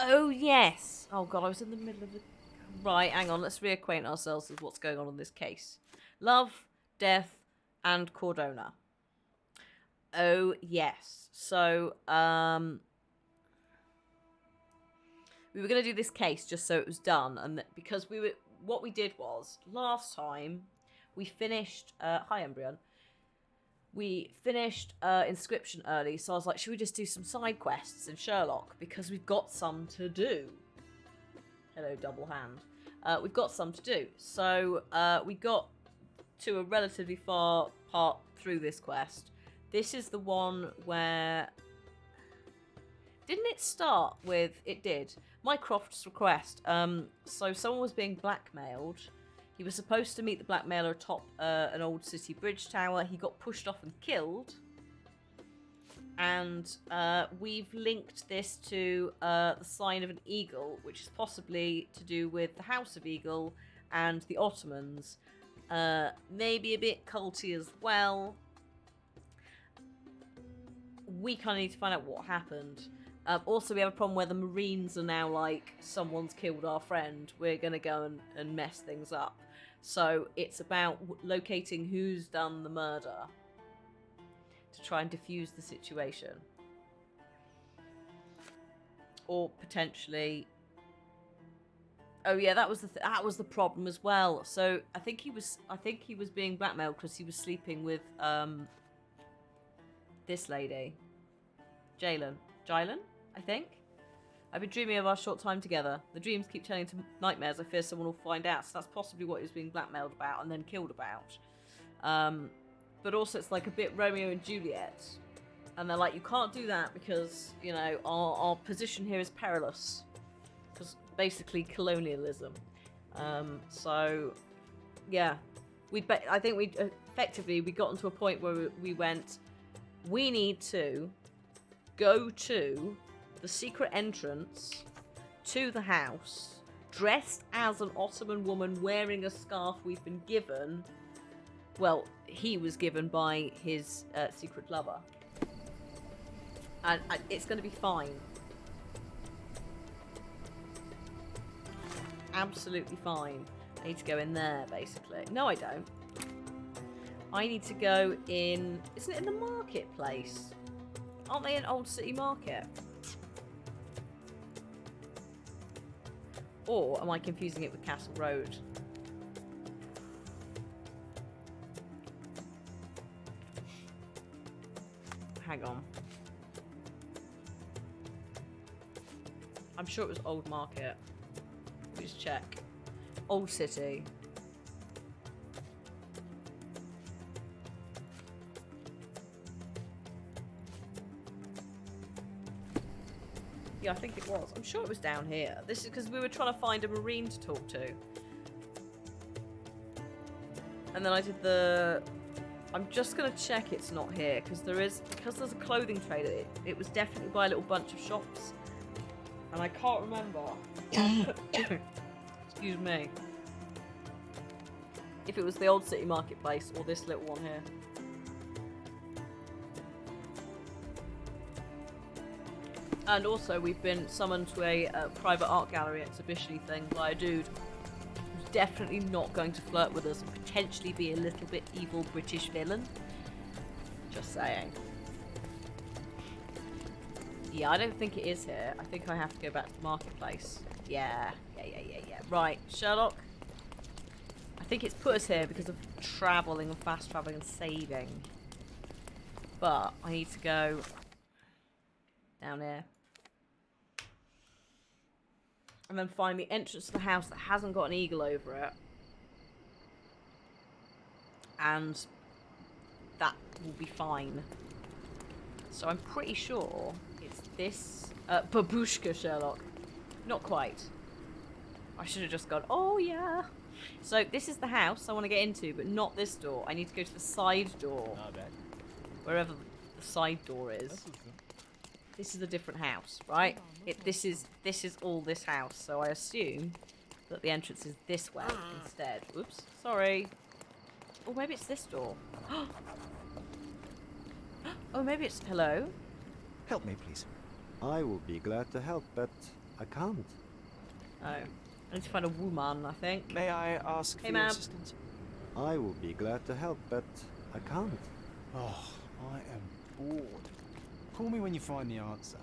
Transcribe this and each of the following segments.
Oh, yes. Oh, God, I was in the middle of the... Right, hang on. Let's reacquaint ourselves with what's going on in this case. Love, death, and Cordona. Oh, yes. So, we were going to do this case just so it was done. And because we were... What we did was, last time, we finished... hi, Embryon. We finished Inscription early, so I was like, should we just do some side quests in Sherlock? Because we've got some to do. Hello, double hand. We've got some to do. So we got to a relatively far part through this quest. This is the one where... Didn't it start with... It did. Mycroft's request. So someone was being blackmailed. He was supposed to meet the blackmailer atop an old city bridge tower. He got pushed off and killed. And we've linked this to the sign of an eagle, which is possibly to do with the House of Eagle and the Ottomans. Maybe a bit culty as well. We kind of need to find out what happened. Also, we have a problem where the Marines are now like, someone's killed our friend. We're going to go and mess things up. So it's about locating who's done the murder to try and defuse the situation. Or potentially... Oh yeah, that was the problem as well. So I think he was being blackmailed because he was sleeping with this lady. Jalen, I think. I've been dreaming of our short time together. The dreams keep turning into nightmares. I fear someone will find out. So that's possibly what he was being blackmailed about and then killed about. But also it's like a bit Romeo and Juliet. And they're like, you can't do that because, you know, our position here is perilous. Because basically colonialism. So, yeah. I think we got into a point where we went, we need to go to the secret entrance to the house, dressed as an Ottoman woman wearing a scarf we've been given. Well, he was given by his secret lover. And it's going to be fine. Absolutely fine. I need to go in there, basically. No, I don't. I need to go in... Isn't it in the marketplace? Aren't they in Old City Market? Or am I confusing it with Castle Road? Hang on. I'm sure it was Old Market. Let me just check. Old City. Yeah, I think it was. I'm sure it was down here. This is because we were trying to find a Marine to talk to. And then I did the... I'm just going to check it's not here, because there's a clothing trade. It was definitely by a little bunch of shops. And I can't remember. Excuse me. If it was the Old City Marketplace or this little one here. And also, we've been summoned to a private art gallery exhibition thing by a dude who's definitely not going to flirt with us and potentially be a little bit evil British villain. Just saying. Yeah, I don't think it is here. I think I have to go back to the marketplace. Yeah. Right, Sherlock. I think it's put us here because of travelling and fast travelling and saving. But I need to go down here. And then find the entrance to the house that hasn't got an eagle over it. And that will be fine. So I'm pretty sure it's this babushka Sherlock. Not quite. I should have just gone, oh yeah. So this is the house I want to get into, but not this door. I need to go to the side door. Not bad. Wherever the side door is. This is a different house, right? This is all this house, so I assume that the entrance is this way instead. Oops, sorry. Or maybe it's this door. Oh, maybe it's... Hello? Help me, please. I will be glad to help, but I can't. Oh. I need to find a woman, I think. May I ask Hey, for your ma'am. assistance? I will be glad to help, but I can't. Oh, I am bored. Call me when you find the answer.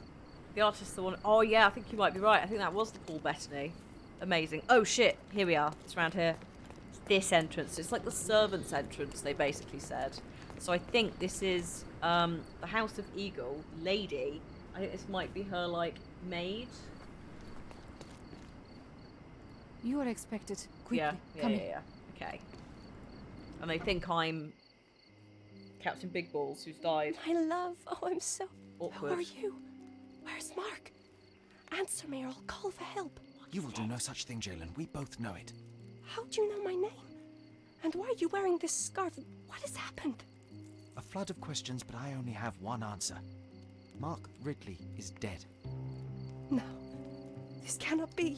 The artist's the one. Oh, yeah, I think you might be right. I think that was the Paul Bettany. Amazing. Oh, shit. Here we are. It's around here. It's this entrance. It's like the servants' entrance, they basically said. So I think this is the House of Eagle lady. I think this might be her, like, maid. You are expected. Quickly, Yeah, come in. yeah. Okay. And they think I'm Captain Big Balls, who's died. My love, oh, I'm so... Awkward. Who are you? Where's Mark? Answer me or I'll call for help. You will do no such thing, Jalen. We both know it. How do you know my name? And why are you wearing this scarf? What has happened? A flood of questions, but I only have one answer. Mark Ridley is dead. No, this cannot be.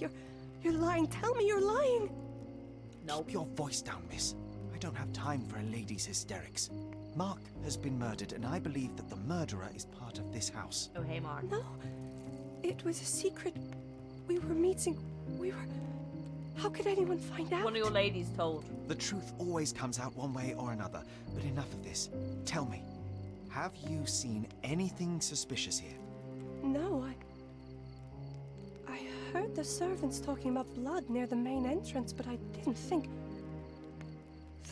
You're lying. Tell me you're lying. Nope. Keep your voice down, miss. I don't have time for a lady's hysterics. Mark has been murdered, and I believe that the murderer is part of this house. Oh, hey, Mark. No, it was a secret. We were meeting. How could anyone find out? One of your ladies told. The truth always comes out one way or another, but enough of this. Tell me, have you seen anything suspicious here? No, I heard the servants talking about blood near the main entrance, but I didn't think...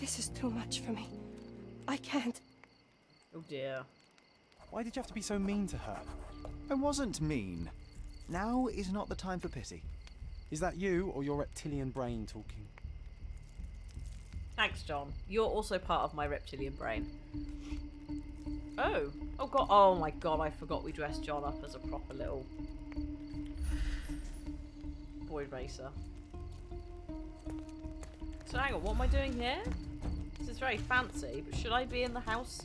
This is too much for me. I can't. Oh, dear. Why did you have to be so mean to her? I wasn't mean. Now is not the time for pity. Is that you or your reptilian brain talking? Thanks, John. You're also part of my reptilian brain. Oh. Oh, God. Oh, my God. I forgot we dressed John up as a proper little boy racer. So, hang on. What am I doing here? This is very fancy, but should I be in the House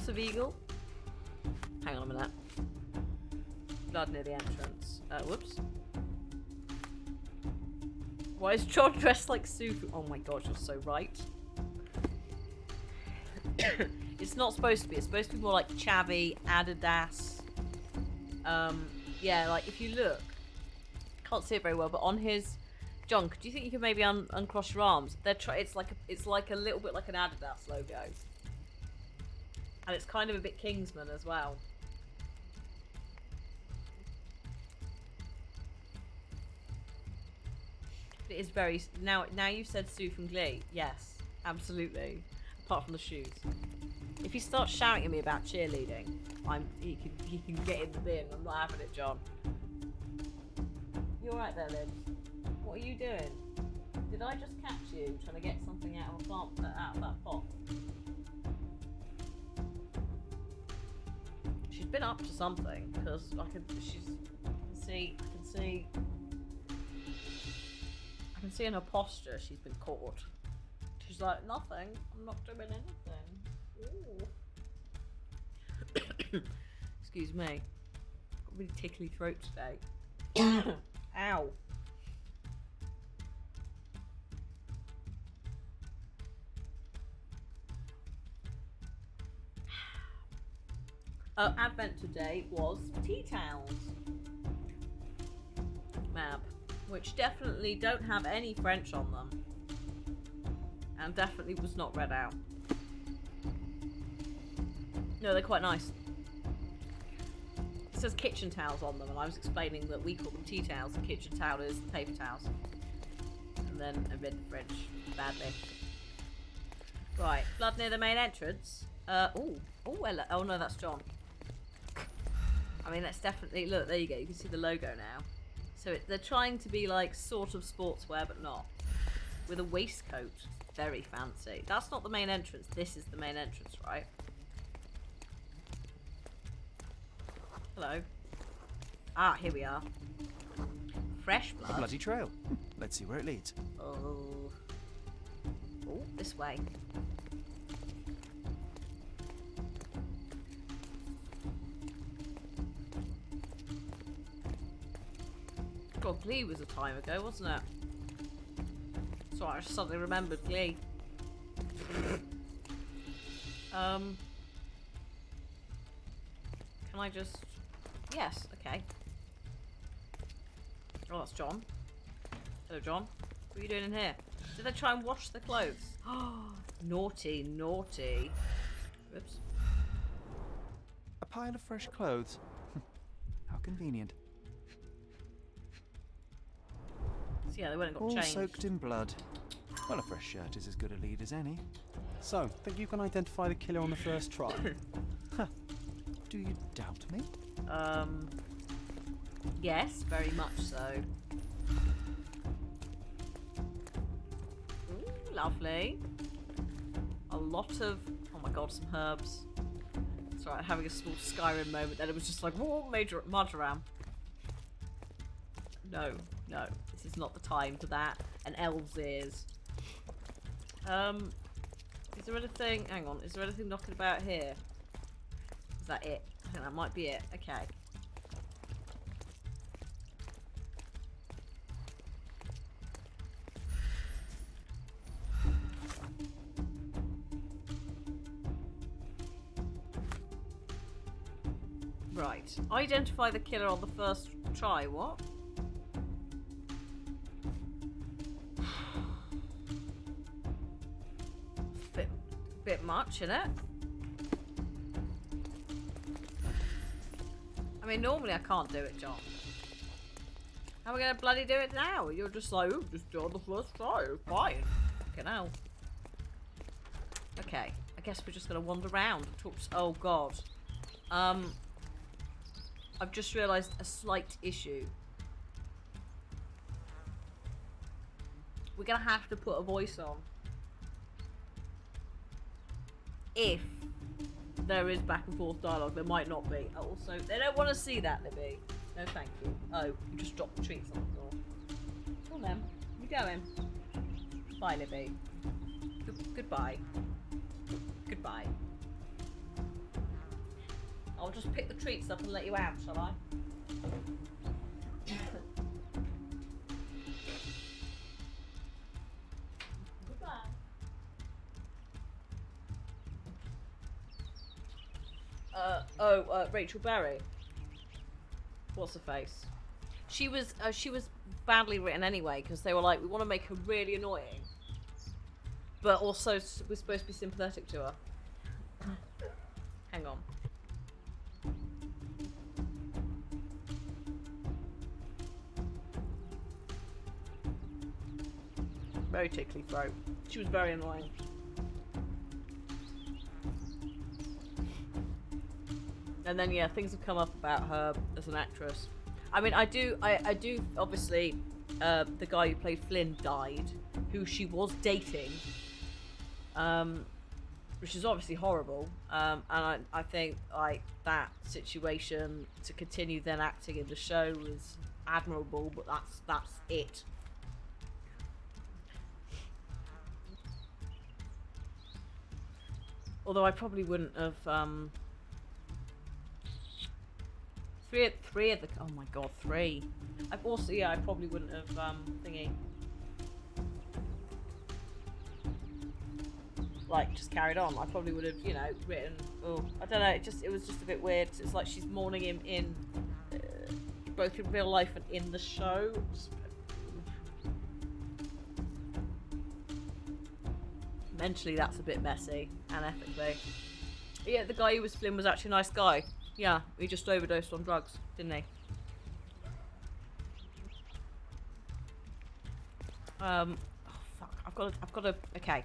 of Eagle? Hang on a minute. Blood near the entrance. Whoops. Why is John dressed like Sue? Oh my gosh, you're so right. It's not supposed to be. It's supposed to be more like chavvy, Adidas. Yeah, like if you look, can't see it very well, but on his John, do you think you could maybe uncross your arms? It's like a little bit like an Adidas logo, and it's kind of a bit Kingsman as well. It is very... Now you've said Sue from Glee. Yes, absolutely. Apart from the shoes. If he starts shouting at me about cheerleading, he can get in the bin. I'm not having it, John. You alright there, Liz? What are you doing? Did I just catch you trying to get something out of a plant, out of that pot? She's been up to something, because I can see in her posture she's been caught. She's like, nothing, I'm not doing anything. Ooh. Excuse me. Got a really tickly throat today. Ow. Advent today was tea towels. Mab. Which definitely don't have any French on them. And definitely was not read out. No, they're quite nice. It says kitchen towels on them, and I was explaining that we call them tea towels, and kitchen towel is paper towels. And then I read the French badly. Right, blood near the main entrance. Oh, well, oh no, that's John. I mean, that's definitely, look, there you go, you can see the logo now. So they're trying to be like sort of sportswear, but not. With a waistcoat. Very fancy. That's not the main entrance. This is the main entrance, right? Hello. Ah, here we are. Fresh blood. A bloody trail. Let's see where it leads. Oh. Oh, this way. God, Glee was a time ago, wasn't it? Sorry, I just suddenly remembered Glee. Can I just... Yes, okay. Oh, that's John. Hello, John. What are you doing in here? Did they try and wash the clothes? Oh, naughty, naughty. Whoops. A pile of fresh clothes. How convenient. So yeah, they went and got All changed. soaked in blood. Well, a fresh shirt is as good a lead as any. So, think you can identify the killer on the first try? Do you doubt me? Yes, very much so. Ooh, lovely. A lot of, oh my god, some herbs. It's alright, having a small Skyrim moment, then it was just like, whoa, major marjoram. No, no, this is not the time for that. And elves' ears. Is there anything, hang on, is there anything knocking about here? Is that it? I think that might be it. Okay. Right. Identify the killer on the first try. What? Bit much, isn't it? I mean, normally I can't do it, John. How are we gonna bloody do it now? You're just like, oh, just do it on the first try. Fine. Fucking hell. Okay. I guess we're just gonna wander around. Oh god. I've just realised a slight issue. We're gonna have to put a voice on. If there is back and forth dialogue, there might not be. Also, they don't want to see that, Libby. No, thank you. Oh, you just dropped the treats on the floor. Come on then. You going? Bye, Libby. Goodbye. Goodbye. I'll just pick the treats up and let you out, shall I? Goodbye. Rachel Berry. What's her face? She was badly written anyway, because they were like, we want to make her really annoying, but also we're supposed to be sympathetic to her. Hang on. Very tickly throat. She was very annoying. And then yeah, things have come up about her as an actress. I mean, I do obviously, the guy who played Flynn died, who she was dating, which is obviously horrible. And I think like that situation to continue then acting in the show was admirable, but that's it. Although I probably wouldn't have three of the, oh my god, three. I've also, yeah, I probably wouldn't have thingy, like just carried on. I probably would have, you know, written, oh, I don't know, it was just a bit weird. It's like she's mourning him in both in real life and in the show. Mentally that's a bit messy, and ethically. But yeah, the guy who was Flynn was actually a nice guy. Yeah, he just overdosed on drugs, didn't he? Oh fuck, I've got to, okay.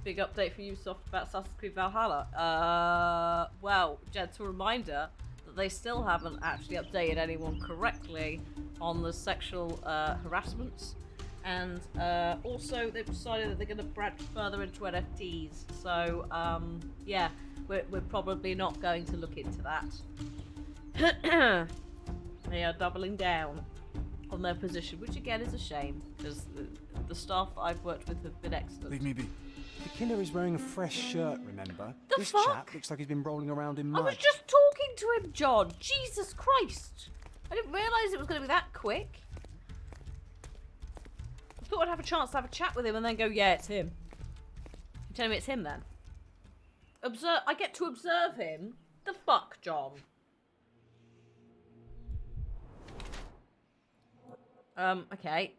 Big update for Ubisoft about Assassin's Creed Valhalla. Well, gentle reminder that they still haven't actually updated anyone correctly on the sexual harassments. And also they've decided that they're going to branch further into NFTs. So yeah, we're probably not going to look into that. They are doubling down on their position, which again is a shame, because the staff that I've worked with have been excellent. Leave me be. The killer is wearing a fresh shirt, remember? The this fuck? chap looks like he's been rolling around in mud. I was just talking to him, John. Jesus Christ. I didn't realise it was going to be that quick. I thought I'd have a chance to have a chat with him and then go, yeah, it's him. You telling me it's him then? I get to observe him The fuck, John? Okay.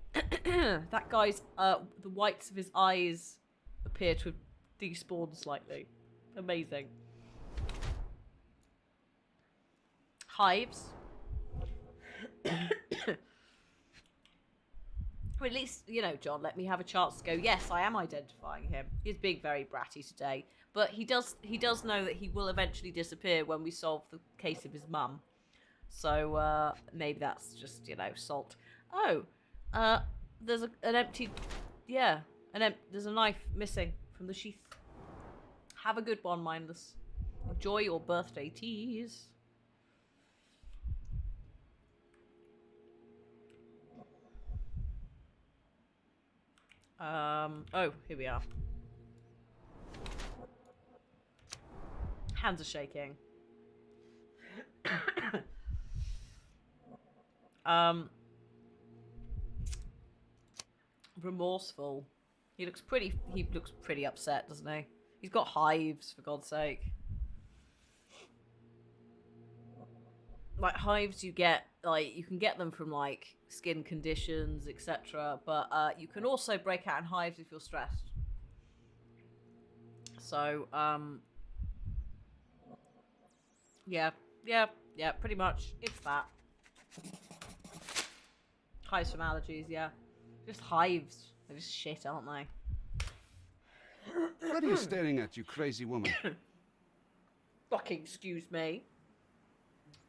That guy's, the whites of his eyes appear to have despawned slightly. Amazing. Hives. Or at least, you know, John, let me have a chance to go, yes, I am identifying him. He's being very bratty today. But he does know that he will eventually disappear when we solve the case of his mum. So, maybe that's just, you know, salt. Oh, there's an empty... Yeah, there's a knife missing from the sheath. Have a good one, Mindless. Enjoy your birthday teas. Oh, here we are. Hands are shaking. Remorseful. He looks pretty upset, doesn't he? He's got hives, for God's sake. Like, hives you get, like, you can get them from, like, skin conditions, etc. But you can also break out in hives if you're stressed. So, yeah, pretty much. It's that. Hives from allergies, yeah. Just hives. They're just shit, aren't they? What are you staring at, you crazy woman? Fucking excuse me.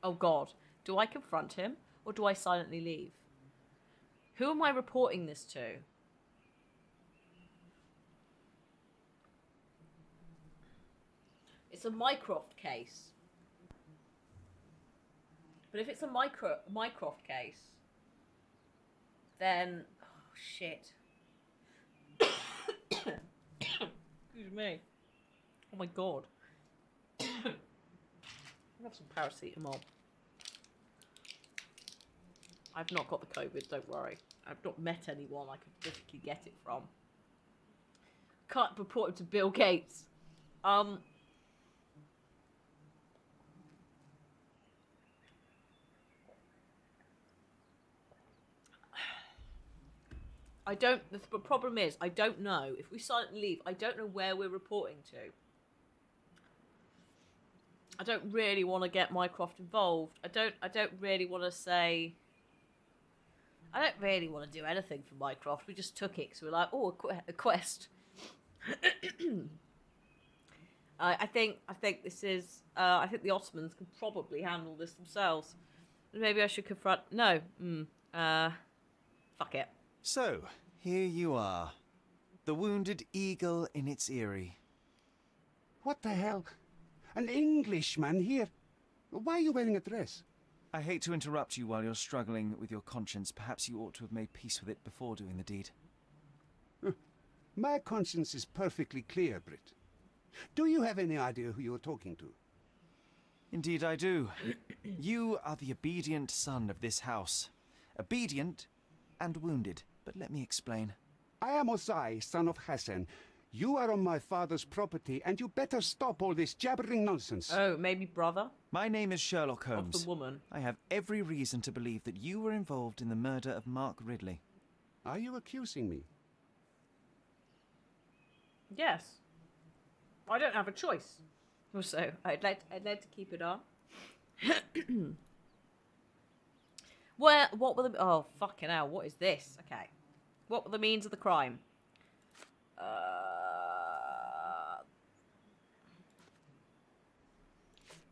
Oh God. Do I confront him or do I silently leave? Who am I reporting this to? It's a Mycroft case. But if it's a Mycroft case, then... Oh, shit. Excuse me. Oh my God. I'll have some paracetamol. I've not got the COVID, don't worry. I've not met anyone I could physically get it from. Can't report him to Bill Gates. The problem is, I don't know. If we silently leave, I don't know where we're reporting to. I don't really want to get Mycroft involved. I don't really want to say... I don't really want to do anything for Mycroft. We just took it because we were like, oh, a quest. I think this is... I think the Ottomans can probably handle this themselves. Maybe I should confront... No. Fuck it. So, here you are. The wounded eagle in its eyrie. What the hell? An Englishman here? Why are you wearing a dress? I hate to interrupt you while you're struggling with your conscience. Perhaps you ought to have made peace with it before doing the deed. My conscience is perfectly clear, Brit. Do you have any idea who you're talking to? Indeed I do. You are the obedient son of this house. Obedient and wounded. But let me explain. I am Osai, son of Hassan. You are on my father's property, and you better stop all this jabbering nonsense. Oh, maybe brother? My name is Sherlock Holmes. Of the woman. I have every reason to believe that you were involved in the murder of Mark Ridley. Are you accusing me? Yes. I don't have a choice. Also, I'd like to keep it on. What were the... Oh, fucking hell, what is this? Okay. What were the means of the crime?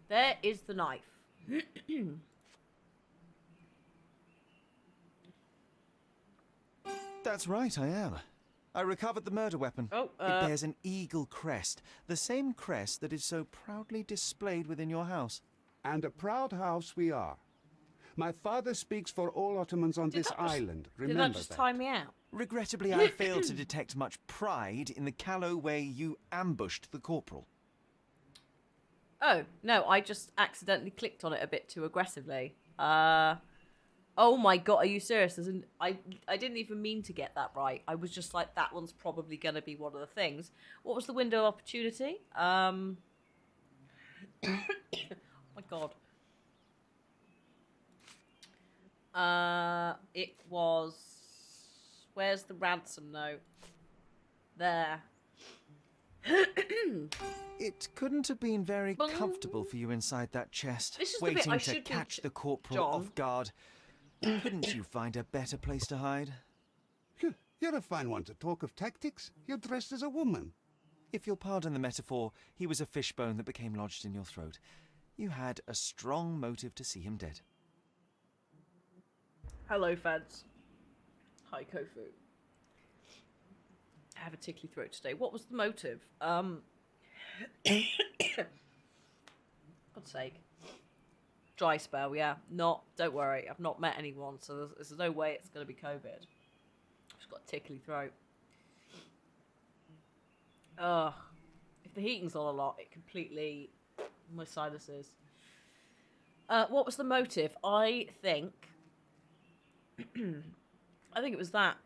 There is the knife. That's right, I am. I recovered the murder weapon. Oh, It bears an eagle crest, the same crest that is so proudly displayed within your house. And a proud house we are. My father speaks for all Ottomans on this island. Remember did that just time me out? Regrettably, I failed to detect much pride in the callow way you ambushed the corporal. Oh, no, I just accidentally clicked on it a bit too aggressively. Oh my God, are you serious? I didn't even mean to get that right. I was just like, that one's probably going to be one of the things. What was the window of opportunity? Oh my god. It was... Where's the ransom note? There. It couldn't have been very Bung. comfortable for you inside that chest, This is the bit waiting I to should be catch the corporal John. off guard. Couldn't you find a better place to hide? You're a fine one to talk of tactics. You're dressed as a woman. If you'll pardon the metaphor, he was a fishbone that became lodged in your throat. You had a strong motive to see him dead. Hello, fans. Hi, Kofu. I have a tickly throat today. What was the motive? God's sake. Dry spell, yeah. Don't worry, I've not met anyone, so there's no way it's going to be COVID. I've just got a tickly throat. Ugh. If the heating's on a lot, it completely... My sinuses. What was the motive? I think it was that.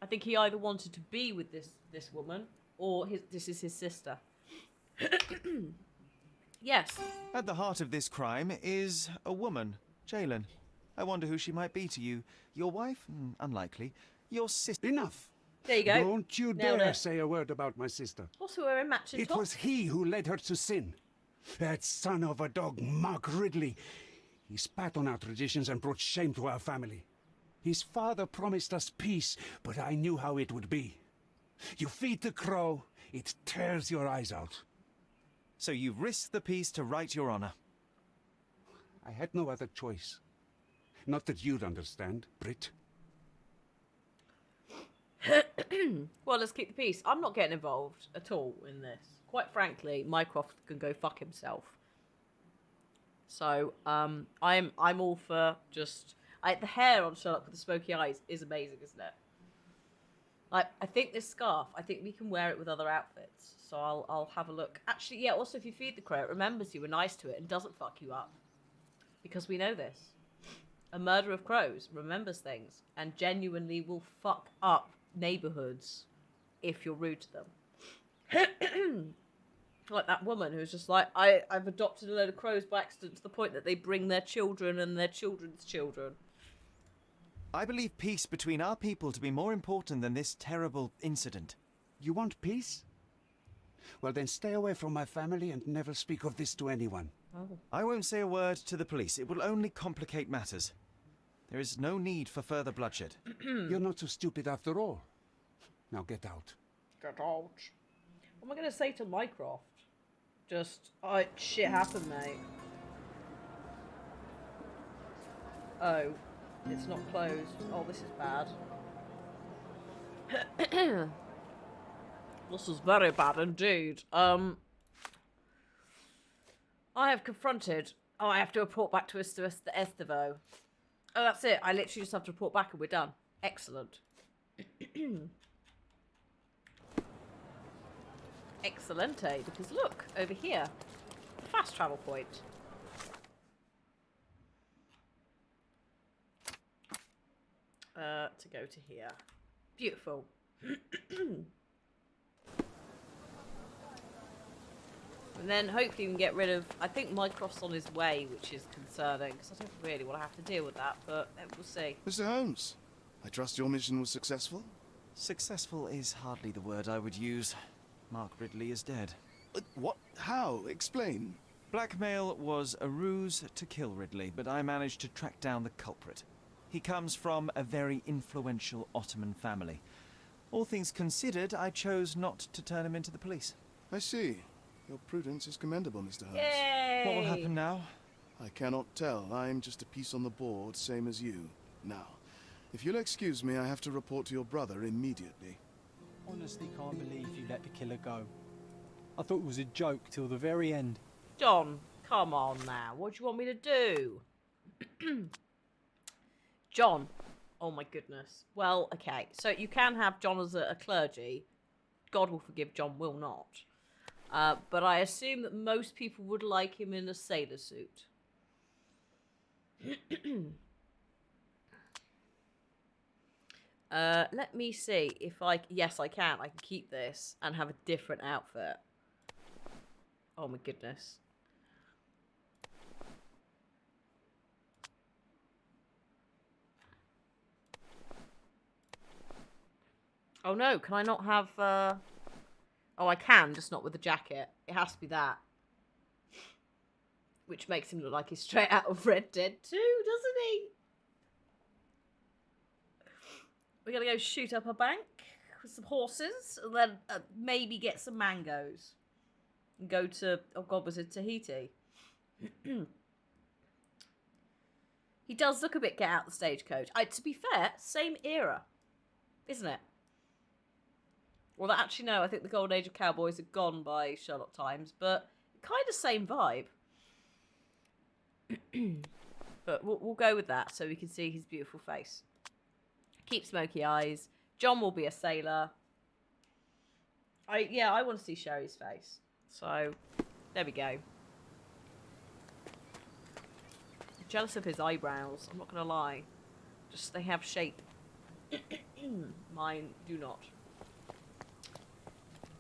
I think he either wanted to be with this woman, or this is his sister. Yes. At the heart of this crime is a woman, Jalen. I wonder who she might be to you. Your wife? Unlikely. Your sister? Enough. There you go. Don't you Nailed dare it. say a word about my sister. Also, we're in matching It tops. was he who led her to sin. That son of a dog, Mark Ridley. He spat on our traditions and brought shame to our family. His father promised us peace, but I knew how it would be. You feed the crow, it tears your eyes out. So you risked the peace to right your honor. I had no other choice. Not that you'd understand, Brit. Well, let's keep the peace. I'm not getting involved at all in this. Quite frankly, Mycroft can go fuck himself. So, I'm all for just... the hair on Sherlock with the smoky eyes is amazing, isn't it? Like, I think this scarf, I think we can wear it with other outfits. So I'll have a look. Actually, yeah, also if you feed the crow, it remembers you, are nice to it, and doesn't fuck you up. Because we know this. A murder of crows remembers things, and genuinely will fuck up neighborhoods if you're rude to them. Like that woman who's just like, I've adopted a load of crows by accident to the point that they bring their children and their children's children. I believe peace between our people to be more important than this terrible incident. You want peace? Well, then stay away from my family and never speak of this to anyone. Oh. I won't say a word to the police. It will only complicate matters. There is no need for further bloodshed. You're not so stupid after all. Now get out. Get out. What am I going to say to Mycroft? Just, shit happened, mate. Oh, it's not closed. Oh, this is bad. This is very bad indeed. I have confronted... Oh, I have to report back to Estevo. Oh, that's it. I literally just have to report back and we're done. Excellent. Excellente, because look, over here, fast travel point. To go to here. Beautiful. And then hopefully we can get rid of... I think Mycroft's on his way, which is concerning, because I don't really want to have to deal with that, but we'll see. Mr. Holmes, I trust your mission was successful? Successful is hardly the word I would use. Mark Ridley is dead. What? How? Explain. Blackmail was a ruse to kill Ridley, but I managed to track down the culprit. He comes from a very influential Ottoman family. All things considered, I chose not to turn him into the police. I see. Your prudence is commendable, Mr. Holmes. Yay! What will happen now? I cannot tell. I'm just a piece on the board, same as you. Now, if you'll excuse me, I have to report to your brother immediately. Honestly can't believe you let the killer go. I thought it was a joke till the very end. John, come on now. What do you want me to do? John. Oh my goodness. Well, okay. So you can have John as a clergy. God will forgive, John will not. But I assume that most people would like him in a sailor suit. Let me see if I... Yes, I can. I can keep this and have a different outfit. Oh my goodness. Oh no, can I not have, Oh, I can, just not with the jacket. It has to be that. Which makes him look like he's straight out of Red Dead 2, doesn't he? We're gonna go shoot up a bank with some horses, and then maybe get some mangoes. And go to, oh god, was it Tahiti? He does look a bit Get Out the Stagecoach. To be fair, same era, isn't it? Well, actually, no, I think the golden age of cowboys are gone by Sherlock times, but kind of same vibe. But we'll go with that so we can see his beautiful face. Keep smoky eyes. John will be a sailor. I want to see Sherry's face. So, there we go. I'm jealous of his eyebrows, I'm not going to lie. Just, they have shape. Mine do not.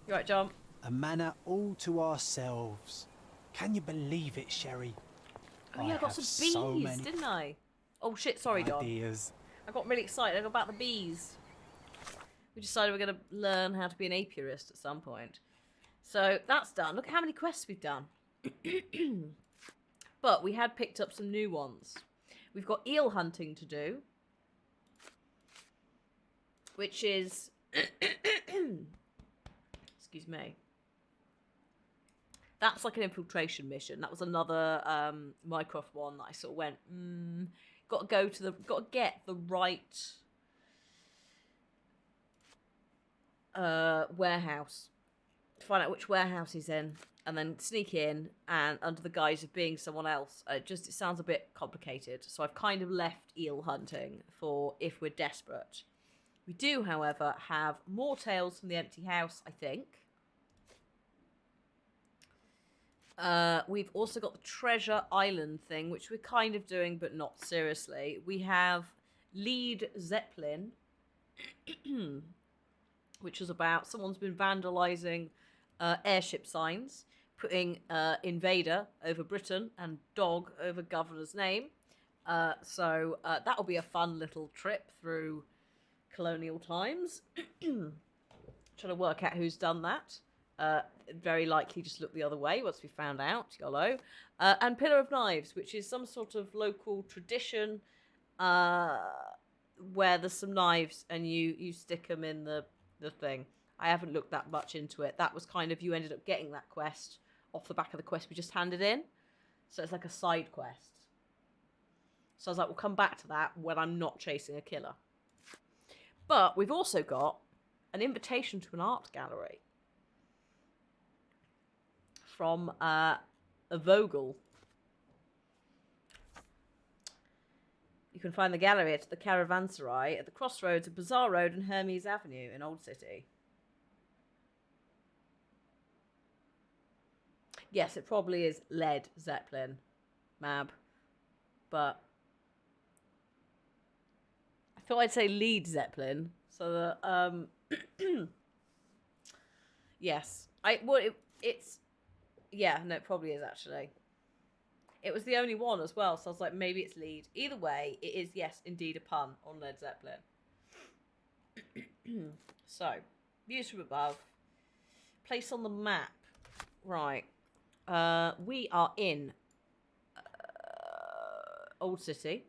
You right, John? A manor all to ourselves. Can you believe it, Sherry? Oh yeah, I got some bees, so many didn't I? Oh shit, sorry, John. ideas. I got really excited about the bees. We decided we're going to learn how to be an apiarist at some point. So that's done. Look at how many quests we've done. But we had picked up some new ones. We've got eel hunting to do. Which is... Excuse me. That's like an infiltration mission. That was another Mycroft one that I sort of went, got to get the right warehouse. To find out which warehouse he's in, and then sneak in, and under the guise of being someone else. It sounds a bit complicated. So I've kind of left eel hunting for if we're desperate. We do, however, have more tales from the empty house, I think. We've also got the Treasure Island thing, which we're kind of doing, but not seriously. We have Lead Zeppelin, which is about someone's been vandalising airship signs, putting invader over Britain and dog over governor's name. So that'll be a fun little trip through colonial times. Trying to work out who's done that. Very likely just look the other way once we found out, YOLO. And Pillar of Knives, which is some sort of local tradition where there's some knives and you stick them in the thing. I haven't looked that much into it. That was kind of, you ended up getting that quest off the back of the quest we just handed in. So it's like a side quest. So I was like, we'll come back to that when I'm not chasing a killer. But we've also got an invitation to an art gallery from a Vogel. You can find the gallery at the Caravanserai at the crossroads of Bazaar Road and Hermes Avenue in Old City. Yes, it probably is Led Zeppelin, Mab, but I thought I'd say Lead Zeppelin, so that yes, it's yeah, no, it probably is actually. It was the only one as well, so I was like, maybe it's Lead. Either way, it is, yes, indeed a pun on Led Zeppelin. So, views from above. Place on the map. Right. We are in Old City.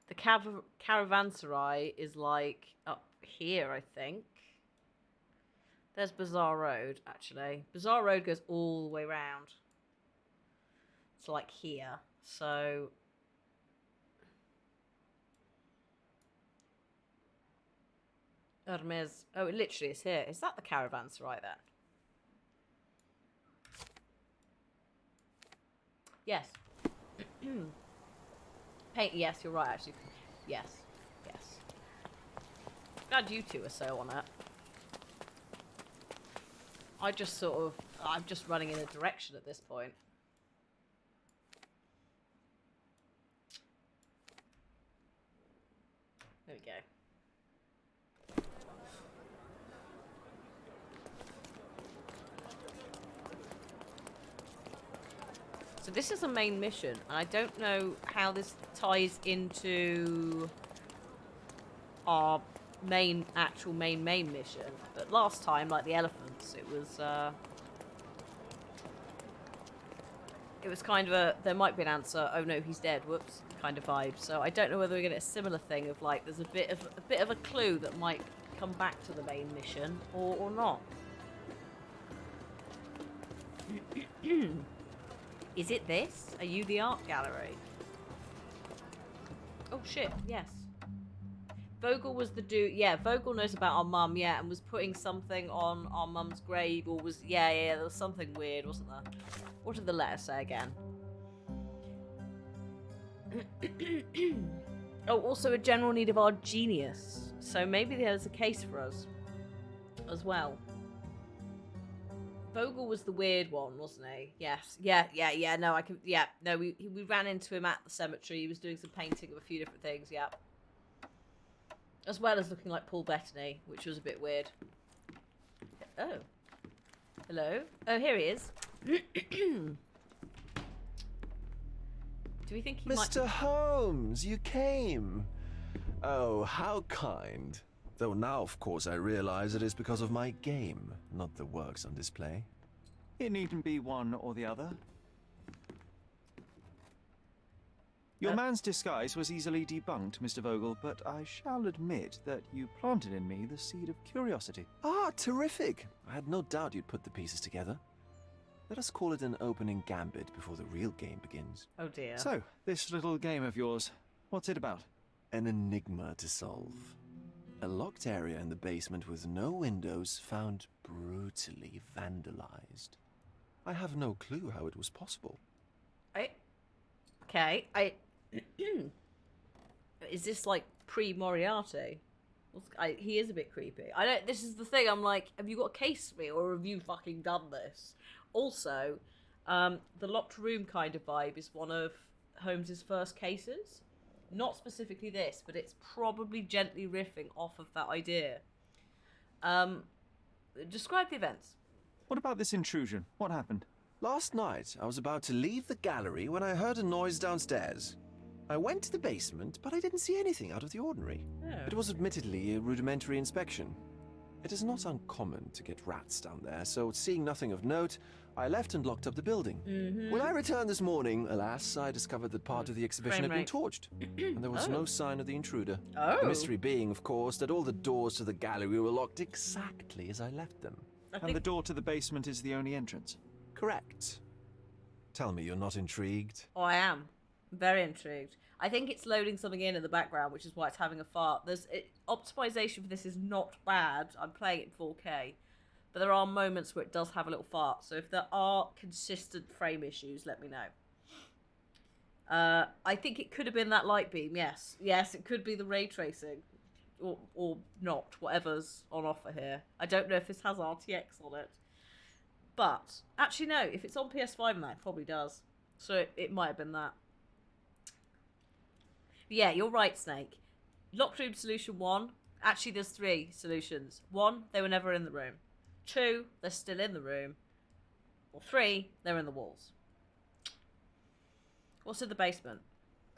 The Caravanserai is like up here, I think. There's Bazaar Road, actually. Bazaar Road goes all the way around. It's like here. So Hermes. Oh, it literally is here. Is that the Caravanserai then? Yes. Paint. Yes, you're right. Actually, yes, yes. Glad you two are so on it. I'm just running in a direction at this point. There we go. So this is a main mission, and I don't know how this ties into our actual main mission. But last time, like the elephants, it was kind of a, there might be an answer, oh no, he's dead, whoops, kind of vibe. So I don't know whether we're going to get a similar thing of like, there's a bit of a clue that might come back to the main mission, or not. Is it this? Are you the art gallery? Oh shit, yes. Vogel was the dude, yeah, Vogel knows about our mum, yeah, and was putting something on our mum's grave, or was, yeah, there was something weird, wasn't there? What did the letter say again? Oh, also a general need of our genius. So maybe there's a case for us as well. Vogel was the weird one, wasn't he? Yes. Yeah, no, I can, yeah. No, we ran into him at the cemetery. He was doing some painting of a few different things, yeah. As well as looking like Paul Bettany, which was a bit weird. Oh. Hello? Oh, here he is. Do we think he might... Mr. Holmes, you came. Oh, how kind. Though now, of course, I realize it is because of my game, not the works on display. It needn't be one or the other. Your man's disguise was easily debunked, Mr. Vogel, but I shall admit that you planted in me the seed of curiosity. Ah, terrific. I had no doubt you'd put the pieces together. Let us call it an opening gambit before the real game begins. Oh dear. So, this little game of yours, what's it about? An enigma to solve. A locked area in the basement with no windows found brutally vandalized. I have no clue how it was possible. Is this like pre-Moriarty? He is a bit creepy. This is the thing, I'm like, have you got a case for me, or have you fucking done this? Also, the locked room kind of vibe is one of Holmes's first cases. Not specifically this, but it's probably gently riffing off of that idea. Describe the events. What about this intrusion? What happened? Last night, I was about to leave the gallery when I heard a noise downstairs. I went to the basement, but I didn't see anything out of the ordinary. Oh. It was admittedly a rudimentary inspection. It is not uncommon to get rats down there, so seeing nothing of note, I left and locked up the building. When I returned this morning, alas, I discovered that part of the exhibition had been torched, and there was no sign of the intruder. The mystery being, of course, that all the doors to the gallery were locked exactly as I left them. And the door to the basement is the only entrance? Correct. Tell me you're not intrigued. Oh, I am. Very intrigued. I think it's loading something in the background, which is why it's having a fart. Optimization for this is not bad. I'm playing it in 4K. But there are moments where it does have a little fart. So if there are consistent frame issues, let me know. I think it could have been that light beam, yes. Yes, it could be the ray tracing. Or not, whatever's on offer here. I don't know if this has RTX on it. But, actually no, if it's on PS5 and that, it probably does. So it might have been that. Yeah, you're right, Snake. Locked room solution 1. Actually, there's 3 solutions. 1, they were never in the room. 2, they're still in the room. Or 3, they're in the walls. What's in the basement?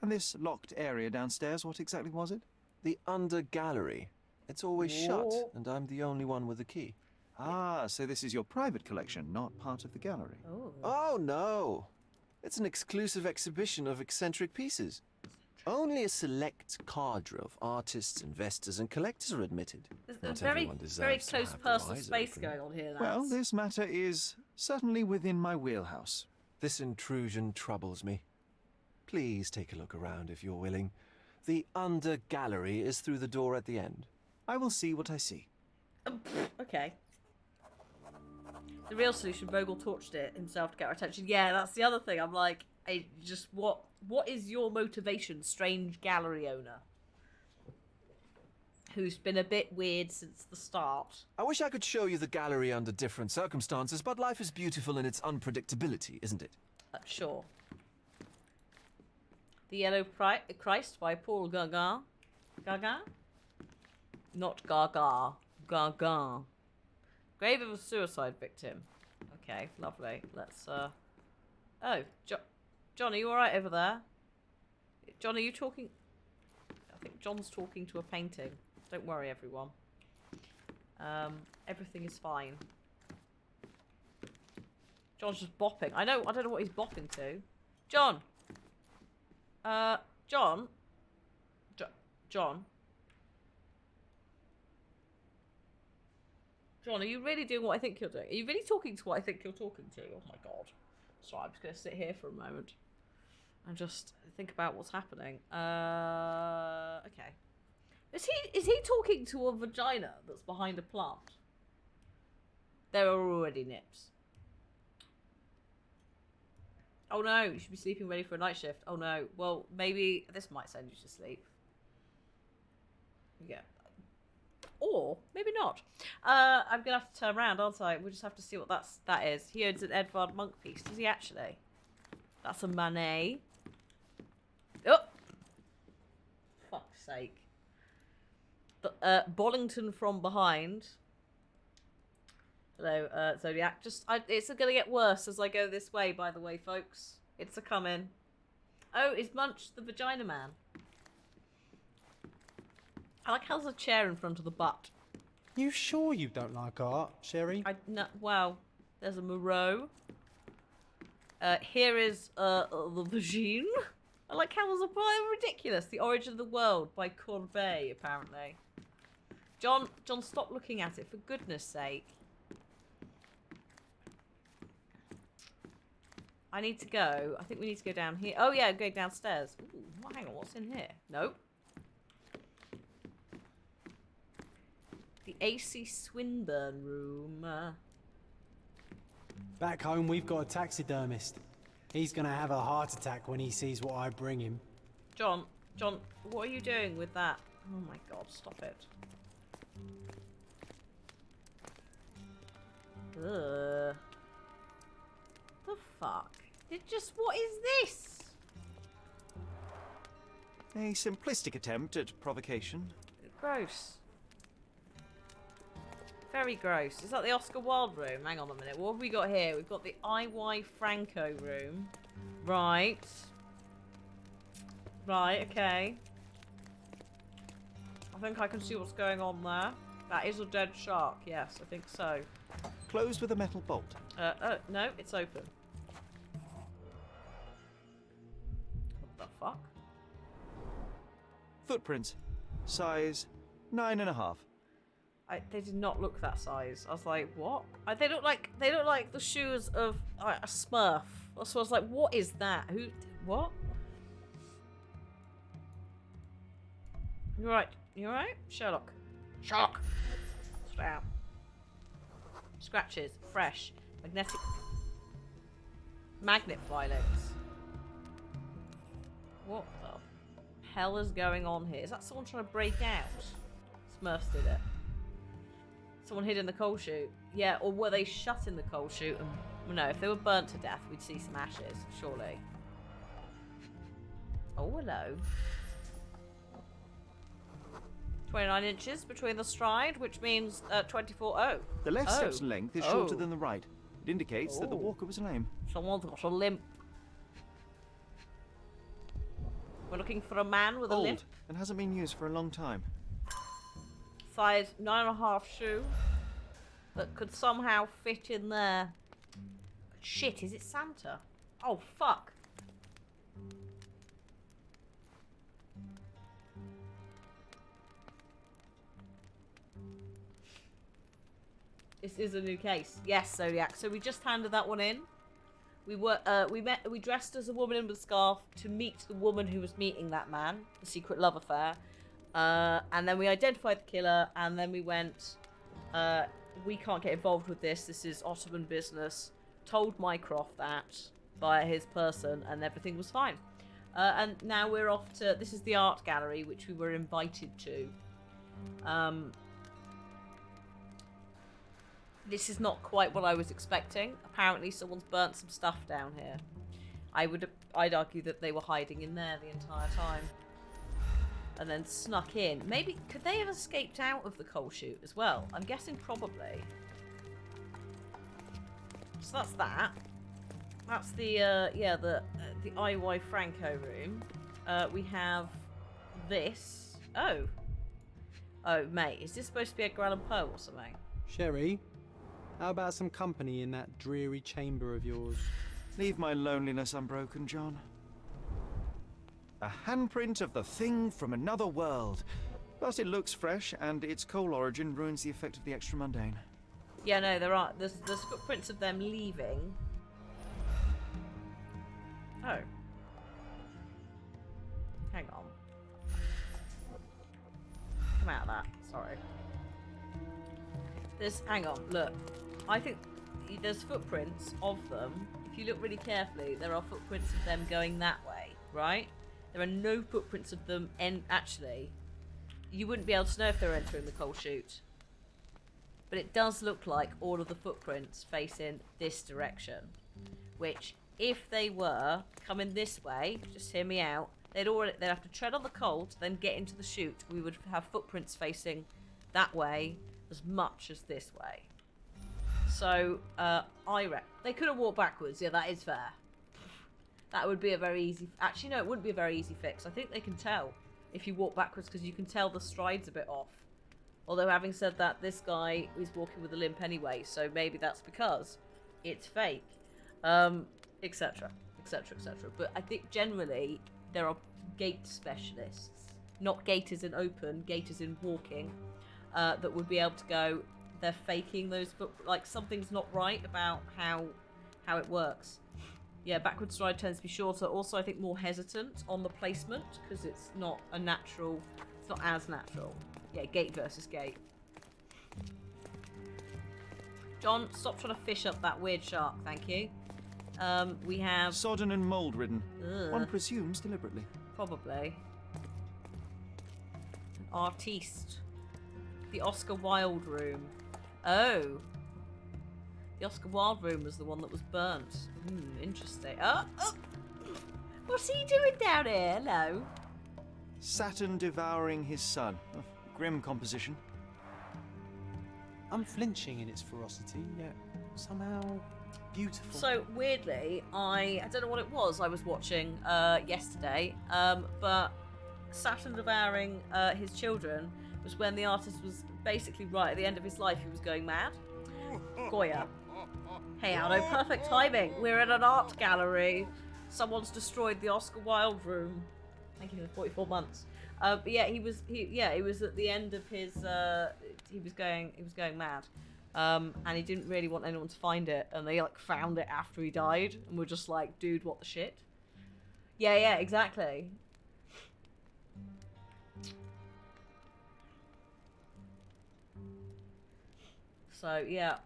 And this locked area downstairs, what exactly was it? The under gallery. It's always shut, and I'm the only one with the key. Ah, so this is your private collection, not part of the gallery. Oh, no. It's an exclusive exhibition of eccentric pieces. Only a select cadre of artists, investors, and collectors are admitted. There's a very close personal space going on here. Well, this matter is certainly within my wheelhouse. This intrusion troubles me. Please take a look around if you're willing. The under gallery is through the door at the end. I will see what I see. Okay. The real solution, Vogel torched it himself to get our attention. Yeah, that's the other thing. I'm like, what is your motivation, strange gallery owner? Who's been a bit weird since the start. I wish I could show you the gallery under different circumstances, but life is beautiful in its unpredictability, isn't it? Sure. The Yellow Christ by Paul Gauguin. Gauguin? Not Gaga. Gauguin. Grave of a suicide victim. Okay, lovely. Let's, John, are you alright over there? John, are you talking? I think John's talking to a painting. Don't worry, everyone. Everything is fine. John's just bopping. I don't know what he's bopping to. John! John? John? John, are you really doing what I think you're doing? Are you really talking to what I think you're talking to? Oh my god. Sorry, I'm just going to sit here for a moment and just think about what's happening. Okay. Is he talking to a vagina that's behind a plant? There are already nips. Oh no, you should be sleeping ready for a night shift. Oh no. Well, maybe this might send you to sleep. Yeah. Or maybe not. I'm gonna have to turn around, aren't I? We'll just have to see what that is. He owns an Edvard Munch piece. Does he actually? That's a Manet. Oh! Fuck's sake. Bollington from behind. Hello, Zodiac. It's gonna get worse as I go this way, by the way, folks. It's a coming. Oh, is Munch the vagina man? I like how there's a chair in front of the butt. You sure you don't like art, Sherry? No, wow. There's a Moreau. Here is the vagine. I like how there's a ridiculous. The Origin of the World by Courbet, apparently. John, stop looking at it, for goodness sake. I need to go. I think we need to go down here. Oh yeah, go downstairs. Ooh, hang on, what's in here? Nope. The AC Swinburne room. Back home, we've got a taxidermist. He's gonna have a heart attack when he sees what I bring him. John, what are you doing with that? Oh my god, stop it. Ugh. The fuck? What is this? A simplistic attempt at provocation. Gross. Very gross. Is that the Oscar Wilde room? Hang on a minute. What have we got here? We've got the I.Y. Franco room. Right. Right, okay. I think I can see what's going on there. That is a dead shark. Yes, I think so. Closed with a metal bolt. No, it's open. What the fuck? Footprints. Size 9.5. They did not look that size. I was like, what? They look like the shoes of a Smurf. So I was like, what is that? What? You right? You alright? Sherlock. Sherlock! Straight out. Scratches. Fresh. Magnet filings. What the hell is going on here? Is that someone trying to break out? Smurfs did it. Someone hid in the coal chute. Yeah, or were they shut in the coal chute? And, well, no, if they were burnt to death, we'd see some ashes, surely. Oh, hello. 29 inches between the stride, which means 24. Oh. The left step's length is shorter than the right. It indicates that the walker was lame. Someone's got a limp. We're looking for a man with a limp. Old and hasn't been used for a long time. Size 9.5 shoe that could somehow fit in there. Shit, is it Santa? Oh, fuck. This is a new case. Yes, Zodiac. So we just handed that one in. We dressed as a woman in a scarf to meet the woman who was meeting that man, the secret love affair. And then we identified the killer, and then we went, we can't get involved with this. This is Ottoman business. Told Mycroft that via his person, and everything was fine. And now we're off to, this is the art gallery, which we were invited to. This is not quite what I was expecting. Apparently someone's burnt some stuff down here. I'd argue that they were hiding in there the entire time. And then snuck in. Maybe, could they have escaped out of the coal chute as well? I'm guessing probably. So that's that. That's the, yeah, the IY Franco room. We have this. Oh. Oh, mate, is this supposed to be Edgar Allan Poe or something? Sherry, how about some company in that dreary chamber of yours? Leave my loneliness unbroken, John. A handprint of the thing from another world. Plus it looks fresh, and its coal origin ruins the effect of the extra mundane. Yeah, no, there's footprints of them leaving. Oh. Hang on. Come out of that. Sorry. Hang on, look. I think there's footprints of them. If you look really carefully, there are footprints of them going that way, right? There are no footprints of them, actually. You wouldn't be able to know if they're entering the coal chute. But it does look like all of the footprints facing this direction. Which, if they were coming this way, just hear me out, they'd have to tread on the coal to then get into the chute. We would have footprints facing that way as much as this way. So, I reckon they could have walked backwards. Yeah, that is fair. That would be a very easy... Actually, no, it wouldn't be a very easy fix. I think they can tell if you walk backwards because you can tell the stride's a bit off. Although, having said that, this guy is walking with a limp anyway, so maybe that's because it's fake. Etc. Etc. Etc. But I think generally there are gate specialists. Not gate as in open, gate as in walking. That would be able to go... They're faking those, but like something's not right about how it works. Yeah, backward stride tends to be shorter. Also, I think more hesitant on the placement because it's not a natural. It's not as natural. Yeah, gate versus gate. John, stop trying to fish up that weird shark. Thank you. We have Sodden and mould-ridden. One presumes deliberately. Probably. An artiste. The Oscar Wilde room. Oh. The Oscar Wilde room was the one that was burnt. Interesting. Oh! What's he doing down here? Hello. Saturn devouring his son. Oh, grim composition. Unflinching in its ferocity, yet somehow beautiful. So, weirdly, I don't know what it was I was watching yesterday, but Saturn devouring his children was when the artist was basically right at the end of his life. He was going mad. Goya. Hey, Aldo, perfect timing. We're in an art gallery. Someone's destroyed the Oscar Wilde room. Thank you for the 44 months. But yeah, he was at the end of his. He was going mad, and he didn't really want anyone to find it. And they like found it after he died, and were just like, "Dude, what the shit?" Yeah, exactly. So yeah,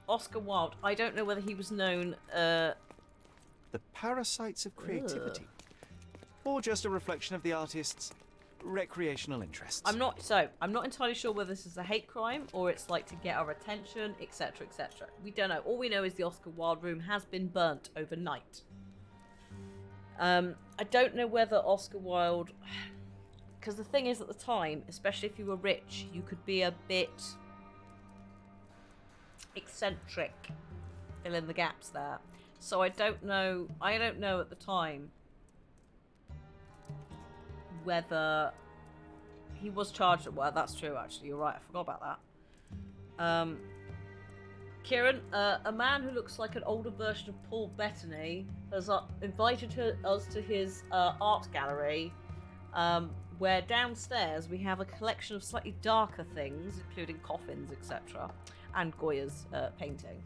Oscar Wilde. I don't know whether he was known. The parasites of creativity, or just a reflection of the artist's recreational interests. I'm not entirely sure whether this is a hate crime or it's like to get our attention, etc., etc. We don't know. All we know is the Oscar Wilde room has been burnt overnight. I don't know whether Oscar Wilde, because the thing is, at the time, especially if you were rich, you could be a bit eccentric. Fill in the gaps there. So I don't know at the time whether he was charged. Well, that's true, actually. You're right. I forgot about that. Kieran, a man who looks like an older version of Paul Bettany has invited us to his art gallery, where downstairs we have a collection of slightly darker things, including coffins, etc., and Goya's painting.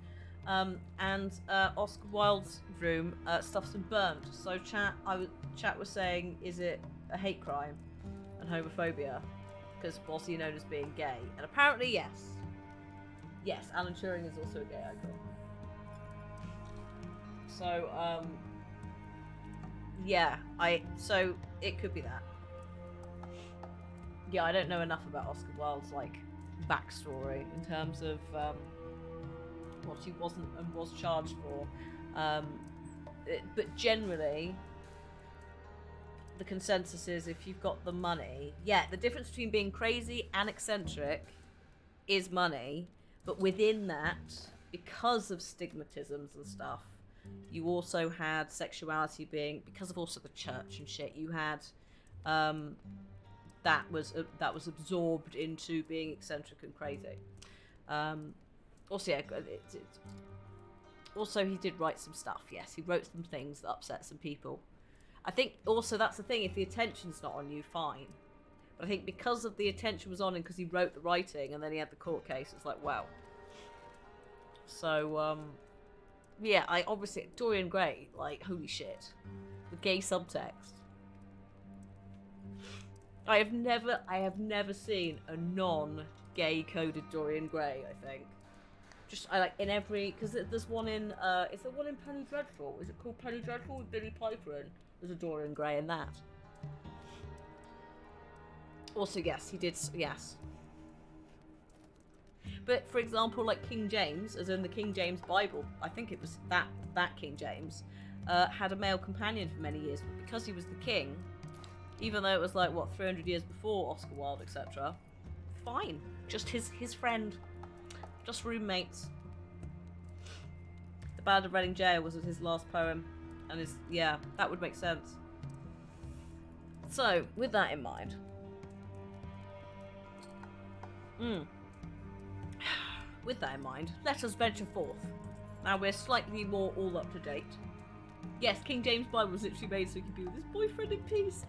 And Oscar Wilde's room, stuff's been burnt. So chat was saying, is it a hate crime and homophobia? Because was he known as being gay? And apparently, yes. Yes, Alan Turing is also a gay icon. So, yeah, so it could be that. Yeah, I don't know enough about Oscar Wilde's, like, backstory in terms of, what he wasn't and was charged for. But generally, the consensus is if you've got the money, yeah, the difference between being crazy and eccentric is money, but within that, because of stigmatisms and stuff, You also had sexuality being, because of also the church and shit, you had that was absorbed into being eccentric and crazy. Also, yeah, also he did write some stuff. Yes, he wrote some things that upset some people. I think also that's the thing. If the attention's not on you, fine. But I think because of the attention was on him, because he wrote the writing and then he had the court case, it's like, wow. So yeah, I obviously Dorian Gray, like, holy shit, the gay subtext. I have never seen a non-gay coded Dorian Gray. I think just I like in every, because there's one in is there one in Penny Dreadful? Is it called Penny Dreadful with Billy Piper in? There's a Dorian Gray in that. Also, yes, he did. Yes. But for example, like King James, as in the King James Bible, I think it was that King James had a male companion for many years, but because he was the king, even though it was like what 300 years before Oscar Wilde, etc. Fine, just his friend, just roommates. The Ballad of Reading Gaol was his last poem, and yeah, that would make sense. So with that in mind. With that in mind, let us venture forth. Now we're slightly more all up to date. Yes, King James Bible was literally made so he could be with his boyfriend in peace.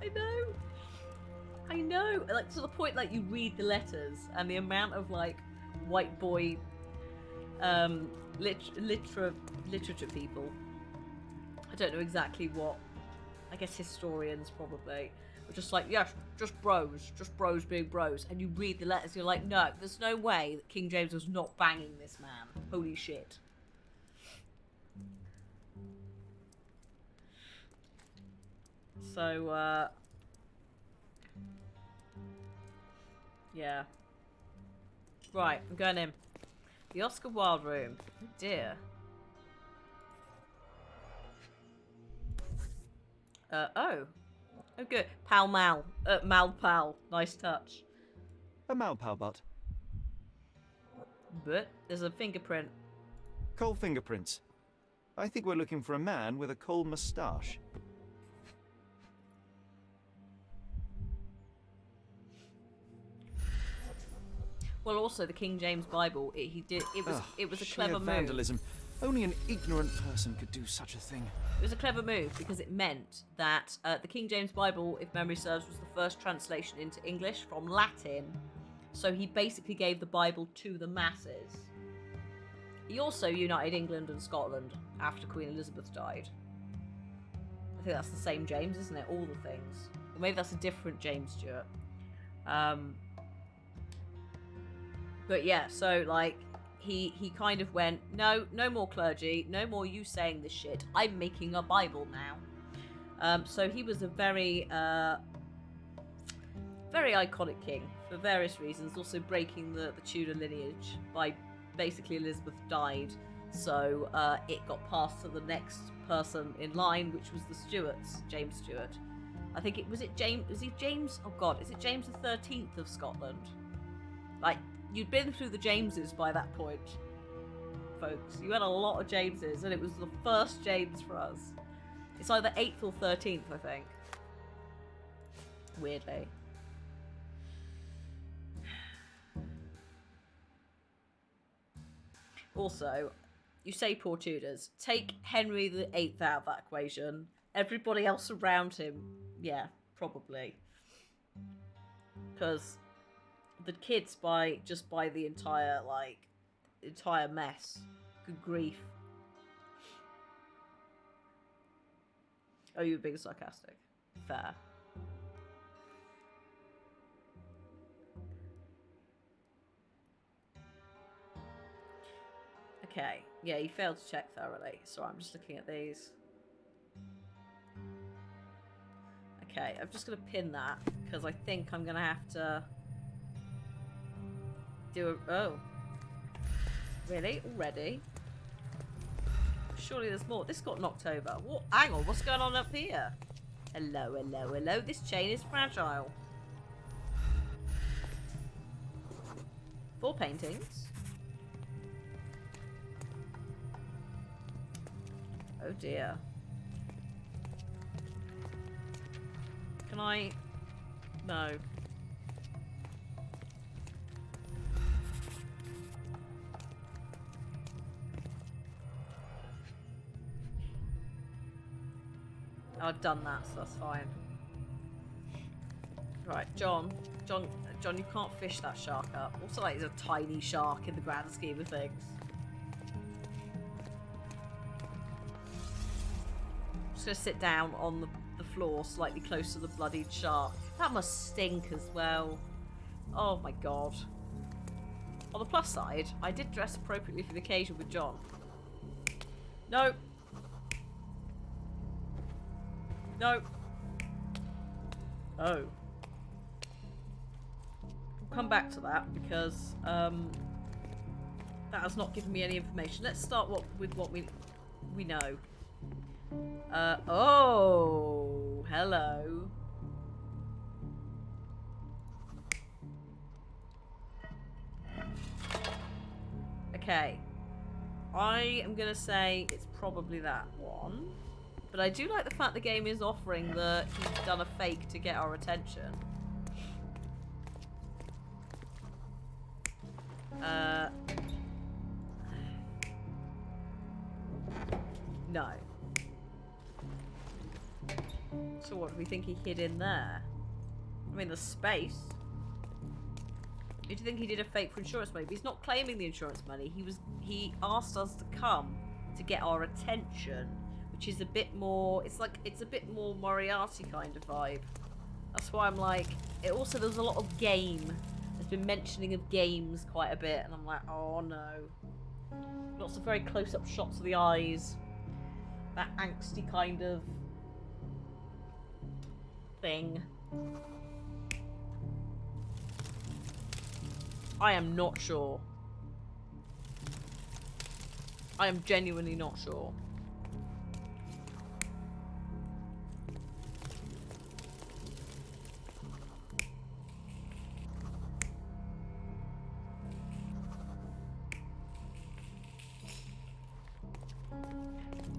I know. Like to the point, like you read the letters and the amount of like white boy, literature people. I don't know exactly what. I guess historians probably. We're just like, yes, just bros being bros. And you read the letters, you're like, no, there's no way that King James was not banging this man. Holy shit. So, yeah. Right, I'm going in. The Oscar Wilde room. Oh dear. Oh, good. Pal Mal. Mal Pal. Nice touch. A Malpal butt. But there's a fingerprint. Coal fingerprints. I think we're looking for a man with a coal moustache. Well, also the King James Bible. It was a clever move. Vandalism. Only an ignorant person could do such a thing. It was a clever move because it meant that the King James Bible, if memory serves, was the first translation into English from Latin. So he basically gave the Bible to the masses. He also united England and Scotland after Queen Elizabeth died. I think that's the same James, isn't it? All the things. Or maybe that's a different James Stewart. But yeah, so like he kind of went, no more clergy, no more you saying this shit. I'm making a Bible now. So he was a very very iconic king for various reasons. Also breaking the Tudor lineage by basically Elizabeth died, so it got passed to the next person in line, which was the Stuarts, James Stewart. I think it was James. Was he James? Oh God, is it James the 13th of Scotland? Like. You'd been through the Jameses by that point, folks. You had a lot of Jameses, and it was the first James for us. It's either 8th or 13th, I think. Weirdly. Also, you say poor Tudors. Take Henry VIII out of that equation. Everybody else around him, yeah, probably. Because the kids buy the entire mess. Good grief. Oh, you were being sarcastic. Fair. Okay. Yeah, you failed to check thoroughly. So I'm just looking at these. Okay, I'm just going to pin that because I think I'm going to have to do a... Oh. Really? Already? Surely there's more. This got knocked over. What? Hang on, what's going on up here? Hello, hello, hello. This chain is fragile. 4 paintings. Oh dear. Can I? No. I've done that, so that's fine. Right, John, you can't fish that shark up. Also, like, he's a tiny shark in the grand scheme of things. I'm just gonna sit down on the floor, slightly close to the bloodied shark. That must stink as well. Oh my god. On the plus side, I did dress appropriately for the occasion with John. No. No. Oh. We'll come back to that because that has not given me any information. Let's start with what we know. Oh, hello. Okay. I am gonna say it's probably that one. But I do like the fact the game is offering that he's done a fake to get our attention. No. So what do we think he hid in there? I mean, the space. Do you think he did a fake for insurance money? But he's not claiming the insurance money. He asked us to come to get our attention. Which is a bit more, it's a bit more Moriarty kind of vibe. That's why I'm like, there's a lot of game. There's been mentioning of games quite a bit, and I'm like, oh no. Lots of very close-up shots of the eyes. That angsty kind of thing. I am not sure. I am genuinely not sure.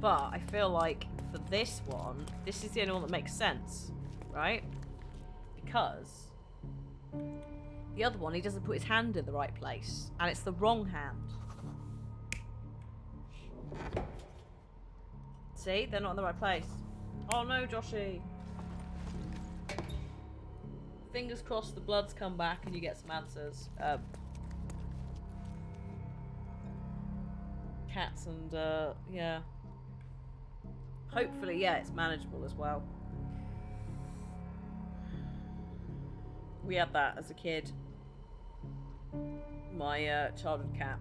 But I feel like for this one, this is the only one that makes sense, right? Because the other one, he doesn't put his hand in the right place, and it's the wrong hand. See? They're not in the right place. Oh no, Joshy. Fingers crossed the bloods come back and you get some answers. Cats and, yeah. Hopefully, yeah, it's manageable as well. We had that as a kid. My childhood cat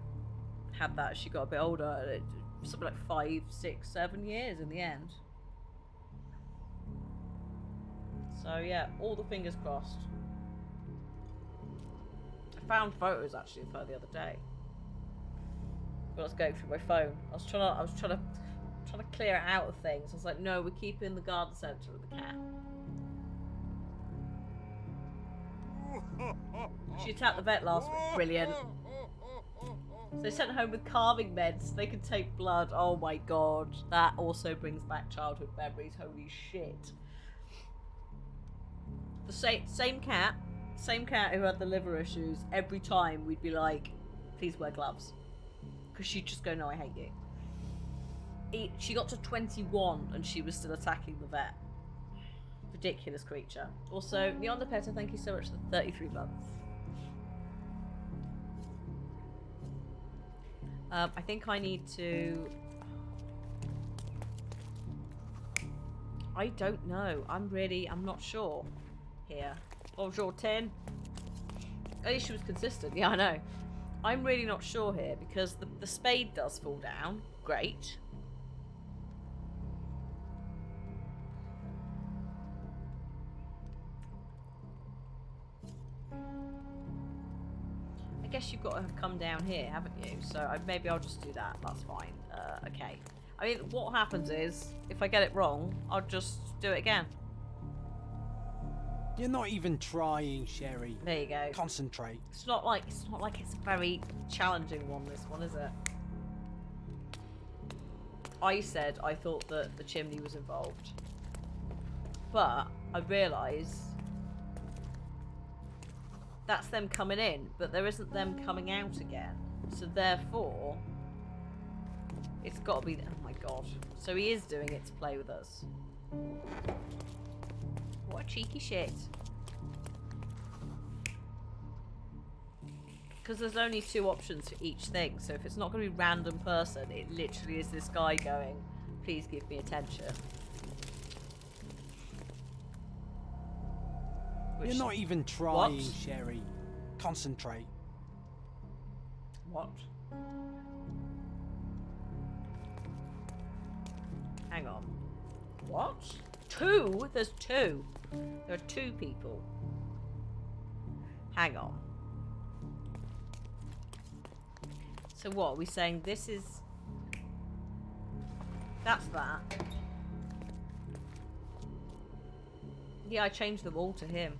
had that as she got a bit older. Something like 5, 6, 7 years in the end. So yeah, all the fingers crossed. I found photos actually of her the other day. But I was going through my phone. I was trying to clear it out of things. I was like, no, we're keeping the garden centre of the cat. She attacked the vet last week. Brilliant. So they sent her home with carving meds so they could take blood. Oh my god. That also brings back childhood memories. Holy shit. The same cat who had the liver issues, every time we'd be like, please wear gloves. Because she'd just go, no, I hate you. She got to 21 and she was still attacking the vet. Ridiculous creature. Also, Neon Petter, thank you so much for the 33 months. I think I need to... I don't know. I'm not sure here. Bonjour, 10. At least she was consistent. Yeah, I know. I'm really not sure here because the spade does fall down. Great. I guess you've got to have come down here, haven't you? So maybe I'll just do that. That's fine. Okay. I mean, what happens is, if I get it wrong, I'll just do it again. You're not even trying, Sherry. There you go. Concentrate. It's not like it's a very challenging one, this one, is it? I said I thought that the chimney was involved. But I realise that's them coming in, but there isn't them coming out again. So therefore, it's got to be... Oh my god. So he is doing it to play with us. What a cheeky shit. Because there's only 2 options for each thing, so if it's not going to be random person, it literally is this guy going, please give me attention. You're not even trying, What? Sherry. Concentrate. What? Hang on. What? 2? There's 2. There are 2 people. Hang on. So what, are we saying this is... That's that. Yeah, I changed them all to him.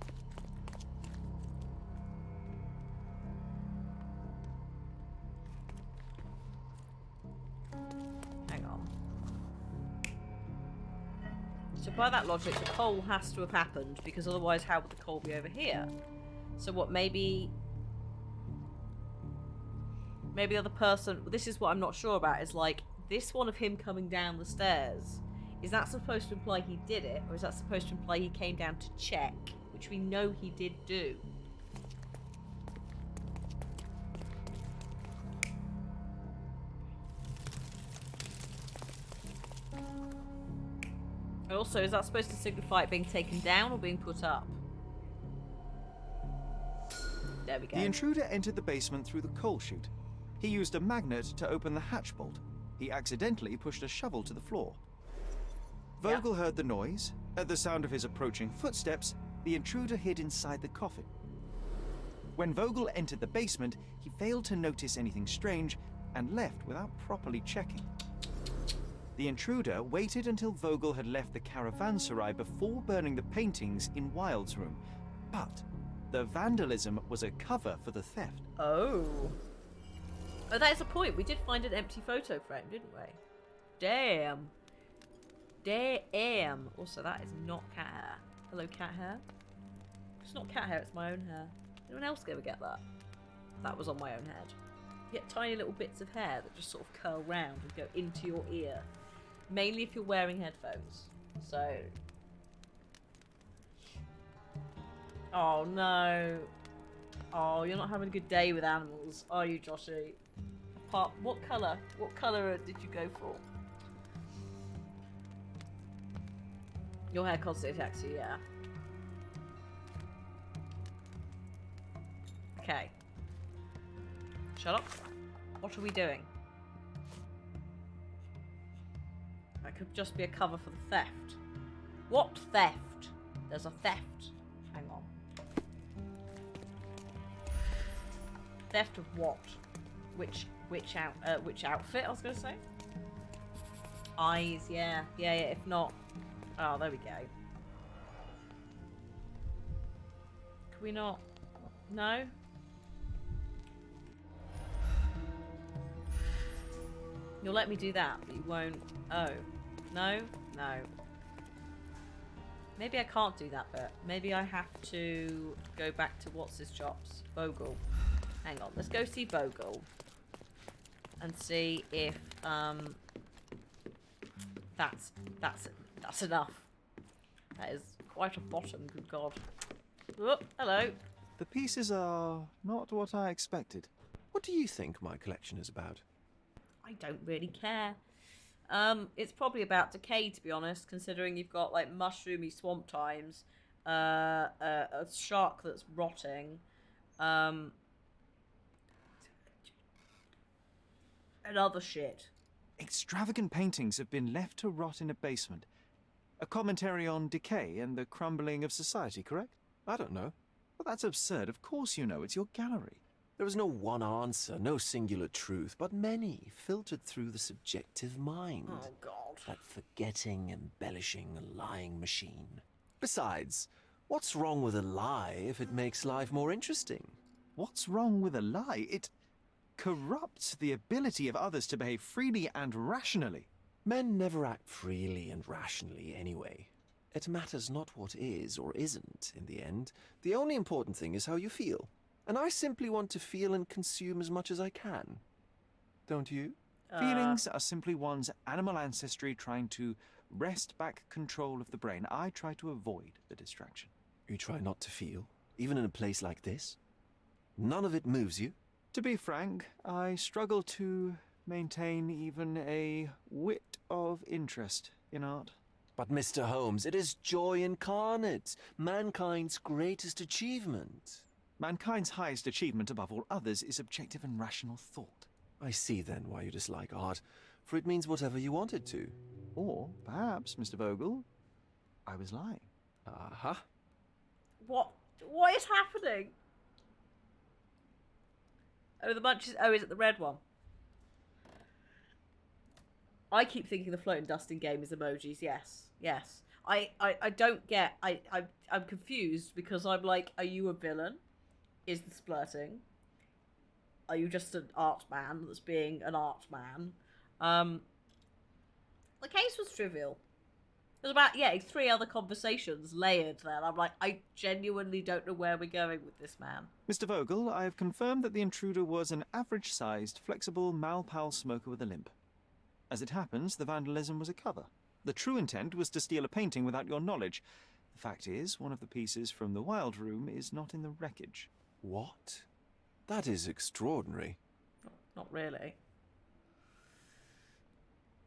Hang on. So by that logic, the coal has to have happened, because otherwise how would the coal be over here? So what, maybe the other person... This is what I'm not sure about, is like, this one of him coming down the stairs, is that supposed to imply he did it, or is that supposed to imply he came down to check, which we know he did do? And also, is that supposed to signify it being taken down or being put up? There we go. The intruder entered the basement through the coal chute. He used a magnet to open the hatch bolt. He accidentally pushed a shovel to the floor. Vogel heard the noise. At the sound of his approaching footsteps, the intruder hid inside the coffin. When Vogel entered the basement, he failed to notice anything strange and left without properly checking. The intruder waited until Vogel had left the caravanserai before burning the paintings in Wilde's room. But the vandalism was a cover for the theft. Oh. Oh, that is a point. We did find an empty photo frame, didn't we? Damn. Damn. Also, that is not cat hair. Hello, cat hair. It's not cat hair, it's my own hair. Anyone else ever get that? That was on my own head. You get tiny little bits of hair that just sort of curl round and go into your ear. Mainly if you're wearing headphones. So... Oh, no. Oh, you're not having a good day with animals, are you, Joshy? What colour did you go for? Your hair constantly attacks you, yeah. Okay. Sherlock, what are we doing? That could just be a cover for the theft. What theft? There's a theft. Hang on. Theft of what? Which outfit, I was going to say? Eyes, yeah. Yeah, if not... Oh, there we go. Can we not... No? You'll let me do that, but you won't... Oh. No? No. Maybe I can't do that bit. Maybe I have to go back to what's his chops? Vogel. Hang on, let's go see Vogel. And see if, that's enough. That is quite a bottom, good God. Oh, hello. The pieces are not what I expected. What do you think my collection is about? I don't really care. It's probably about decay, to be honest, considering you've got, like, mushroomy swamp times, a shark that's rotting, and other shit. Extravagant paintings have been left to rot in a basement. A commentary on decay and the crumbling of society, correct? I don't know. Well, that's absurd. Of course you know. It's your gallery. There is no one answer, no singular truth, but many filtered through the subjective mind. Oh, God. That forgetting, embellishing, lying machine. Besides, what's wrong with a lie if it makes life more interesting? What's wrong with a lie? It corrupts the ability of others to behave freely and rationally. Men never act freely and rationally anyway. It matters not what is or isn't in the end. The only important thing is how you feel. And I simply want to feel and consume as much as I can. Don't you? Feelings are simply one's animal ancestry trying to wrest back control of the brain. I try to avoid the distraction. You try not to feel, even in a place like this? None of it moves you? To be frank, I struggle to maintain even a whit of interest in art. But Mr. Holmes, it is joy incarnate, mankind's greatest achievement. Mankind's highest achievement above all others is objective and rational thought. I see then why you dislike art, for it means whatever you want it to. Or perhaps, Mr. Vogel, I was lying. Aha. What is happening? Oh, the munches. Oh, is it the red one? I keep thinking the floating dusting game is emojis. Yes. I don't get. I'm confused because I'm like, are you a villain? Is the splurting? Are you just an art man that's being an art man? The case was trivial. There's about 3 other conversations layered there. I'm like, I genuinely don't know where we're going with this man. Mr. Vogel, I have confirmed that the intruder was an average-sized, flexible Malpal smoker with a limp. As it happens, the vandalism was a cover. The true intent was to steal a painting without your knowledge. The fact is, one of the pieces from the Wild Room is not in the wreckage. What? That is extraordinary. Not really.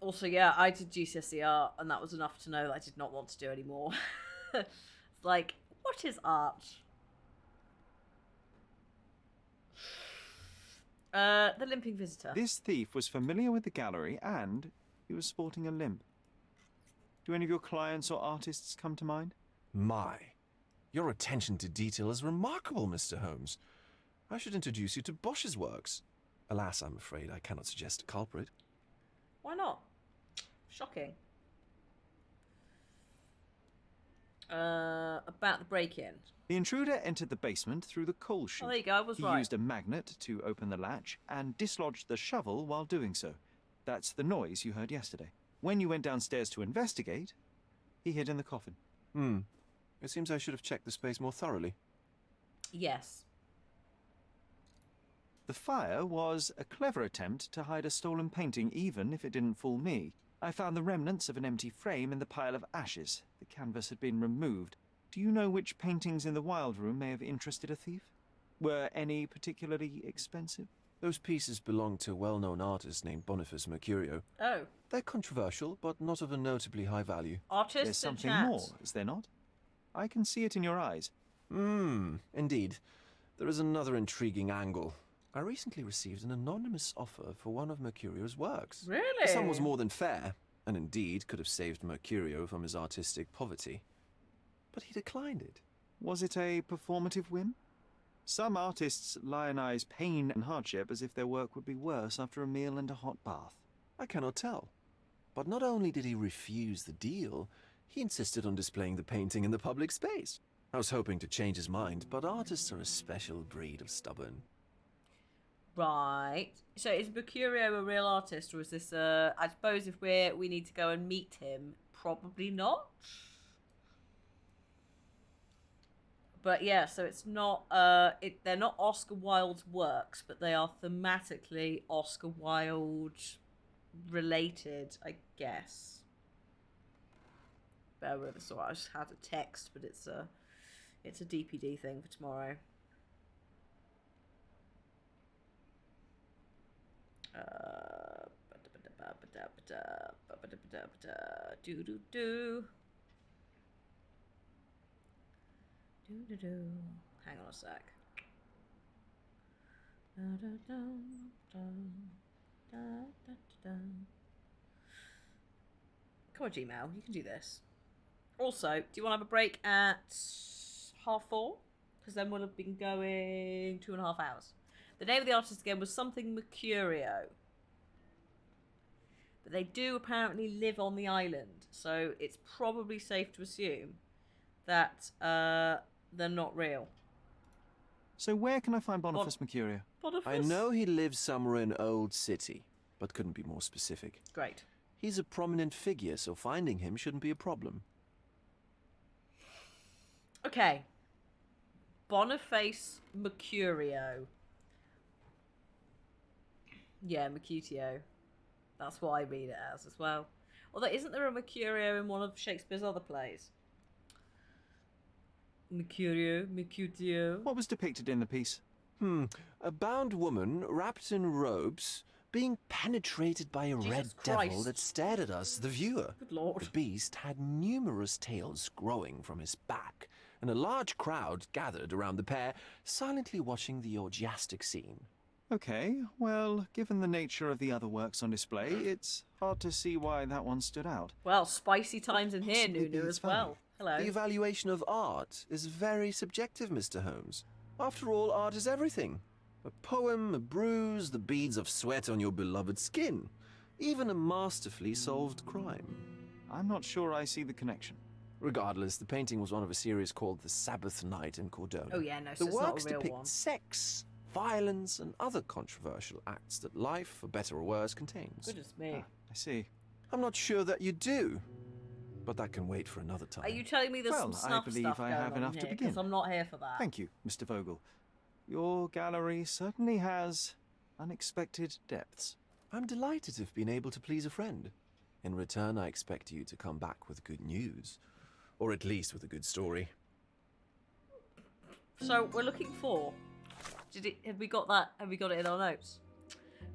Also, yeah, I did GCSE art, and that was enough to know that I did not want to do anymore. It's like, what is art? The limping visitor. This thief was familiar with the gallery, and he was sporting a limp. Do any of your clients or artists come to mind? My. Your attention to detail is remarkable, Mr. Holmes. I should introduce you to Bosch's works. Alas, I'm afraid I cannot suggest a culprit. Why not? Shocking. About the break-in. The intruder entered the basement through the coal chute. Oh, there you go, I was right. He used a magnet to open the latch and dislodged the shovel while doing so. That's the noise you heard yesterday. When you went downstairs to investigate, he hid in the coffin. It seems I should have checked the space more thoroughly. Yes. The fire was a clever attempt to hide a stolen painting, even if it didn't fool me. I found the remnants of an empty frame in the pile of ashes. The canvas had been removed. Do you know which paintings in the Wild Room may have interested a thief? Were any particularly expensive? Those pieces belong to a well-known artist named Boniface Mercurio. Oh. They're controversial, but not of a notably high value. Artists There's something in chat. more, is there not? I can see it in your eyes. Indeed. There is another intriguing angle. I recently received an anonymous offer for one of Mercurio's works. Really? The sum was more than fair, and indeed could have saved Mercurio from his artistic poverty. But he declined it. Was it a performative whim? Some artists lionize pain and hardship as if their work would be worse after a meal and a hot bath. I cannot tell. But not only did he refuse the deal, he insisted on displaying the painting in the public space. I was hoping to change his mind, but artists are a special breed of stubborn. Right. So is Mercurio a real artist, or is this I suppose if we need to go and meet him, probably not. But yeah, so it's not they're not Oscar Wilde's works, but they are thematically Oscar Wilde related, I guess. Bear with us, I just had a text, but it's a DPD thing for tomorrow. Hang on a sec. Come on, Gmail, you can do this. Also, do you want to have a break at 4:30? Because then we'll have been going 2.5 hours. The name of the artist again was something Mercurio. But they do apparently live on the island, so it's probably safe to assume that they're not real. So where can I find Boniface Mercurio? Boniface? I know he lives somewhere in Old City, but couldn't be more specific. Great. He's a prominent figure, so finding him shouldn't be a problem. Okay. Boniface Mercurio. Yeah, Mercutio. That's what I read it as well. Although, isn't there a Mercurio in one of Shakespeare's other plays? Mercutio. What was depicted in the piece? A bound woman wrapped in robes being penetrated by a Jesus red Christ. devil that stared at us, the viewer. Good lord. The beast had numerous tails growing from his back, and a large crowd gathered around the pair, silently watching the orgiastic scene. Okay, well, given the nature of the other works on display, it's hard to see why that one stood out. Well, spicy times in here, Possibly Nunu, it's as well. funny. Hello. The evaluation of art is very subjective, Mr. Holmes. After all, art is everything. A poem, a bruise, the beads of sweat on your beloved skin. Even a masterfully solved crime. I'm not sure I see the connection. Regardless, the painting was one of a series called The Sabbath Night in Cordona. Oh yeah, no, so The it's not works a real depict one. sex, violence, and other controversial acts that life, for better or worse, contains. Goodness me. I see. I'm not sure that you do, but that can wait for another time. Are you telling me there's Well, some I snuff believe stuff I going have on enough here? to begin. Because I'm not here for that. Thank you, Mr. Vogel. Your gallery certainly has unexpected depths. I'm delighted to have been able to please a friend. In return, I expect you to come back with good news. Or at least with a good story. So we're looking for. Have we got that? Have we got it in our notes?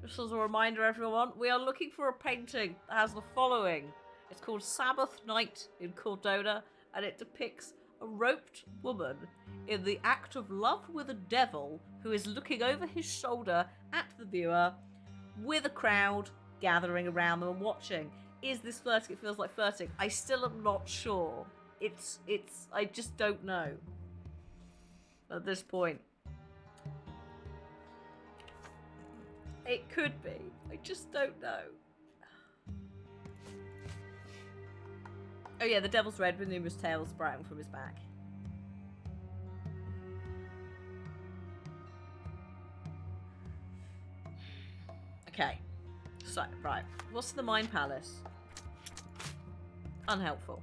Just as a reminder, everyone, we are looking for a painting that has the following. It's called Sabbath Night in Cordona, and it depicts a roped woman in the act of love with a devil who is looking over his shoulder at the viewer, with a crowd gathering around them and watching. Is this flirting? It feels like flirting. I still am not sure. I just don't know at this point. It could be. I just don't know. Oh yeah, the devil's red with numerous tails sprouting from his back. Okay. So, right. What's the Mind Palace? Unhelpful.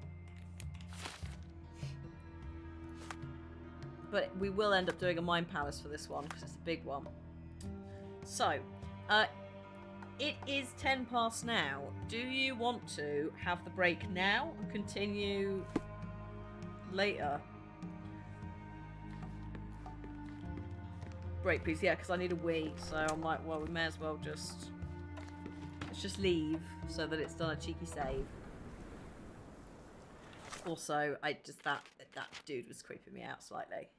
But we will end up doing a Mind Palace for this one because it's a big one. So, it is 10 past now. Do you want to have the break now and continue later? Break, please. Yeah, because I need a wee. So I'm like, well, we may as well let's just leave so that it's done a cheeky save. Also, that dude was creeping me out slightly.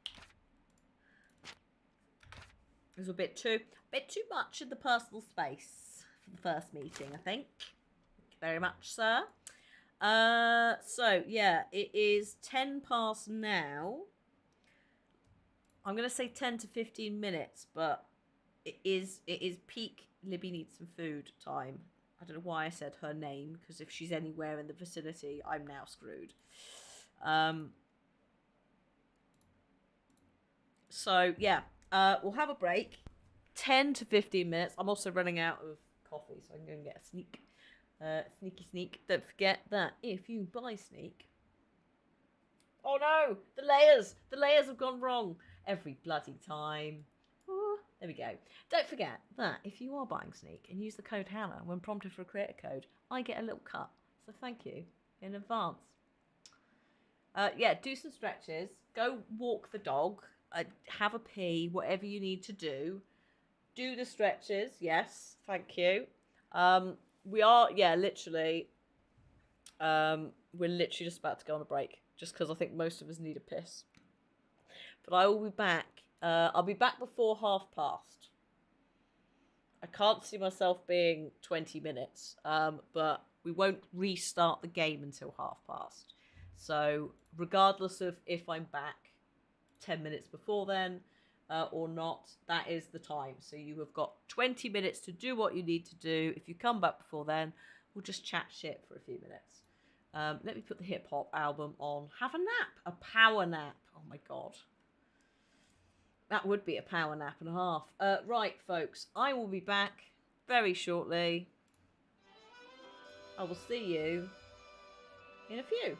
It was a bit too much in the personal space for the first meeting, I think. Thank you very much, sir. So yeah, it is 10 past now. I'm gonna say 10 to 15 minutes, but it is peak Libby needs some food time. I don't know why I said her name, because if she's anywhere in the vicinity, I'm now screwed. So yeah, we'll have a break. 10 to 15 minutes. I'm also running out of coffee, so I'm going to get a sneak. Sneaky. Don't forget that if you buy sneak... Oh no! The layers! The layers have gone wrong every bloody time. Ooh, there we go. Don't forget that if you are buying sneak and use the code Hannah when prompted for a creator code, I get a little cut. So thank you in advance. Yeah, do some stretches. Go walk the dog. Have a pee. Whatever you need to do. Do the stretches. Yes, thank you. We are, yeah, literally. We're literally just about to go on a break, just because I think most of us need a piss. But I will be back. I'll be back before past. I can't see myself being 20 minutes, but we won't restart the game until past. So regardless of if I'm back 10 minutes before then or not, that is the time. So you have got 20 minutes to do what you need to do. If you come back before then, we'll just chat shit for a few minutes. Let me put the hip hop album on. Have a nap. A power nap. Oh my god. That would be a power nap and a half. Right, folks. I will be back very shortly. I will see you in a few.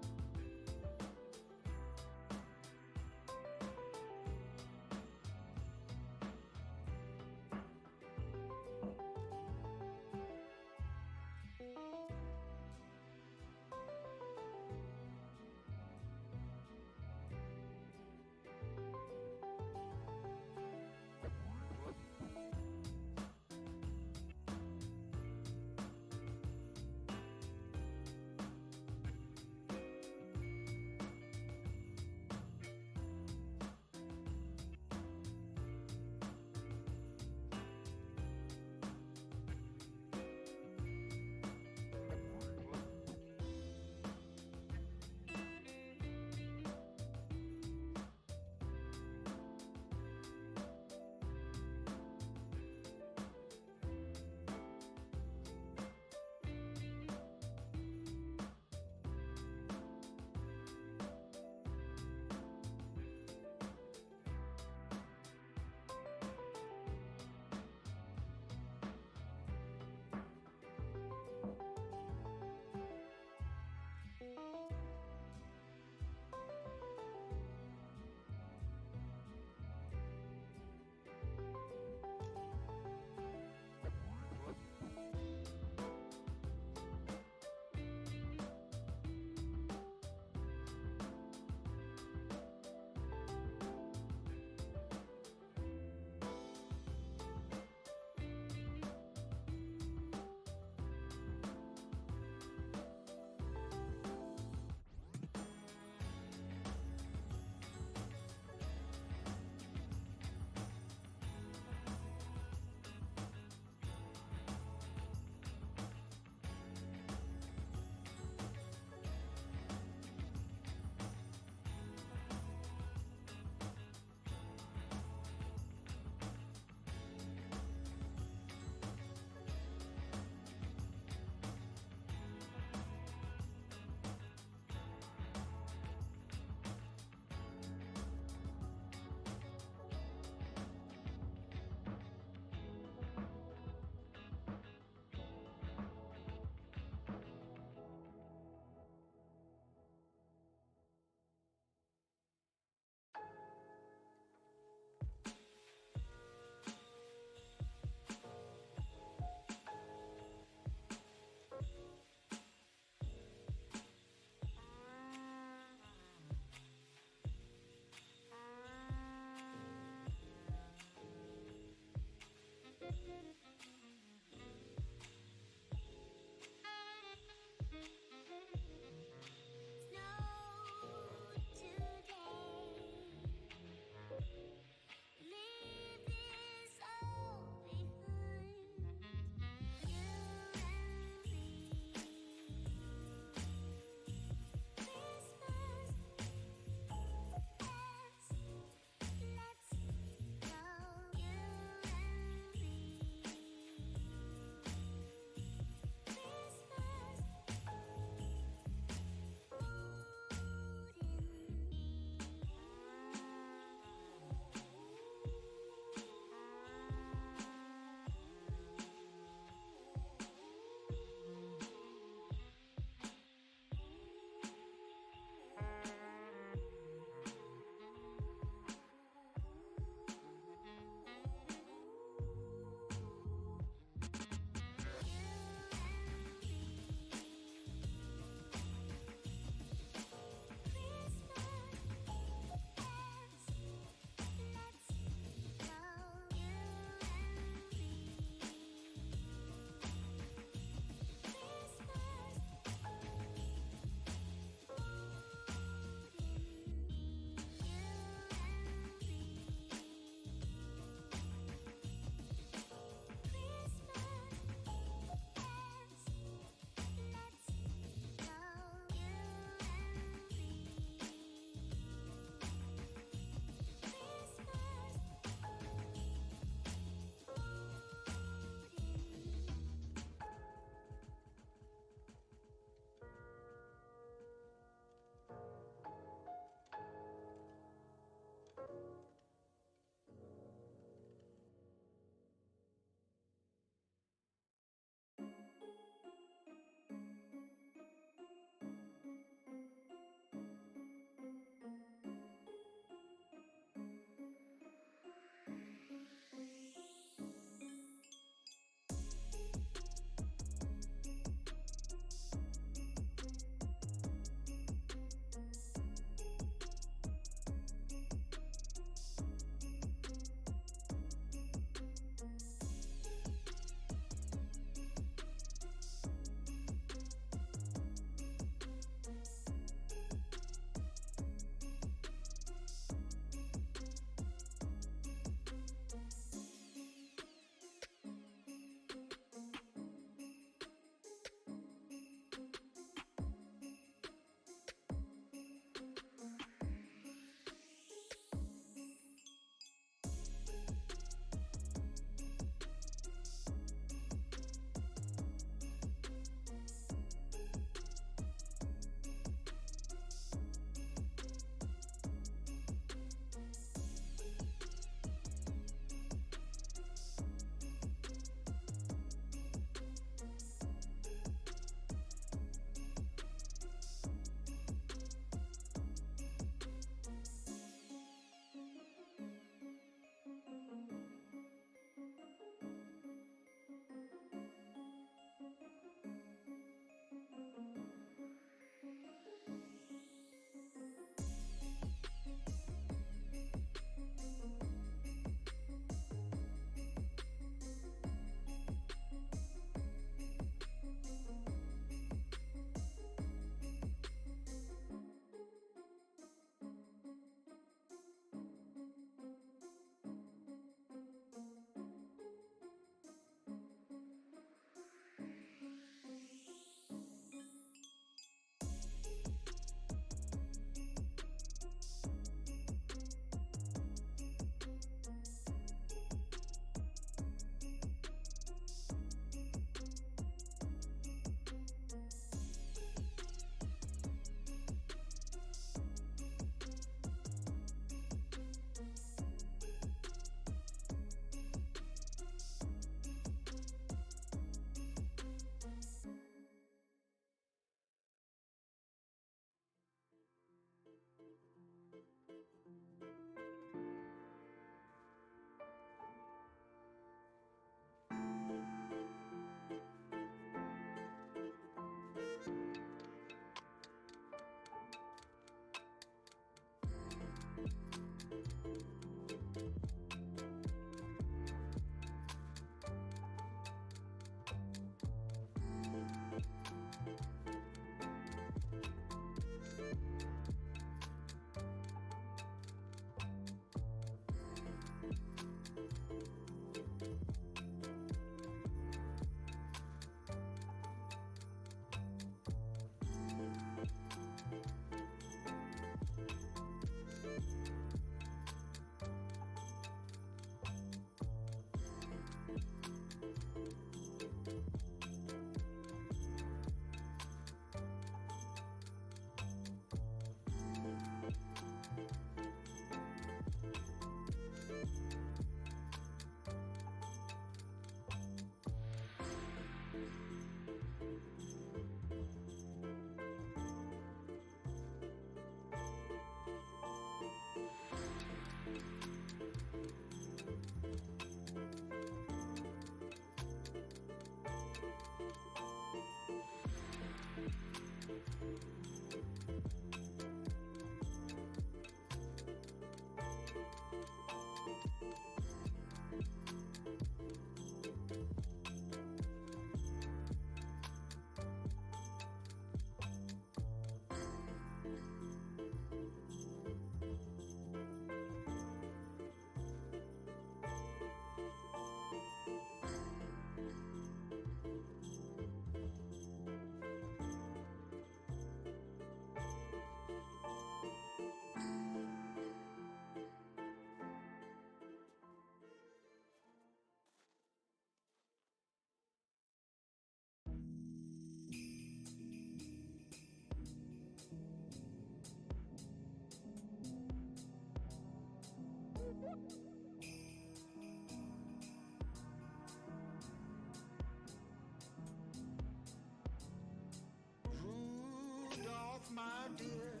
my dear.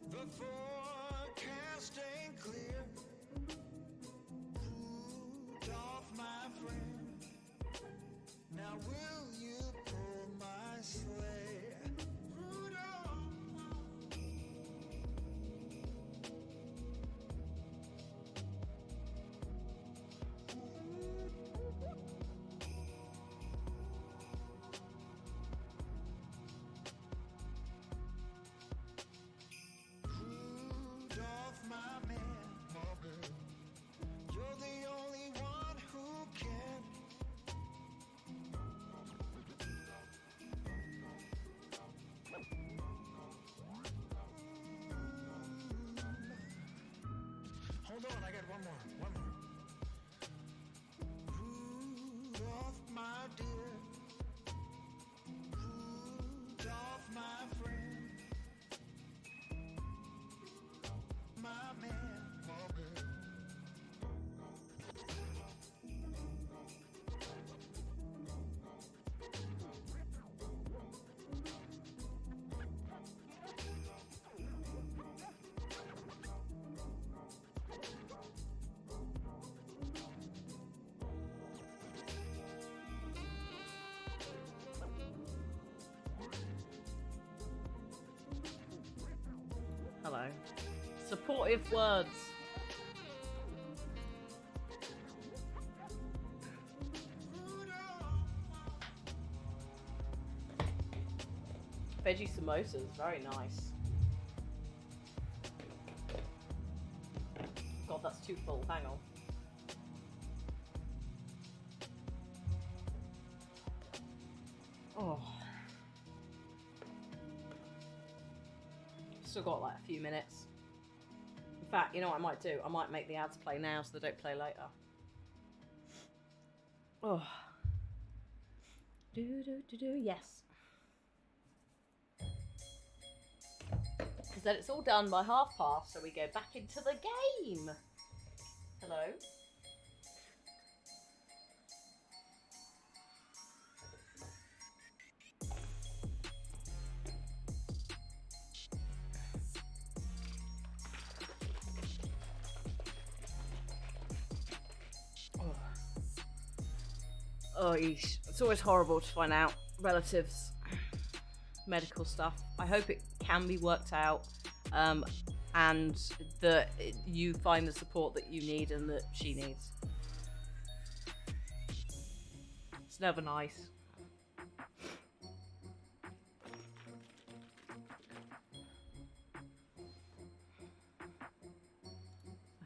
The forecast ain't clear. Rudolph, my friend, now will you pull my sleigh? Rudolph. Rudolph, my man, you're the only one who can. Hold on, I got one more. Rudolph, my dear. Rudolph, my friend. My man. Hello. Supportive words. Veggie samosas, very nice. God, that's too full. Hang on. Oh. Still got like a few minutes. In fact, you know what I might do? I might make the ads play now so they don't play later. Oh. Yes. Because then it's all done by past, so we go back into the game. Hello? Oh, yeesh. It's always horrible to find out relatives' medical stuff. I hope it can be worked out, and that you find the support that you need and that she needs. It's never nice.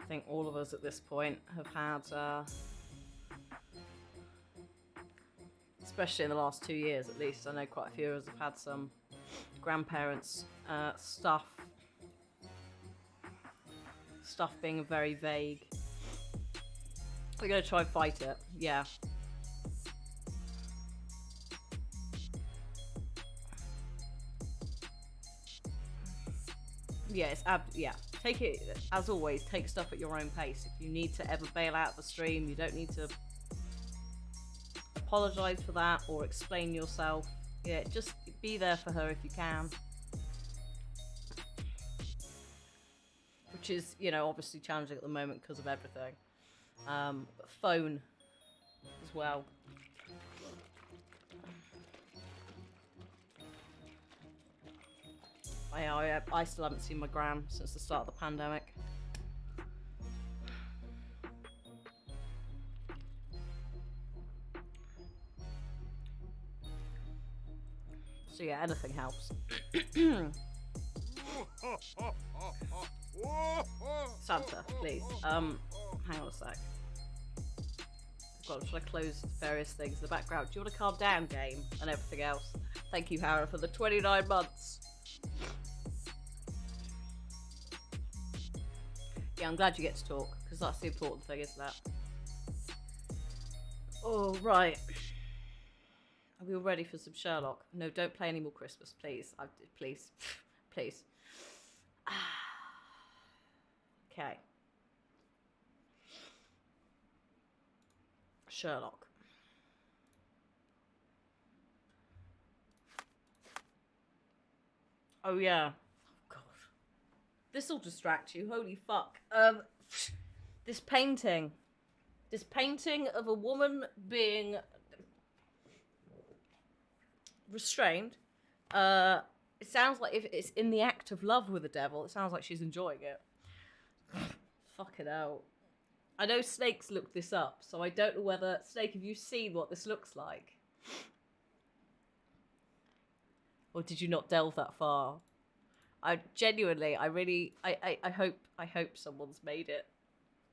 I think all of us at this point have had, especially in the last 2 years at least, I know quite a few of us have had some grandparents' stuff being very vague. We're going to try and fight it, yeah. Yeah, take it, as always, take stuff at your own pace. If you need to ever bail out the stream, you don't need to apologise for that or explain yourself. Yeah, just be there for her if you can. Which is, you know, obviously challenging at the moment because of everything. But phone as well. I still haven't seen my gran since the start of the pandemic. So yeah, anything helps. Santa, please. Hang on a sec. God, should I close various things in the background? Do you want to calm down, game, and everything else? Thank you, Hara, for the 29 months. Yeah, I'm glad you get to talk, because that's the important thing, isn't it? Oh, right. Are we all ready for some Sherlock? No, don't play any more Christmas, please. Please. Please. Okay. Sherlock. Oh yeah. Oh god. This'll distract you. Holy fuck. This painting. This painting of a woman being restrained. It sounds like if it's in the act of love with the devil, it sounds like she's enjoying it. Fucking hell. I know Snake's looked this up, so I don't know whether... Snake, have you seen what this looks like? Or did you not delve that far? I genuinely, I really... I hope someone's made it.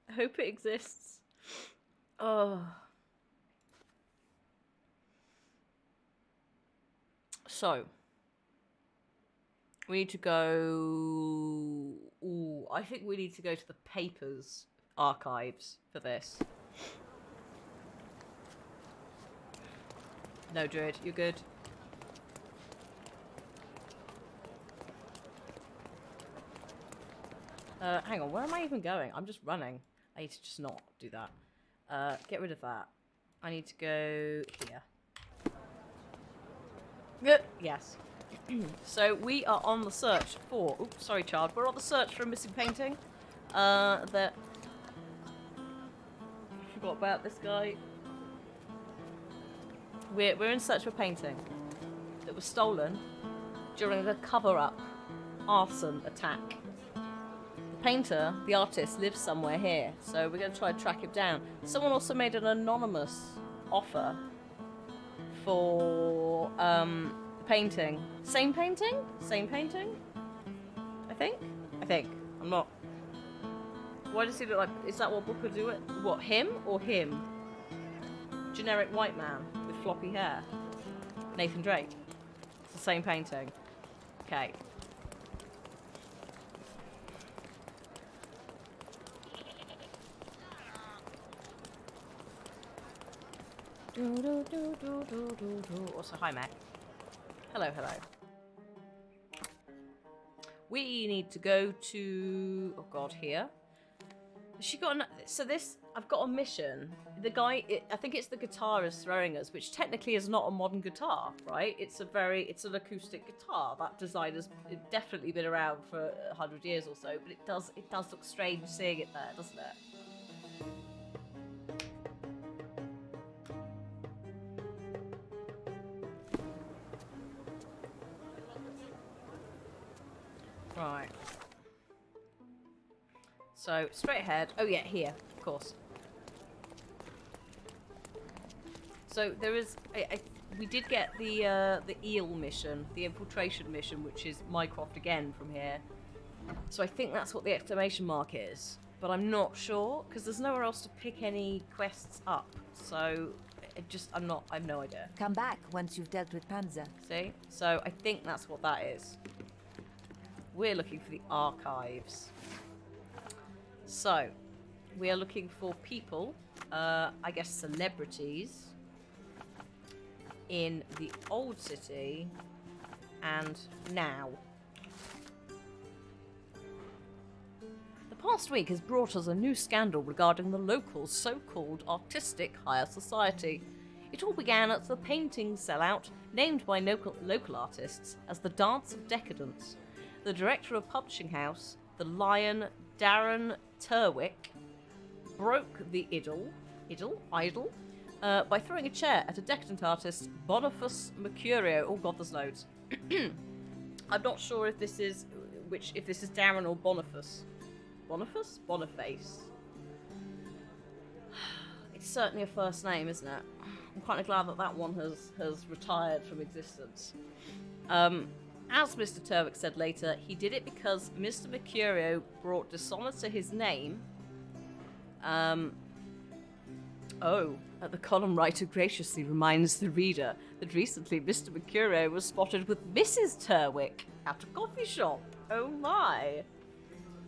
I hope it exists. Oh. So... We need to go... Ooh, I think we need to go to the papers archives for this. No, Druid, you're good. Hang on, where am I even going? I'm just running. I need to just not do that. Get rid of that. I need to go here. Yes. So we are on the search for... Oops, sorry, child. We're on the search for a missing painting. That... Forgot about this guy. We're in search of a painting that was stolen during the cover-up arson attack. The painter, the artist, lives somewhere here, so we're going to try to track him down. Someone also made an anonymous offer for painting. Same painting? Same painting? I think? I'm not... Why does he look like... Is that what Booker do it? What, him or him? Generic white man with floppy hair. Nathan Drake. It's the same painting. Okay. Also, hi, Mac. Hello, hello. We need to go to... Oh, God, here. She got... So this... I've got a mission. The guy... I think it's the guitarist throwing us, which technically is not a modern guitar, right? It's an acoustic guitar. That design has definitely been around for 100 years or so, but it does look strange seeing it there, doesn't it? Right. So, straight ahead. Oh yeah, here, of course. So there is... we did get the eel mission, the infiltration mission, which is Mycroft again from here. So I think that's what the exclamation mark is. But I'm not sure, because there's nowhere else to pick any quests up. So, I've no idea. Come back once you've dealt with Panzer. See? So I think that's what that is. We're looking for the archives. So, we are looking for people, I guess celebrities, in the old city and now. The past week has brought us a new scandal regarding the local so-called artistic higher society. It all began at the painting sellout, named by local artists as the Dance of Decadence. The director of publishing house, the Lion Darren Turwick, broke the idol by throwing a chair at a decadent artist, Boniface Mercurio. Oh god, there's loads. I'm not sure if this is Darren or Boniface. Boniface? Boniface. It's certainly a first name, isn't it? I'm kind of glad that one has retired from existence. As Mr. Turwick said later, he did it because Mr. Mercurio brought dishonour to his name. The column writer graciously reminds the reader that recently Mr. Mercurio was spotted with Mrs. Turwick at a coffee shop. Oh my.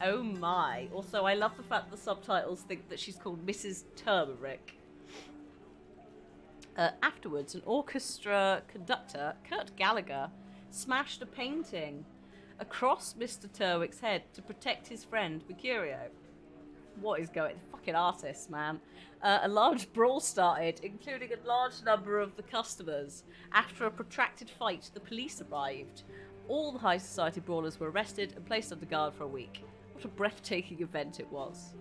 Oh my. Also, I love the fact the subtitles think that she's called Mrs. Turmeric. Afterwards, an orchestra conductor, Kurt Gallagher, smashed a painting across Mr. Turwick's head to protect his friend Mercurio. What is going... Fucking artists, man. A large brawl started, including a large number of the customers. After a protracted fight, the police arrived. All the high society brawlers were arrested and placed under guard for a week. What a breathtaking event it was.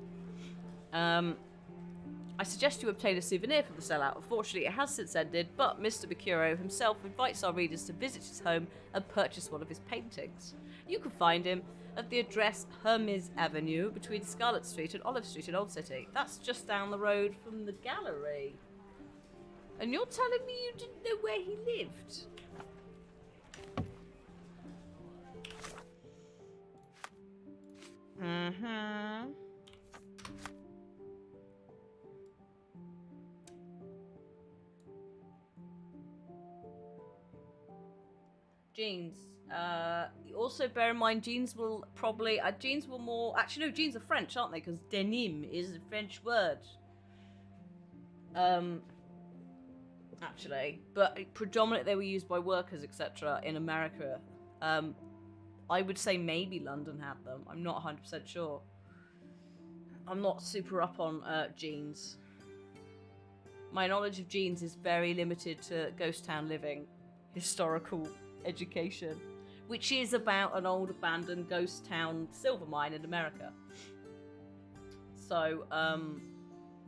I suggest you obtain a souvenir from the sellout. Unfortunately, it has since ended, but Mr. Mercuro himself invites our readers to visit his home and purchase one of his paintings. You can find him at the address Hermes Avenue between Scarlet Street and Olive Street in Old City. That's just down the road from the gallery. And you're telling me you didn't know where he lived? Mm-hmm. Jeans. Also bear in mind, jeans will probably... jeans will more... Actually, no, jeans are French, aren't they? Because denim is a French word. Actually. But predominantly they were used by workers, etc. in America. I would say maybe London had them. I'm not 100% sure. I'm not super up on jeans. My knowledge of jeans is very limited to ghost town living, historical education, which is about an old abandoned ghost town silver mine in America. So,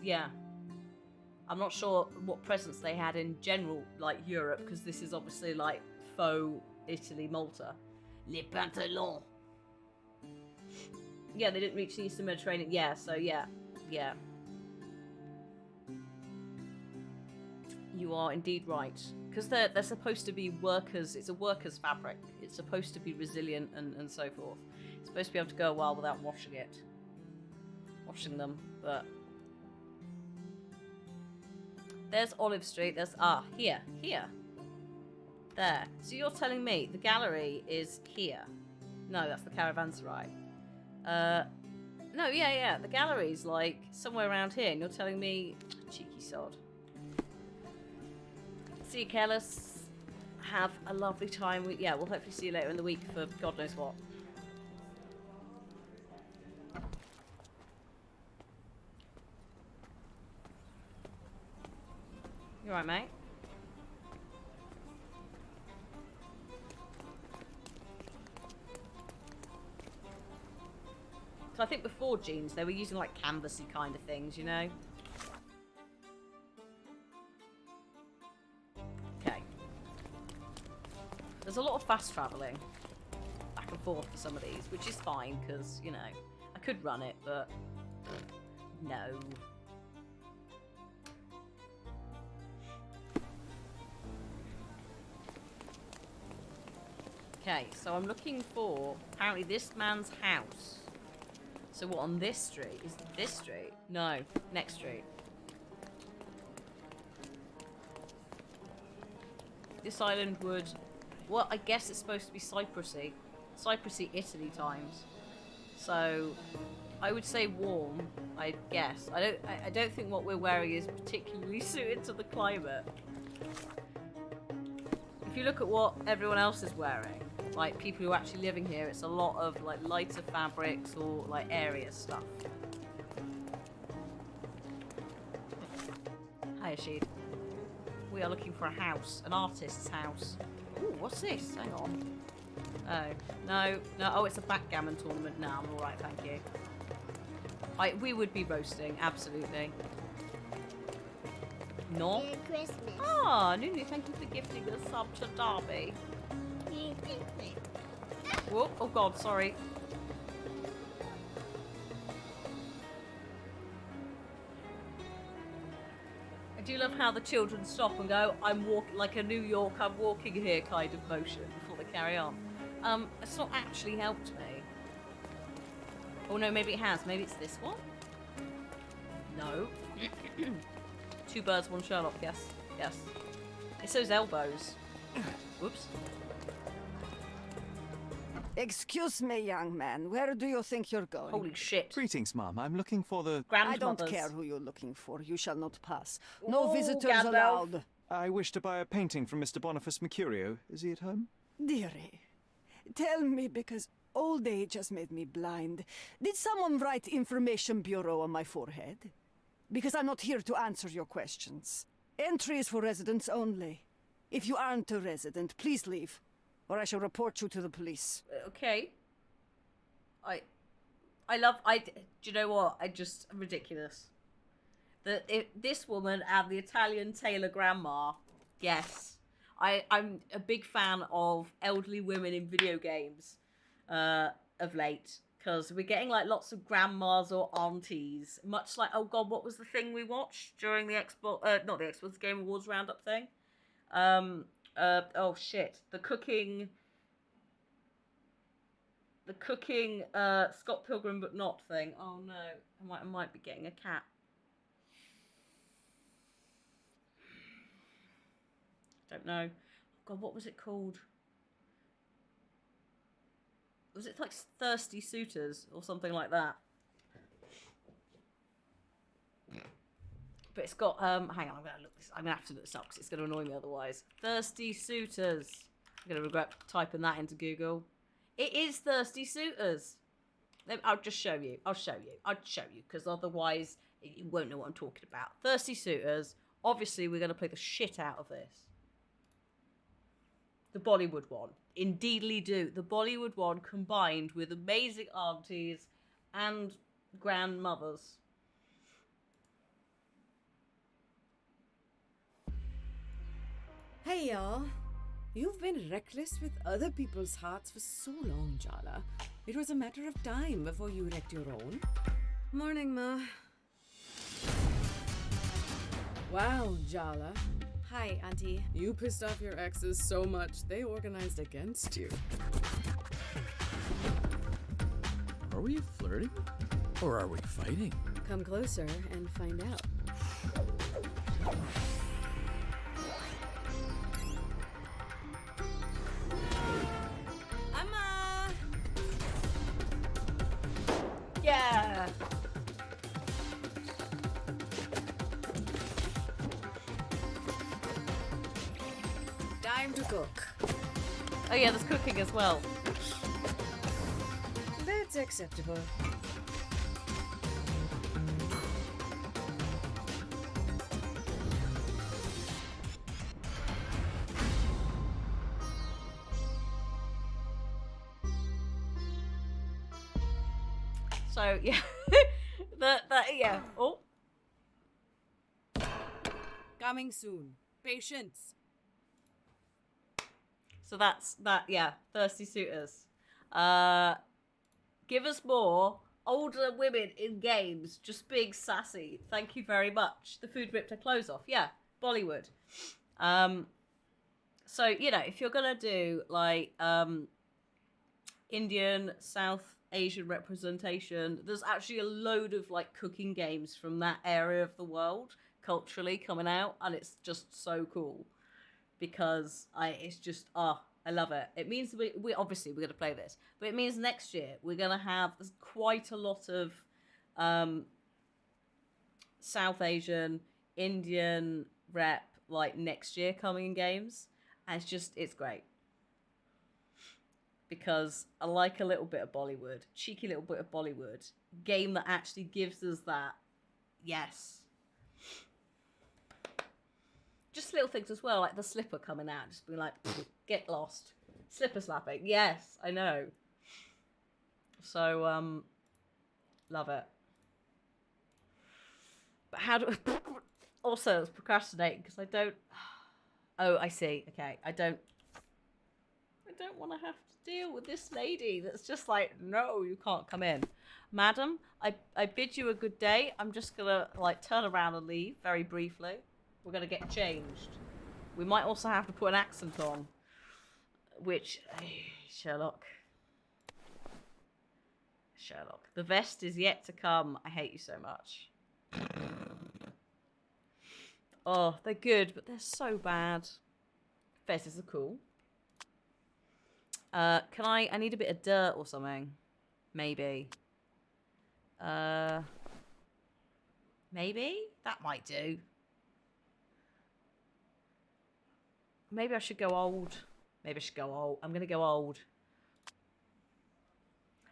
yeah. I'm not sure what presence they had in general, like Europe, because this is obviously like faux Italy, Malta. Les pantalons. Yeah, they didn't reach the Eastern Mediterranean. Yeah, so yeah. Yeah. You are indeed right. Because they're supposed to be workers. It's a worker's fabric. It's supposed to be resilient and so forth. It's supposed to be able to go a while without washing it. Washing them, but... There's Olive Street. There's... here. Here. There. So you're telling me the gallery is here? No, that's the caravanserai. No, yeah. The gallery's like somewhere around here, and you're telling me... Cheeky sod. See you, careless. Have a lovely time. We'll hopefully see you later in the week for God knows what. You alright, mate? So I think before jeans, they were using like canvassy kind of things, you know? Okay. There's a lot of fast travelling back and forth for some of these, which is fine, because, you know, I could run it, but no. Okay, so I'm looking for, apparently, this man's house. So what, on this street? Is it this street? No, next street. This island would... Well, I guess it's supposed to be Cyprusy. Cyprusy Italy times. So, I would say warm, I guess. I don't think what we're wearing is particularly suited to the climate. If you look at what everyone else is wearing, like people who are actually living here, it's a lot of like lighter fabrics or like area stuff. Hi, Ashid. We are looking for a house, an artist's house. Ooh, what's this? Hang on. Oh, no. Oh, it's a backgammon tournament. No, I'm all right, thank you. We would be roasting, absolutely. No. Merry Christmas. Ah, Nunu, thank you for gifting the sub to Derby. Merry Christmas. Whoa, oh God, sorry. I do love how the children stop and go, I'm walking like a New York, I'm walking here kind of motion before they carry on. It's not actually helped me. Oh no, maybe it has. Maybe it's this one? No. Two birds, one Sherlock, yes. Yes. It's those elbows. Whoops. Excuse me, young man. Where do you think you're going? Holy shit. Greetings, Mum. I'm looking for the... I don't care who you're looking for. You shall not pass. No visitors Gandalf. allowed. I wish to buy a painting from Mr. Boniface Mercurio. Is he at home? Dearie, tell me, because old age has made me blind. Did someone write Information Bureau on my forehead? Because I'm not here to answer your questions. Entry is for residents only. If you aren't a resident, please leave. or I shall report you to the police. Okay. Do you know what? Ridiculous. This woman and the Italian tailor grandma, yes. I'm a big fan of elderly women in video games of late, because we're getting like lots of grandmas or aunties, much like, oh god, what was the thing we watched during the not the Xbox, the Game Awards roundup thing? Oh shit, the cooking Scott Pilgrim but not thing. Oh no, I might be getting a cat. Don't know. God, what was it called? Was it like Thirsty Suitors or something like that? But it's got hang on, I'm gonna have to look this up because it's gonna annoy me otherwise. Thirsty Suitors. I'm gonna regret typing that into Google. It is Thirsty Suitors. I'll just show you. I'll show you because otherwise you won't know what I'm talking about. Thirsty Suitors. Obviously, we're gonna play the shit out of this. The Bollywood one. Indeedly do. The Bollywood one combined with amazing aunties and grandmothers. Hey y'all. You've been reckless with other people's hearts for so long, Jala. It was a matter of time before you wrecked your own. Morning, Ma. Wow, Jala. Hi, Auntie. You pissed off your exes so much, they organized against you. Are we flirting? Or are we fighting? Come closer and find out. Amma! Yeah! Time to cook. Oh yeah, there's cooking as well. That's acceptable. So yeah, yeah. Oh, Coming soon. Patience. so that's that. Yeah, Thirsty Suitors. Give us more older women in games, just being sassy. Thank you very much. The food ripped her clothes off. Yeah, Bollywood. So you know, if you're gonna do like Indian, South Asian representation, there's actually a load of like cooking games from that area of the world culturally coming out, and it's just so cool because it's just I love it. It means we obviously we're gonna play this, but it means next year we're gonna have quite a lot of South Asian, Indian rep like next year coming in games, and it's great. Because I like a little bit of Bollywood, cheeky little bit of Bollywood, game that actually gives us that, yes. Just little things as well, like the slipper coming out, just being like, get lost. Slipper slapping, yes, I know. So, love it. But how do also, I was procrastinating because I don't, oh, I see, okay, I don't want to have to deal with this lady that's just like, no, you can't come in. Madam, I bid you a good day. I'm just gonna like turn around and leave very briefly. We're gonna get changed. We might also have to put an accent on, which Sherlock. The vest is yet to come. I hate you so much. Oh, they're good, but they're so bad. Vests are cool. Can I need a bit of dirt or something. Maybe. Maybe? That might do. Maybe I should go old. I'm gonna go old.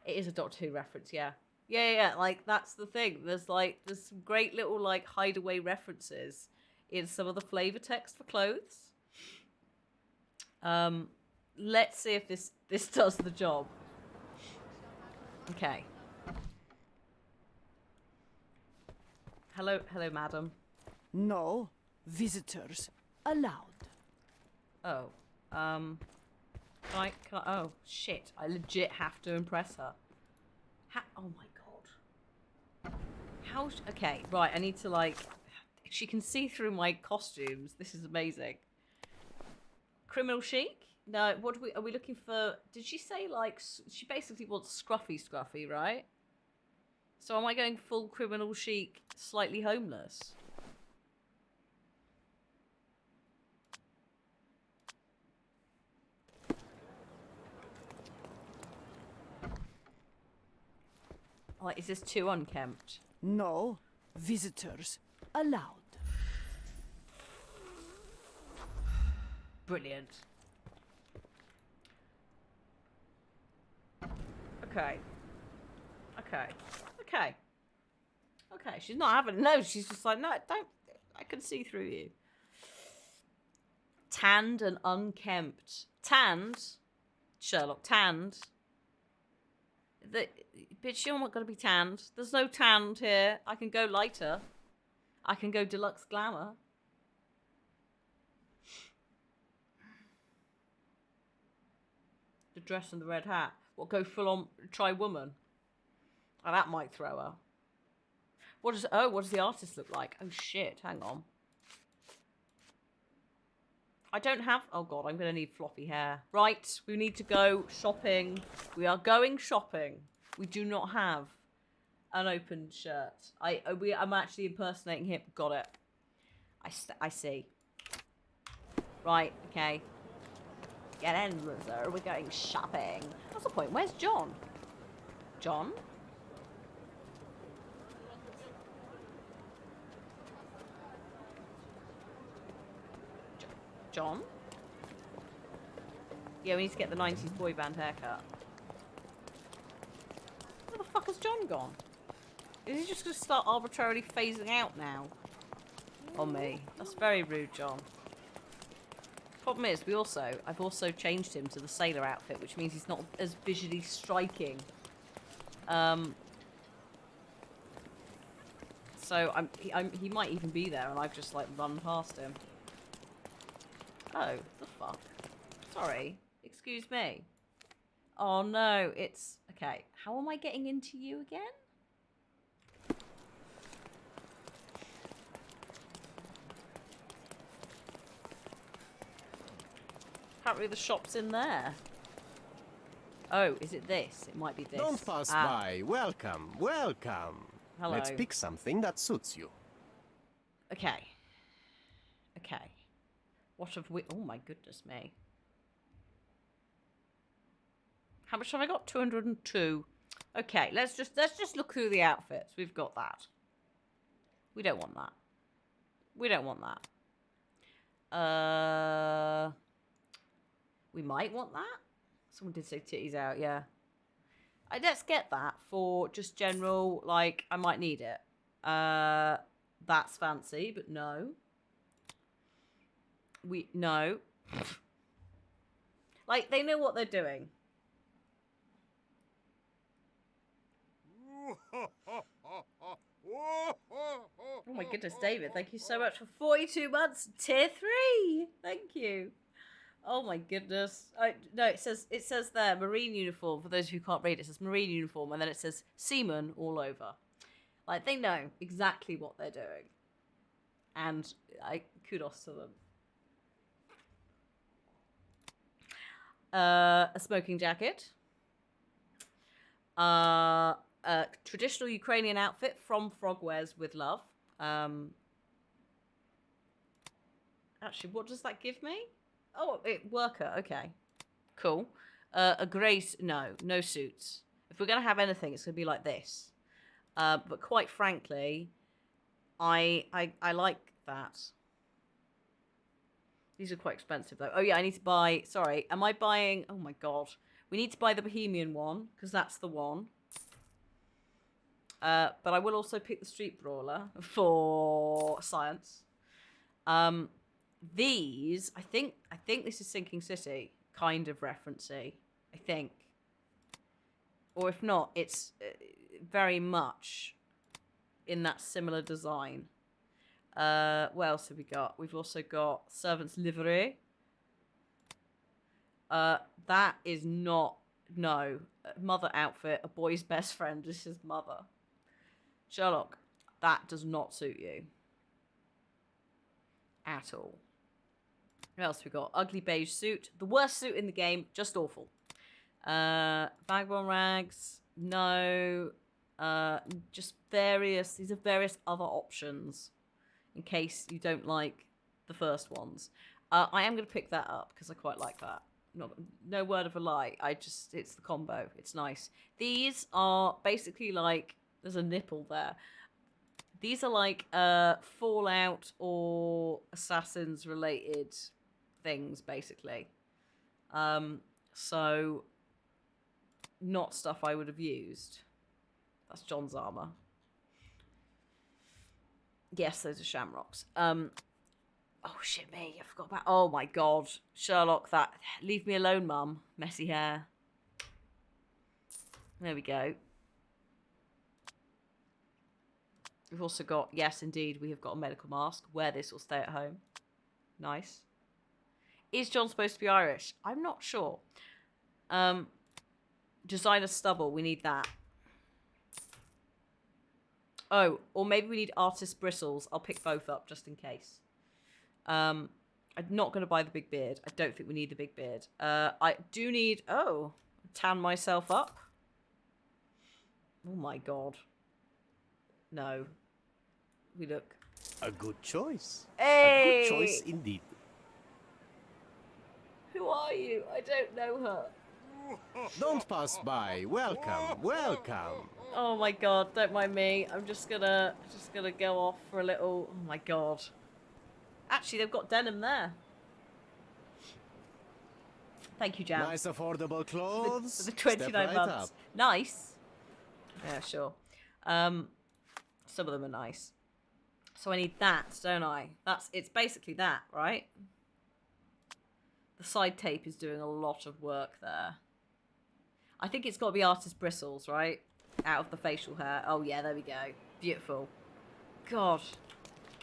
It is a Doctor Who reference, yeah. Yeah, like, that's the thing. There's some great little, like, hideaway references in some of the flavor text for clothes. let's see if this does the job. Okay. Hello, madam. No visitors allowed. Oh, can I, oh, shit. I legit have to impress her. Oh my god. Okay, right, I need to, like... She can see through my costumes. This is amazing. Criminal chic? No, are we looking for... Did she say, like... She basically wants scruffy, right? So am I going full criminal chic, slightly homeless? Like, is this too unkempt? No visitors allowed. Brilliant. Okay. She's not having... No, she's just like, no, don't... I can see through you. Tanned and unkempt. Tanned? Sherlock, tanned. Bitch, you're not going to be tanned. There's no tanned here. I can go lighter. I can go deluxe glamour. The dress and the red hat. What, go full on try woman? Oh, that might throw her. What does the artist look like? Oh shit, hang on. I don't have... Oh god, I'm going to need floppy hair. Right, we need to go shopping. We are going shopping. We do not have an open shirt. I'm actually impersonating him. Got it. I see. Right, okay. Get in, loser. We're going shopping. What's the point? Where's John? John? John? Yeah, we need to get the 90s boy band haircut. Where the fuck has John gone? Is he just going to start arbitrarily phasing out now? On me. That's very rude, John. Problem is, I've also changed him to the sailor outfit, which means he's not as visually striking. So he might even be there, and I've just like run past him. Oh, the fuck. Sorry. Excuse me. Oh no, it's... Okay, how am I getting into you again? Apparently the shop's in there. Oh, is it this? It might be this. Don't pass by. Welcome, welcome. Hello. Let's pick something that suits you. Okay. Okay. What have we... Oh my goodness me. How much have I got? 202. Okay, let's just look through the outfits. We've got that. We don't want that. We don't want that. We might want that. Someone did say titties out, yeah. Let's get that for just general, like, I might need it. That's fancy, but no. No. Like, they know what they're doing. Oh my goodness, David, thank you so much for 42 months. Tier 3. Thank you. Oh my goodness. No, it says there, marine uniform. For those who can't read, it says marine uniform, and then it says seaman all over. Like, they know exactly what they're doing. And kudos to them. A smoking jacket. A traditional Ukrainian outfit from Frogwares with love. Actually, what does that give me? Oh, worker. Okay, cool. A grey. No suits. If we're gonna have anything, it's gonna be like this. But quite frankly, I like that. These are quite expensive though. Oh yeah, I need to buy. Sorry, am I buying? Oh my god, we need to buy the Bohemian one because that's the one. But I will also pick the Street Brawler for science. These, I think this is Sinking City kind of referencey, I think. Or if not, it's very much in that similar design. What else have we got? We've also got servant's livery. That is not, no. Mother outfit, a boy's best friend. This is mother. Sherlock, that does not suit you. At all. What else have we got? Ugly beige suit. The worst suit in the game, just awful. Vagabond rags, no. Just various, these are various other options in case you don't like the first ones. I am going to pick that up because I quite like that. No word of a lie. It's the combo. It's nice. These are basically like, there's a nipple there. These are like Fallout or Assassins related things, basically. So, not stuff I would have used. That's John's armor. Yes, those are shamrocks. Oh, shit me. I forgot about... Oh, my God. Sherlock, that... Leave me alone, Mum. Messy hair. There we go. We've also got... Yes, indeed, we have got a medical mask. Wear this or stay at home. Nice. Is John supposed to be Irish? I'm not sure. Designer stubble. We need that. Oh, or maybe we need artist bristles. I'll pick both up just in case. I'm not going to buy the big beard. I don't think we need the big beard. I do need... Oh, tan myself up. Oh my God. No. We look... A good choice. Hey! A good choice indeed. Who are you? I don't know her. Don't pass by. Welcome, welcome. Oh my God, don't mind me. I'm just gonna go off for a little... Oh my God. Actually, they've got denim there. Thank you, Jan. Nice affordable clothes. For the 29 Step right months. up. Nice. Yeah, sure. Some of them are nice. So I need that, don't I? It's basically that, right? The side tape is doing a lot of work there. I think it's got to be artist bristles, right? Out of the facial hair. Oh, yeah, there we go. Beautiful. God.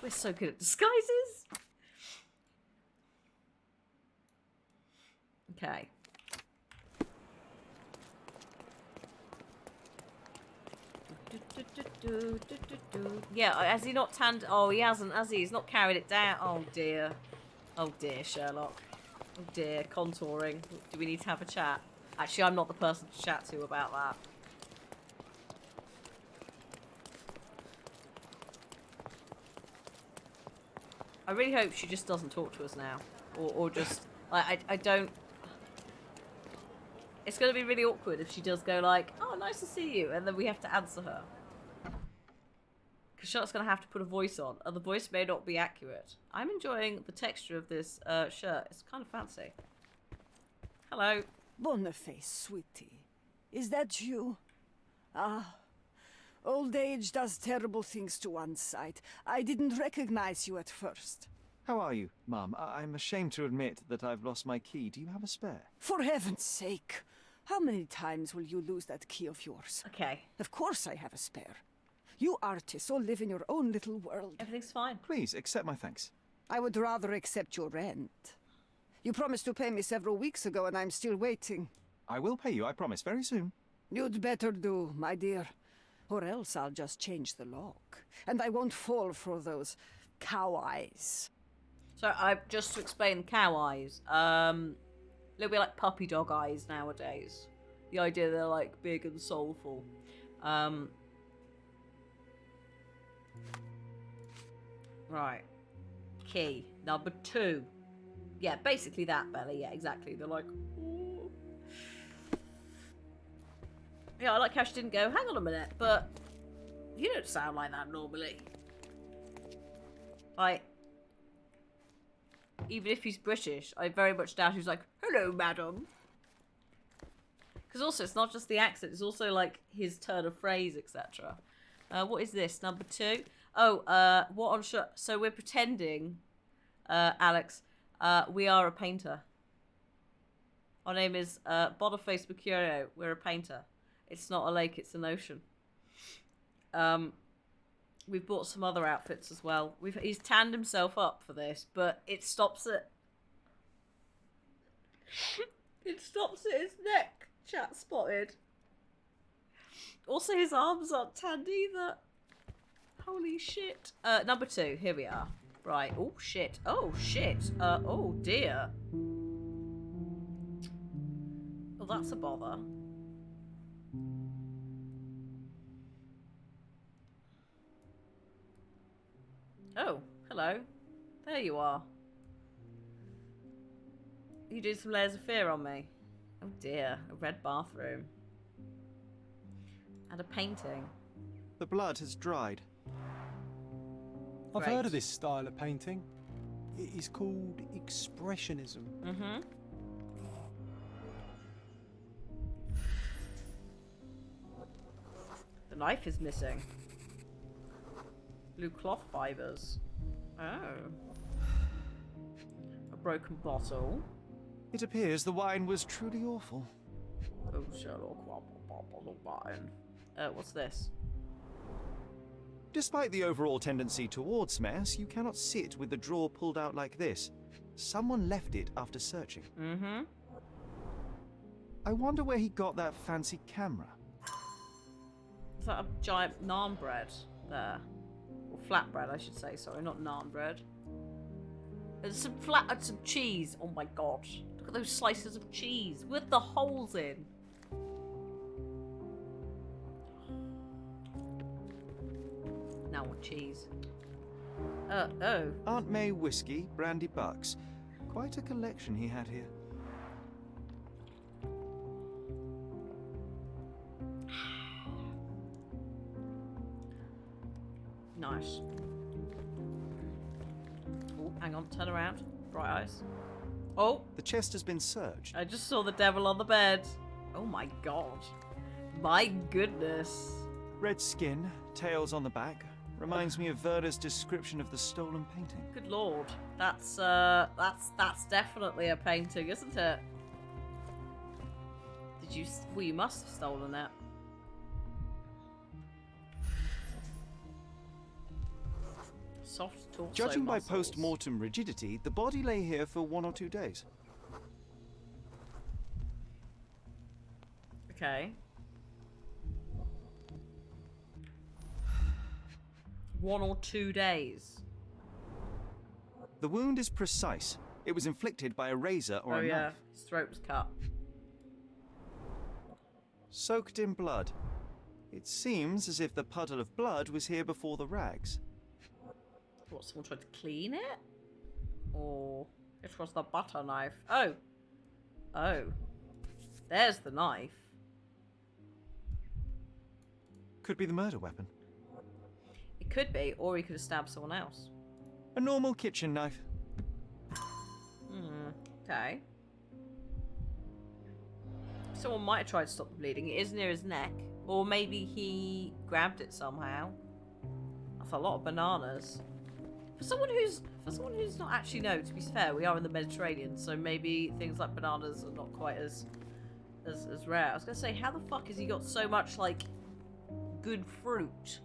We're so good at disguises. Okay. Yeah, has he not tanned? Oh, he hasn't, has he? He's not carried it down. Oh, dear. Oh, dear, Sherlock. Oh, dear. Contouring. Do we need to have a chat? Actually, I'm not the person to chat to about that. I really hope she just doesn't talk to us now. Or just... I don't... It's going to be really awkward if she does go like, oh, nice to see you, and then we have to answer her. Because Charlotte's going to have to put a voice on, and the voice may not be accurate. I'm enjoying the texture of this shirt. It's kind of fancy. Hello. Boniface, sweetie. Is that you? Ah. Old age does terrible things to one's sight. I didn't recognize you at first. How are you, Mum? I'm ashamed to admit that I've lost my key. Do you have a spare? For heaven's sake. How many times will you lose that key of yours? Okay. Of course I have a spare. You artists all live in your own little world. Everything's fine. Please, accept my thanks. I would rather accept your rent. You promised to pay me several weeks ago, and I'm still waiting. I will pay you, I promise, very soon. You'd better do, my dear. Or else I'll just change the lock. And I won't fall for those cow eyes. So, just to explain cow eyes, little bit like puppy dog eyes nowadays. The idea they're like big and soulful. Right. Key. Number 2. Yeah, basically that, Belly. Yeah, exactly. They're like... Ooh. Yeah, I like how she didn't go, hang on a minute, but you don't sound like that normally. Like, even if he's British, I very much doubt he's like, hello, madam. Because also, it's not just the accent, it's also like his turn of phrase, etc. What is this? Number 2? Oh, what on so we're pretending, Alex, we are a painter. Our name is Boniface Mercurio. We're a painter. It's not a lake, it's an ocean. We've bought some other outfits as well. He's tanned himself up for this, but it stops at... it stops at his neck, chat spotted. Also, his arms aren't tanned either. Holy shit. Number 2, here we are. Right, oh shit. Oh shit. Oh dear. Oh, that's a bother. Oh, hello. There you are. You did some layers of fear on me. Oh dear, a red bathroom. And a painting. The blood has dried. I've Great. heard of this style of painting. It is called expressionism. Mm-hmm. The knife is missing. Blue cloth fibers. Oh. A broken bottle. It appears the wine was truly awful. Oh, Sherlock. Wine. What's this? Despite the overall tendency towards mess, you cannot sit with the drawer pulled out like this. Someone left it after searching. Mm-hmm. I wonder where he got that fancy camera. Is that a giant naan bread there? Or flatbread, I should say. Sorry, not naan bread. There's some some cheese. Oh my god. Look at those slices of cheese with the holes in. Now I want cheese. Oh. Aunt May whiskey, brandy bucks. Quite a collection he had here. Nice. Oh, hang on, turn around. Bright eyes. Oh! The chest has been searched. I just saw the devil on the bed. Oh my god. My goodness. Red skin, tails on the back. Reminds me of Verda's description of the stolen painting. Good lord. That's definitely a painting, isn't it? Did you... Well, you must have stolen it. Soft torso Judging by muscles. post-mortem rigidity, the body lay here for 1 or 2 days. Okay. 1 or 2 days. The wound is precise. It was inflicted by a razor or a knife. His throat was cut. Soaked in blood. It seems as if the puddle of blood was here before the rags. What, someone tried to clean it? Or it was the butter knife? Oh. Oh. There's the knife. Could be the murder weapon. It could be, or he could have stabbed someone else. A normal kitchen knife. Okay. Someone might have tried to stop the bleeding. It is near his neck. Or maybe he grabbed it somehow. That's a lot of bananas. For someone who's not actually... No, to be fair, we are in the Mediterranean, so maybe things like bananas are not quite as rare. I was going to say, how the fuck has he got so much, like, good fruit?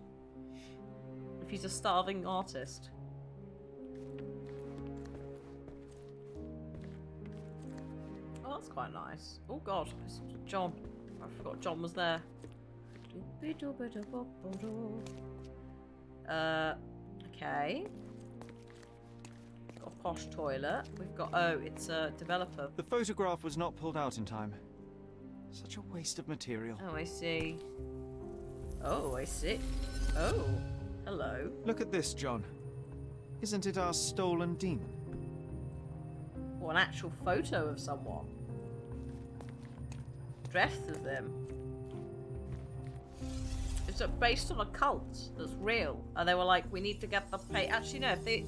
If he's a starving artist. Oh, that's quite nice. Oh god, it's John. I forgot John was there. Okay. Got a posh toilet. We've got... Oh, it's a developer. The photograph was not pulled out in time. Such a waste of material. Oh, I see. Oh, I see. Oh, hello. Look at this, John. Isn't it our stolen demon? Or an actual photo of someone. Dressed as them. It's based on a cult that's real. And they were like, we need to get the pay. Actually, no, if they...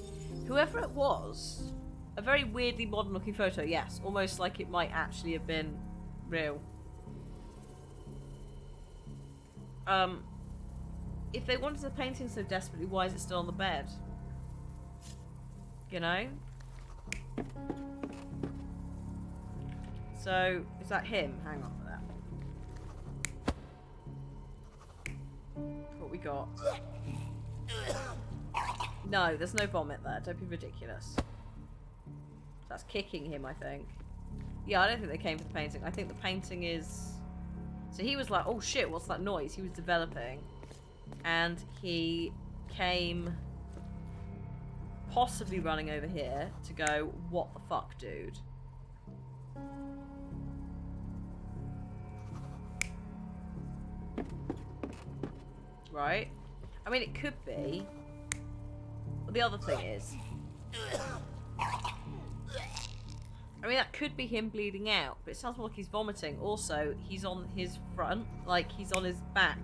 Whoever it was, a very weirdly modern looking photo, yes. Almost like it might actually have been real. If they wanted the painting so desperately, why is it still on the bed? You know? So, is that him? Hang on a minute. What we got? No, there's no vomit there. Don't be ridiculous. That's kicking him, I think. Yeah, I don't think they came for the painting. I think the painting is... So he was like, oh shit, what's that noise? He was developing. And he came... possibly running over here to go, what the fuck, dude? Right? I mean, it could be. But the other thing is... I mean, that could be him bleeding out, but it sounds more like he's vomiting. Also, he's on his front, like he's on his back.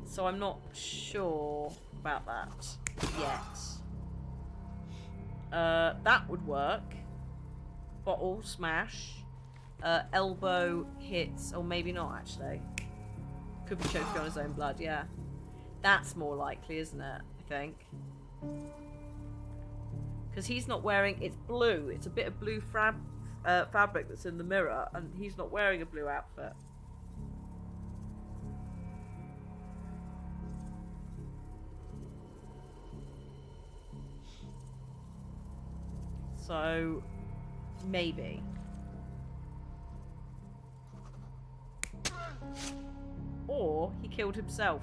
So I'm not sure about that yet. That would work. Bottle smash. Elbow hits, or maybe not actually. Could be choking on his own blood, yeah. That's more likely, isn't it? I think. Because he's not wearing... It's blue. It's a bit of blue fabric that's in the mirror, and he's not wearing a blue outfit. So, maybe. Or he killed himself.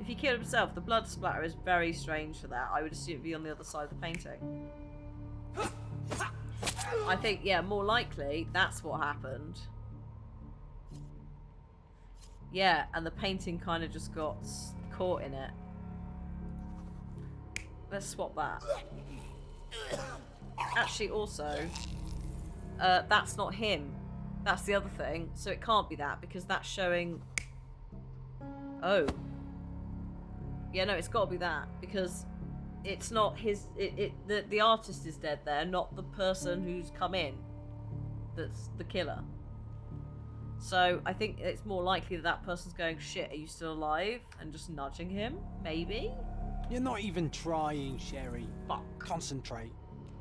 If he killed himself, the blood splatter is very strange for that. I would assume it'd be on the other side of the painting. I think, yeah, more likely that's what happened. Yeah, and the painting kind of just got caught in it. Let's swap that. Actually, also, that's not him. That's the other thing. So it can't be that, because that's showing... Oh. Yeah, no, it's got to be that, because it's not his... The artist is dead there, not the person who's come in that's the killer. So I think it's more likely that that person's going, shit, are you still alive? And just nudging him, maybe? You're not even trying, Sherry. Fuck. Concentrate.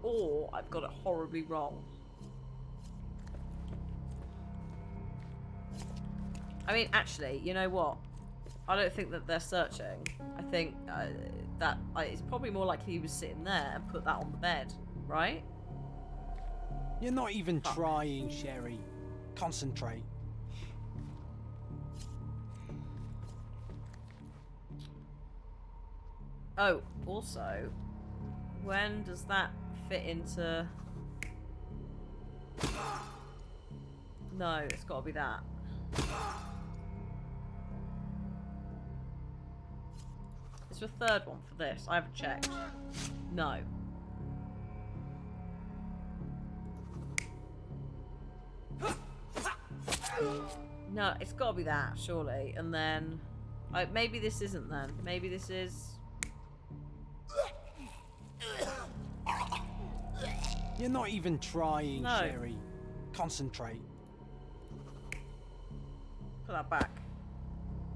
Or I've got it horribly wrong. I mean, actually, you know what? I don't think that they're searching. I think that it's probably more likely he was sitting there and put that on the bed, right? You're not even trying, Sherry. Concentrate. Oh, also, when does that fit into... No, it's got to be that. Is there a third one for this? I haven't checked. No. No, it's got to be that, surely. And then... maybe this isn't then. Maybe this is... You're not even trying, No. Sherry. Concentrate. Put that back.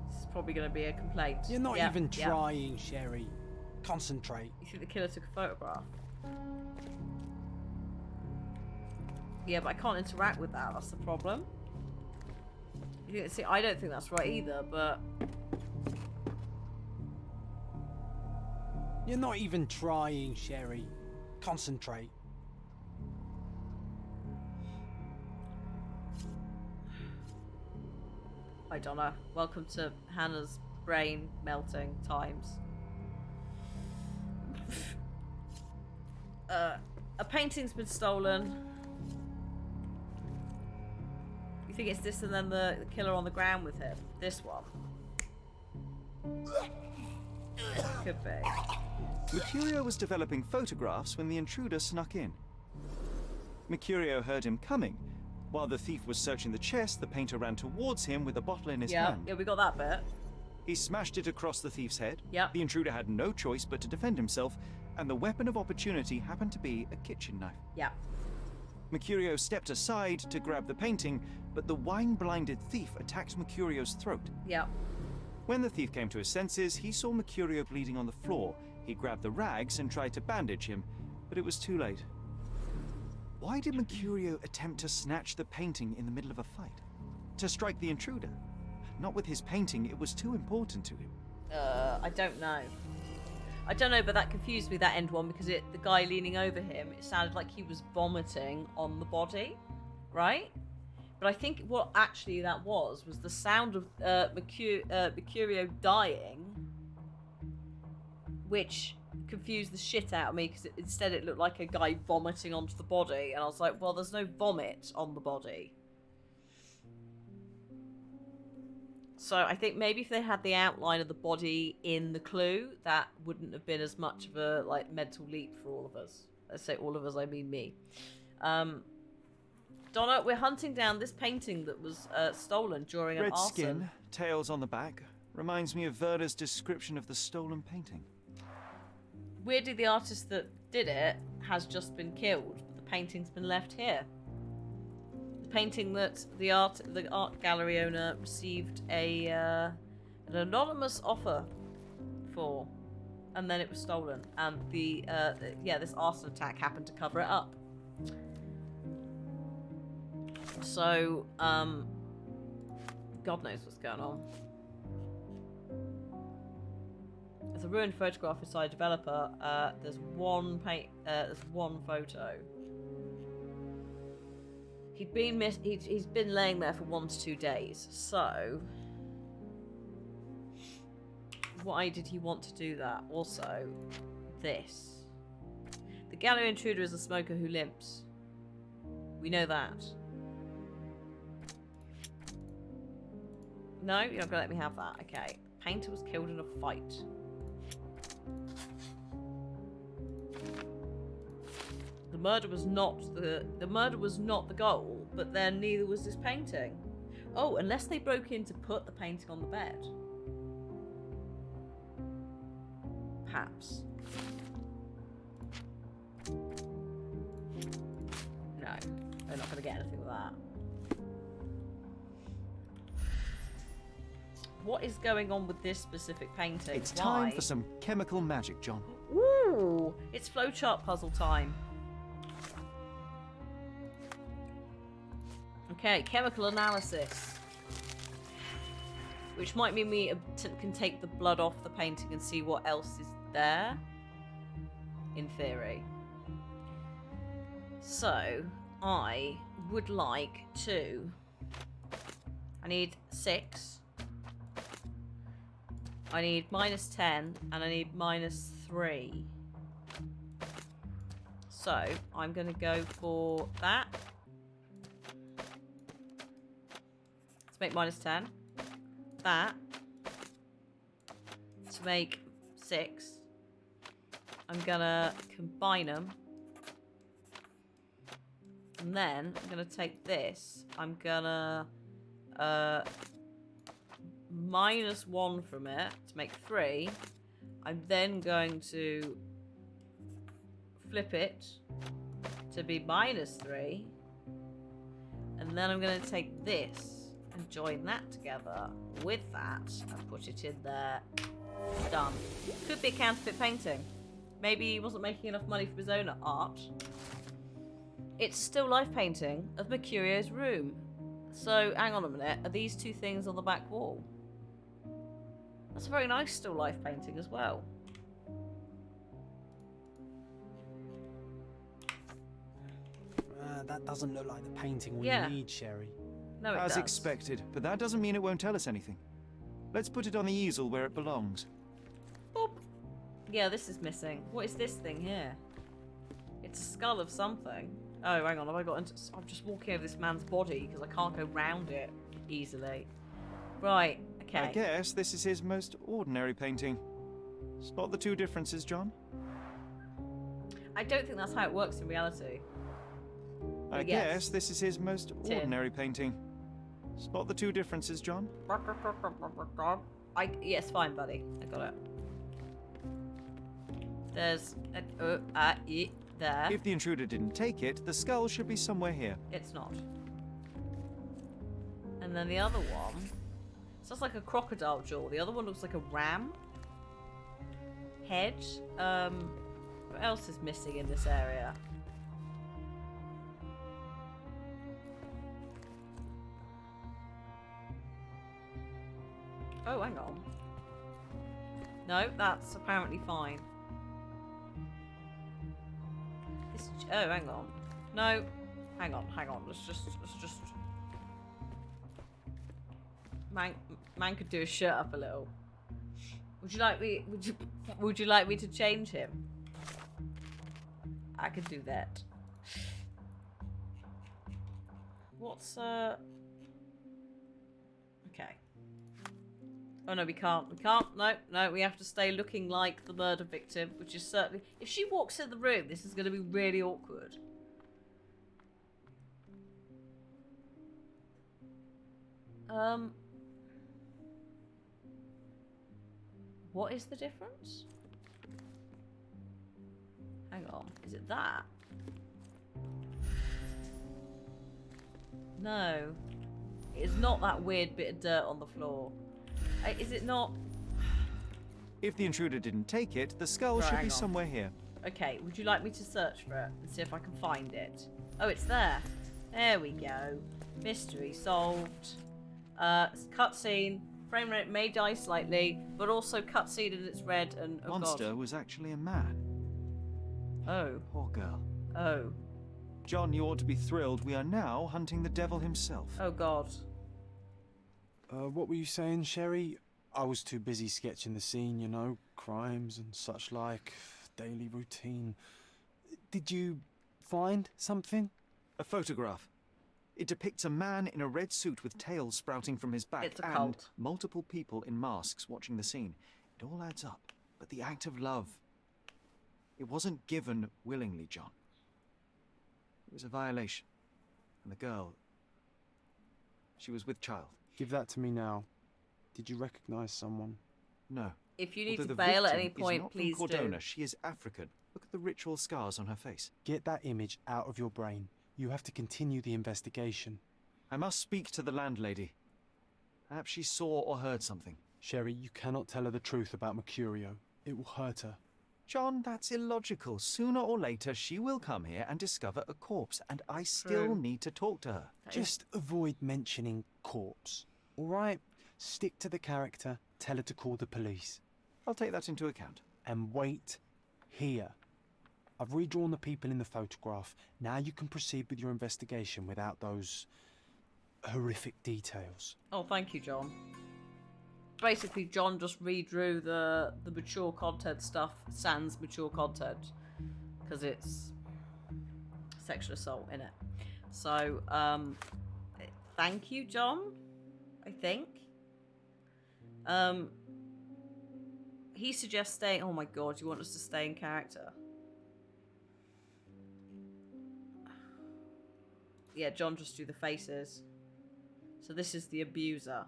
This is probably going to be a complaint. You're not Yeah, even yeah. trying, Sherry. Concentrate. You think the killer took a photograph? Yeah, but I can't interact with that. That's the problem. You think, see, I don't think that's right either, but... You're not even trying, Sherry. Concentrate. Hi, Donna. Welcome to Hannah's brain melting times. A painting's been stolen. You think it's this and then the killer on the ground with him? This one? Could be. Mercurio was developing photographs when the intruder snuck in. Mercurio heard him coming. While the thief was searching the chest, the painter ran towards him with a bottle in his hand. Yeah, we got that bit. He smashed it across the thief's head. Yep. The intruder had no choice but to defend himself, and the weapon of opportunity happened to be a kitchen knife. Yeah. Mercurio stepped aside to grab the painting, but the wine-blinded thief attacked Mercurio's throat. Yeah. When the thief came to his senses, he saw Mercurio bleeding on the floor. He grabbed the rags and tried to bandage him, but it was too late. Why did Mercurio attempt to snatch the painting in the middle of a fight? To strike the intruder? Not with his painting, it was too important to him. I don't know. I don't know, but that confused me, that end one, because the guy leaning over him, it sounded like he was vomiting on the body, right? But I think what actually that was the sound of Mercurio dying, which confused the shit out of me, because instead it looked like a guy vomiting onto the body, and I was like, well, there's no vomit on the body. So I think maybe if they had the outline of the body in the clue, that wouldn't have been as much of a mental leap for all of us. I say all of us, I mean me. Donna, we're hunting down this painting that was stolen during an Red arson. skin, tails on the back. Reminds me of Werder's description of the stolen painting. Weirdly, the artist that did it has just been killed, but the painting's been left here. The painting that the art gallery owner received an anonymous offer for, and then it was stolen. And this arson attack happened to cover it up. So, God knows what's going on. There's a ruined photograph inside a developer. There's one photo. He's been laying there for 1 to 2 days. So, why did he want to do that? Also, this. The gallery intruder is a smoker who limps. We know that. No, you're not gonna let me have that. Okay. Painter was killed in a fight. The murder was not the goal, but then neither was this painting. Oh, unless they broke in to put the painting on the bed. Perhaps. No, they're not gonna get anything with that. What is going on with this specific painting? It's time for some chemical magic, John. Ooh, it's flowchart puzzle time. Okay, chemical analysis. Which might mean we can take the blood off the painting and see what else is there. In theory. So, I would like to... I need 6. I need -10, and I need -3. So, I'm going to go for that. To make -10. That. To make 6. I'm going to combine them. And then, I'm going to take this. I'm going to... -1 from it to make 3. I'm then going to flip it to be -3, and then I'm going to take this and join that together with that and put it in there. Done. Could be a counterfeit painting. Maybe he wasn't making enough money from his own art. It's a still life painting of Mercurio's room. So, hang on a minute, are these 2 things on the back wall? That's a very nice still life painting as well. That doesn't look like the painting we need, Sherry. No, it As does. expected, but that doesn't mean it won't tell us anything. Let's put it on the easel where it belongs. Boop. Yeah, this is missing. What is this thing here? It's a skull of something. Oh, hang on, have I got into... I'm just walking over this man's body because I can't go round it easily. Right, okay. I guess this is his most ordinary painting. Spot the 2 differences, John? I don't think that's how it works in reality. I guess this is his most Tin. ordinary painting. Spot the 2 differences, John? Yes, fine, buddy. I got it. There's there. If the intruder didn't take it, the skull should be somewhere here. It's not. And then the other one... So that's like a crocodile jaw. The other one looks like a ram. Head. What else is missing in this area? Oh, hang on. No, that's apparently fine. This, oh, hang on. No, hang on. Let's just. Man could do his shirt up a little. Would you like me? Would you like me to change him? I could do that. What's Okay. Oh no, we can't. No, we have to stay looking like the murder victim, which is certainly... If she walks in the room, this is going to be really awkward. What is the difference? Hang on, is it that? No. It's not that weird bit of dirt on the floor. Is it not? If the intruder didn't take it, the skull Right, should hang be on. somewhere here. Okay, would you like me to search for it and see if I can find it? Oh, it's there. There we go. Mystery solved. Cutscene. Frame rate may die slightly, but also cutscene and it's red and oh Monster god. was actually a man. Oh. Poor girl. Oh. John, you ought to be thrilled. We are now hunting the devil himself. Oh god. What were you saying, Sherry? I was too busy sketching the scene, you know, crimes and such like, daily routine. Did you find something? A photograph. It depicts a man in a red suit with tails sprouting from his back It's a and cult. multiple people in masks watching the scene. It all adds up. But the act of love, it wasn't given willingly, John. It was a violation. And the girl, she was with child. Give that to me now. Did you recognize someone? No. If you need Although to the bail at victim any is point, not please from do. Cordona. She is African. Look at the ritual scars on her face. Get that image out of your brain. You have to continue the investigation. I must speak to the landlady. Perhaps she saw or heard something. Sherry, you cannot tell her the truth about Mercurio. It will hurt her. John, that's illogical. Sooner or later, she will come here and discover a corpse, and I still True. need to talk to her. Just avoid mentioning corpse, all right? Stick to the character, tell her to call the police. I'll take that into account. And wait here. I've redrawn the people in the photograph. Now you can proceed with your investigation without those horrific details. Oh, thank you, John. Basically, John just redrew the mature content stuff, sans mature content, because it's sexual assault in it. So, thank you, John. I think. He suggests staying. Oh my god, you want us to stay in character? Yeah, John just drew the faces. So this is the abuser.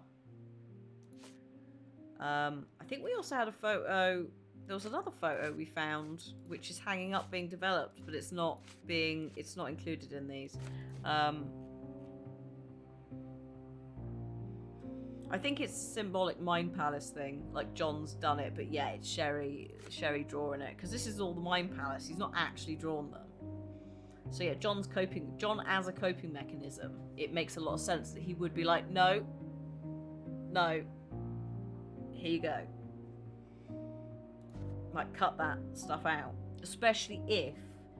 I think we also had a photo. There was another photo we found, which is hanging up, being developed, but it's not included in these. I think it's a symbolic mind palace thing, like John's done it, but yeah, it's Sherry drawing it, because this is all the mind palace. He's not actually drawn them. So yeah, John as a coping mechanism, it makes a lot of sense that he would be like, no, here you go. Like, cut that stuff out. Especially if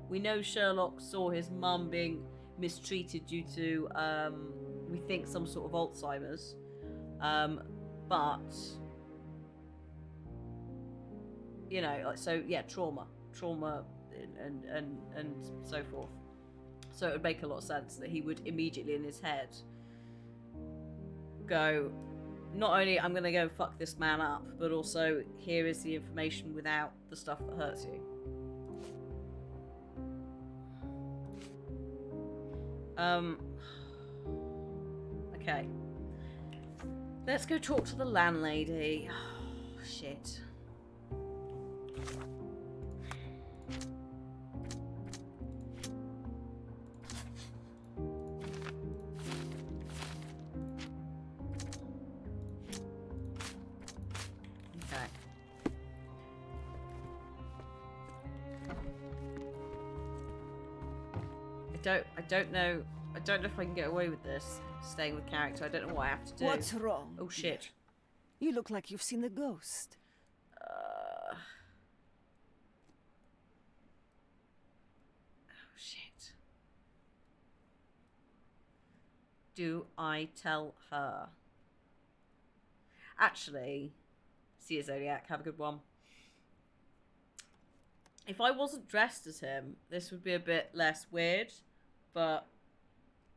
we know Sherlock saw his mum being mistreated due to, we think, some sort of Alzheimer's. But, you know, like, so yeah, trauma and so forth. So it would make a lot of sense that he would immediately in his head go, not only I'm going to go fuck this man up, but also here is the information without the stuff that hurts you. Okay. Let's go talk to the landlady. Oh, shit. Okay. I don't know if I can get away with this. Staying with character. I don't know what I have to do. What's wrong? Oh shit. You look like you've seen a ghost. Oh, shit. Do I tell her? Actually, see you, Zodiac. Have a good one. If I wasn't dressed as him, this would be a bit less weird, but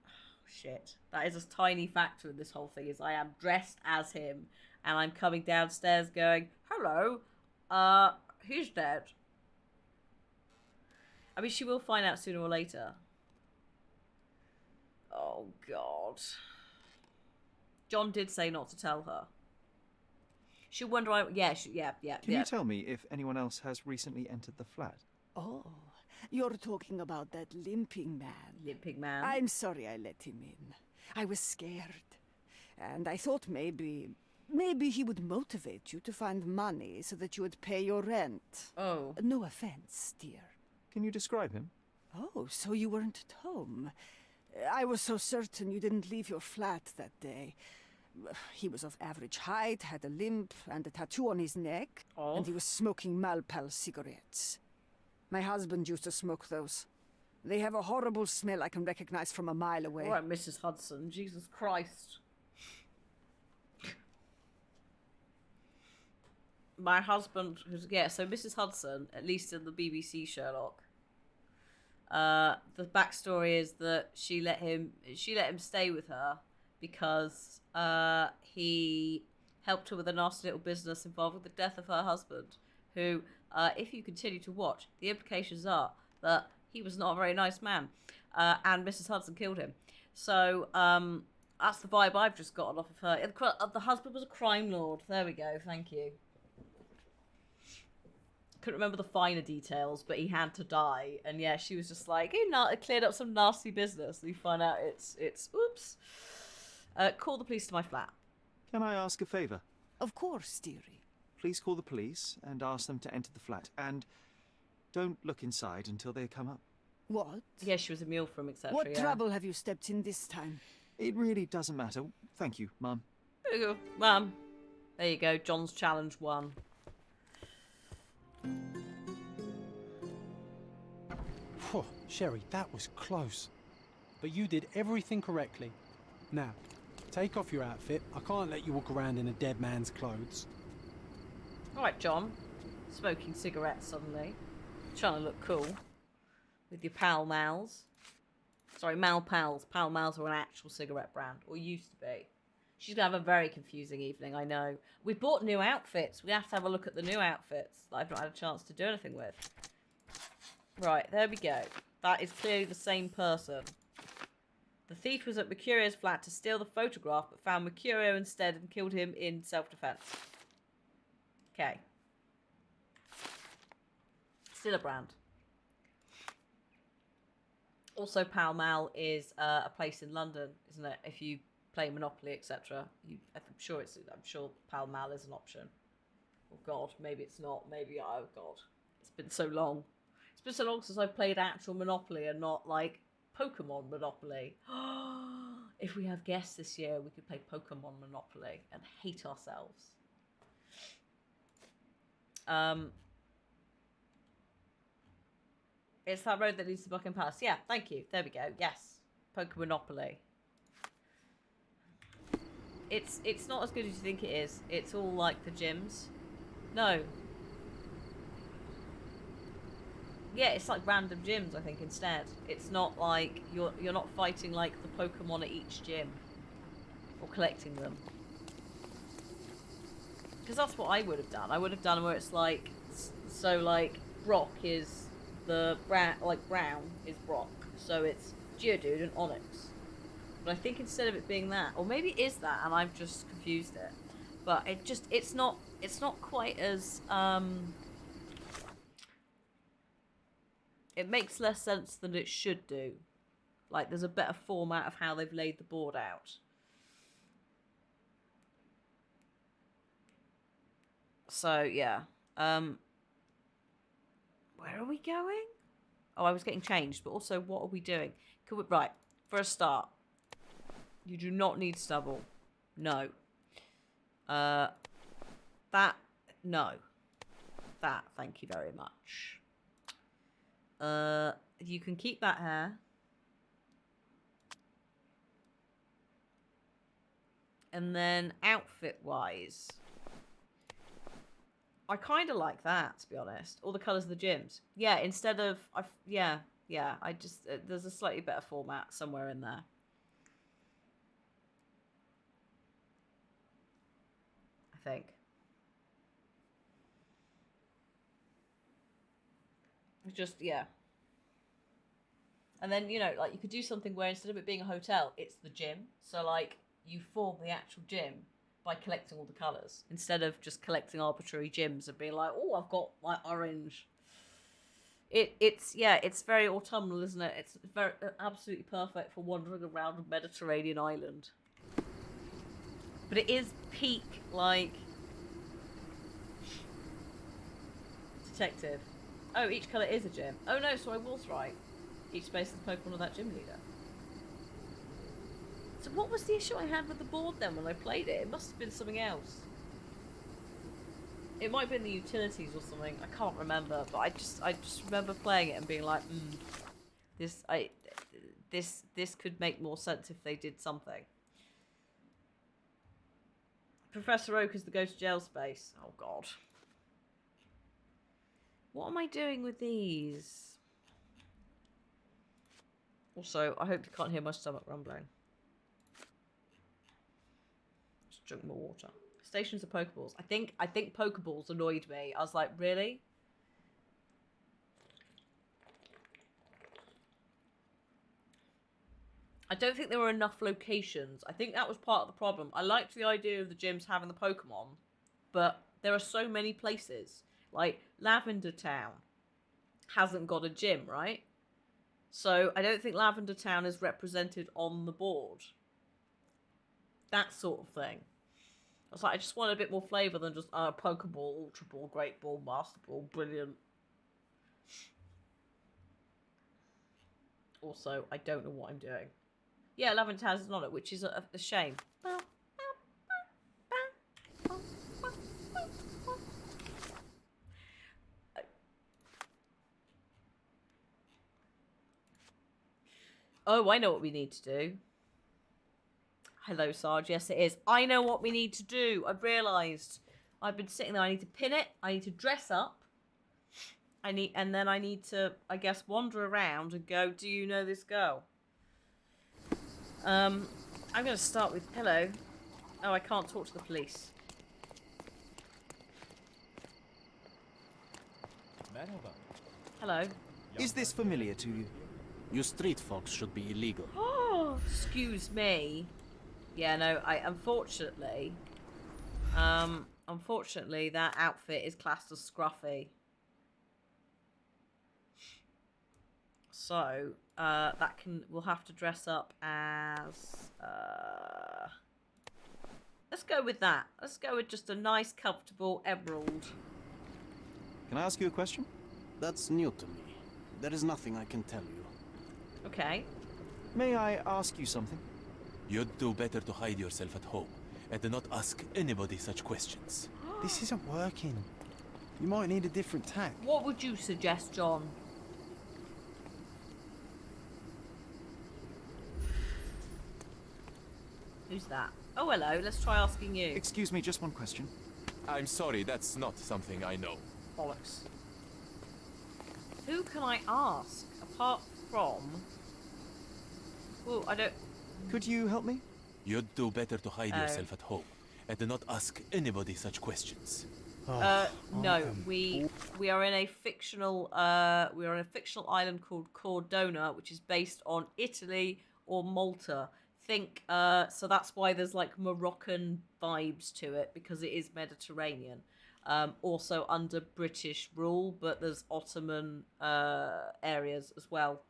oh, shit. That is a tiny factor in this whole thing, is I am dressed as him, and I'm coming downstairs going, hello, he's dead. I mean, she will find out sooner or later. Oh, God. John did say not to tell her. She'll wonder why... Yeah. Can you tell me if anyone else has recently entered the flat? Oh, you're talking about that limping man. Limping man? I'm sorry I let him in. I was scared. And I thought maybe he would motivate you to find money so that you would pay your rent. Oh. No offense, dear. Can you describe him? Oh, so you weren't at home. I was so certain you didn't leave your flat that day. He was of average height, had a limp and a tattoo on his neck, and he was smoking Malpal cigarettes. My husband used to smoke those. They have a horrible smell I can recognize from a mile away. All right, Mrs. Hudson. Jesus Christ. My husband, so Mrs. Hudson, at least in the BBC Sherlock, the backstory is that she let him stay with her because he helped her with a nasty little business involved with the death of her husband, who, if you continue to watch, the implications are that he was not a very nice man, and Mrs. Hudson killed him. So that's the vibe I've just gotten off of her. The husband was a crime lord. There we go. Thank you. Couldn't remember the finer details, but he had to die, and yeah, she was just like, it cleared up some nasty business. And you find out it's oops. Call the police to my flat. Can I ask a favour? Of course, dearie. Please call the police and ask them to enter the flat, and don't look inside until they come up. What? Yeah, she was a mule from, etc. What trouble have you stepped in this time? It really doesn't matter. Thank you, Mum. There you go, Mum. There you go. John's challenge won. Phew, Sherry, that was close. But you did everything correctly. Now, take off your outfit. I can't let you walk around in a dead man's clothes. Alright, John. Smoking cigarettes suddenly. Trying to look cool. With your Pall Malls. Sorry, Mal Pals. Pall Malls are an actual cigarette brand. Or used to be. She's going to have a very confusing evening, I know. We bought new outfits. We have to have a look at the new outfits that I've not had a chance to do anything with. Right, there we go. That is clearly the same person. The thief was at Mercurio's flat to steal the photograph, but found Mercurio instead and killed him in self-defense. Okay. Still a brand. Also, Pall Mall is a place in London, isn't it? If you play Monopoly, etc. I'm sure Pall Mall is an option. Oh God, maybe it's not. Maybe, oh God. It's been so long. It's been so long since I've played actual Monopoly and not like Pokemon Monopoly. If we have guests this year, we could play Pokemon Monopoly and hate ourselves. It's that road that leads to Buckingham Palace. Yeah, thank you. There we go. Yes. Pokemon Monopoly. It's not as good as you think it is. It's all like the gyms. No. Yeah, it's like random gyms, I think, instead. It's not like you're not fighting like the Pokemon at each gym. Or collecting them. Because that's what I would have done. I would have done where it's like, so like Brock is the brown is Brock. So it's Geodude and Onyx. But I think instead of it being that, or maybe it is that and I've just confused it. But it's not quite as it makes less sense than it should do. Like there's a better format of how they've laid the board out. So yeah. Where are we going? Oh, I was getting changed, but also what are we doing? Right, for a start. You do not need stubble. No. That, no. That, thank you very much. You can keep that hair. And then outfit-wise, I kind of like that, to be honest. All the colours of the gyms. Yeah, instead of... yeah, I just... there's a slightly better format somewhere in there. I think. Just, yeah. And then, you know, like, you could do something where instead of it being a hotel, it's the gym. So, like, you form the actual gym by collecting all the colours. Instead of just collecting arbitrary gyms and being like, oh, I've got my orange. It's very autumnal, isn't it? It's very absolutely perfect for wandering around a Mediterranean island. But it is peak, like... detective. Oh, each colour is a gym. Oh no, so I was right. Each space is Pokemon of that gym leader. So what was the issue I had with the board then when I played it? It must have been something else. It might have been the utilities or something. I can't remember, but I just remember playing it and being like, this could make more sense if they did something. Professor Oak is the go to jail space. Oh god. What am I doing with these? Also, I hope you can't hear my stomach rumbling. Just drink more water. Stations of Pokeballs. I think Pokeballs annoyed me. I was like, really? I don't think there were enough locations. I think that was part of the problem. I liked the idea of the gyms having the Pokemon, but there are so many places. Like, Lavender Town hasn't got a gym, right? So I don't think Lavender Town is represented on the board. That sort of thing. I was like, I just want a bit more flavour than just Pokeball, Ultra Ball, Great Ball, Master Ball, brilliant. Also, I don't know what I'm doing. Yeah, Lavender Town is not it, which is a shame. Oh, I know what we need to do. Hello, Sarge. Yes, it is. I know what we need to do. I've realised. I've been sitting there. I need to pin it. I need to dress up. And then I need to, I guess, wander around and go, do you know this girl? I'm going to start with, hello. Oh, I can't talk to the police. Hello. Is this familiar to you? You street folks should be illegal. Oh, excuse me. Yeah, no, unfortunately, that outfit is classed as scruffy. So, we'll have to dress up as, let's go with that. Let's go with just a nice, comfortable emerald. Can I ask you a question? That's new to me. There is nothing I can tell you. Okay. May I ask you something? You'd do better to hide yourself at home and do not ask anybody such questions. This isn't working. You might need a different tack. What would you suggest, John? Who's that? Oh, hello. Let's try asking you. Excuse me, just one question. I'm sorry, that's not something I know. Bollocks. Who can I ask apart from... Well, I don't... Could you help me? You'd do better to hide yourself at home and do not ask anybody such questions. No, we are in a fictional island called Cordona, which is based on Italy or Malta. So that's why there's like Moroccan vibes to it, because it is Mediterranean. Also under British rule, but there's Ottoman areas as well.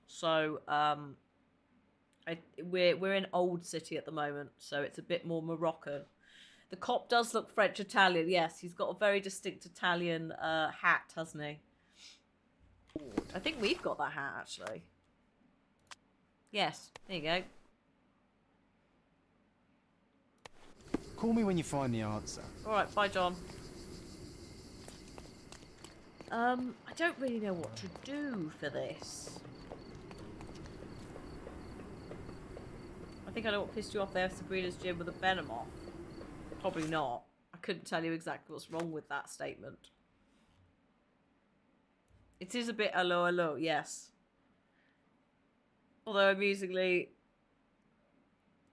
So we're in Old City at the moment, so it's a bit more Moroccan. The cop does look French Italian. Yes, he's got a very distinct Italian hat, hasn't he? I think we've got that hat actually. Yes, there you go. Call me when you find the answer. Alright, bye, John. I don't really know what to do for this. I think I know what pissed you off there, Sabrina's gym with a venom off. Probably not. I couldn't tell you exactly what's wrong with that statement. It is a bit hello, yes. Although, amusingly,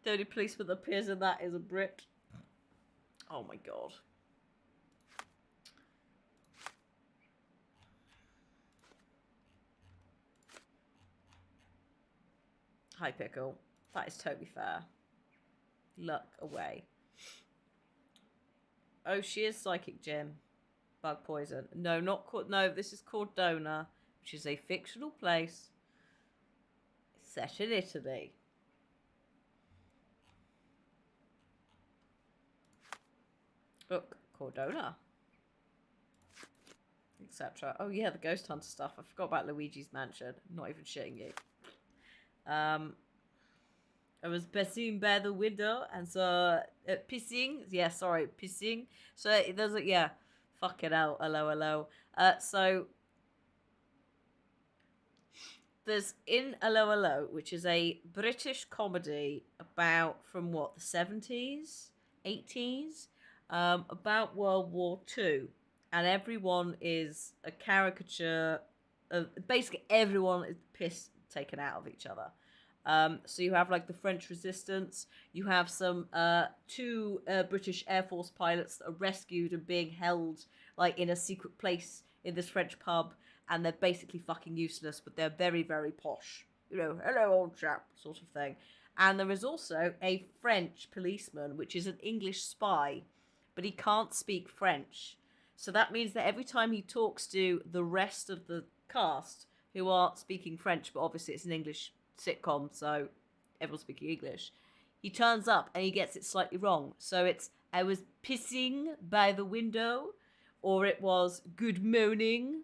the only policeman that appears in that is a Brit. Oh my god. Hi, Pickle. That is totally fair. Luck away. Oh, she is Psychic Jim. Bug poison. No, not called. No, this is called Dona, which is a fictional place set in Italy. Look, Cordona. Etc. Oh yeah, the ghost hunter stuff. I forgot about Luigi's mansion. Not even shitting you. I was pissing by the window and so pissing. Yeah, sorry, pissing. So it doesn't. Yeah, fuck it out. Hello. So there's in Hello, which is a British comedy about from what the 70s, 80s, about World War II, and everyone is a caricature. Basically, everyone is piss taken out of each other. So you have like the French resistance, you have some two British Air Force pilots that are rescued and being held like in a secret place in this French pub, and they're basically fucking useless, but they're very, very posh. You know, hello old chap sort of thing. And there is also a French policeman, which is an English spy, but he can't speak French. So that means that every time he talks to the rest of the cast, who are speaking French, but obviously it's an English sitcom, so everyone's speaking English, he turns up and he gets it slightly wrong. So it's, I was pissing by the window, or it was good morning.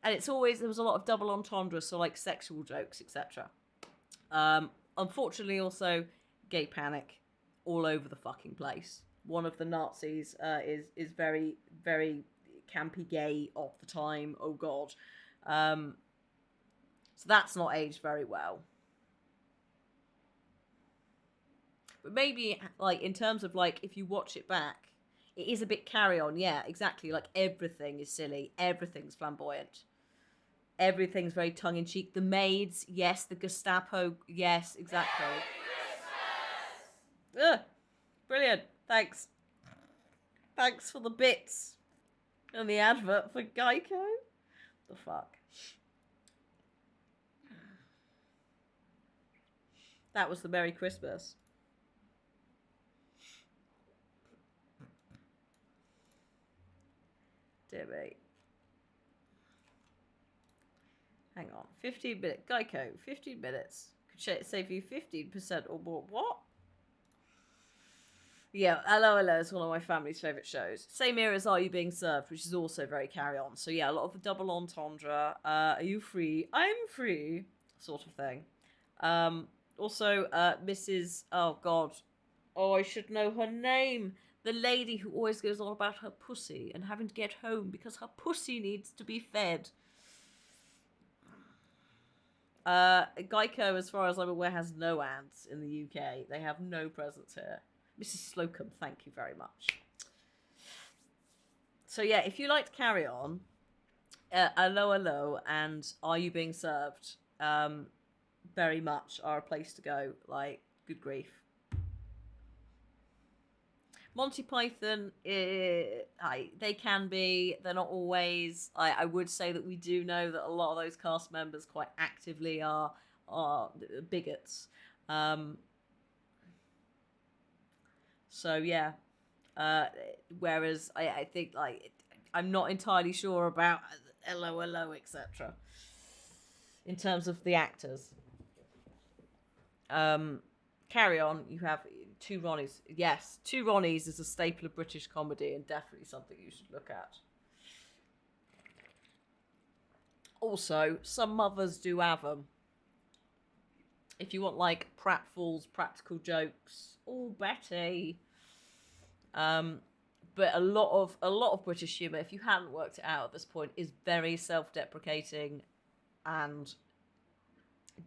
And it's always, there was a lot of double entendre, so like sexual jokes, etc. Unfortunately, also gay panic all over the fucking place. One of the Nazis is very, very campy gay of the time. Oh god. So that's not aged very well. But maybe, like, in terms of, like, if you watch it back, it is a bit Carry On. Yeah, exactly. Like, everything is silly. Everything's flamboyant. Everything's very tongue-in-cheek. The maids, yes. The Gestapo, yes, exactly. Ugh. Brilliant. Thanks. Thanks for the bits. And the advert for Geico. The fuck. That was the Merry Christmas. Dear me. Hang on. 15 minutes. Geico. 15 minutes. Could save you 15% or more. What? Yeah, Hello is one of my family's favourite shows. Same era as Are You Being Served, which is also very Carry On. So yeah, a lot of the double entendre. Are you free? I'm free. Sort of thing. Also, Mrs. Oh, God. Oh, I should know her name. The lady who always goes on about her pussy and having to get home because her pussy needs to be fed. Geico, as far as I'm aware, has no ads in the UK. They have no presence here. Mrs. Slocum, thank you very much. So yeah, if you liked Carry On, Hello, and Are You Being Served, very much are a place to go. Like, good grief. Monty Python, they can be, they're not always. I would say that we do know that a lot of those cast members quite actively are bigots. So yeah, whereas I think, like, I'm not entirely sure about Hello, etc. in terms of the actors. Carry On, you have Two Ronnies. Yes, Two Ronnies is a staple of British comedy and definitely something you should look at. Also, some mothers do have them. If you want like pratfalls, practical jokes, oh Betty. But a lot of British humour, if you hadn't worked it out at this point, is very self-deprecating, and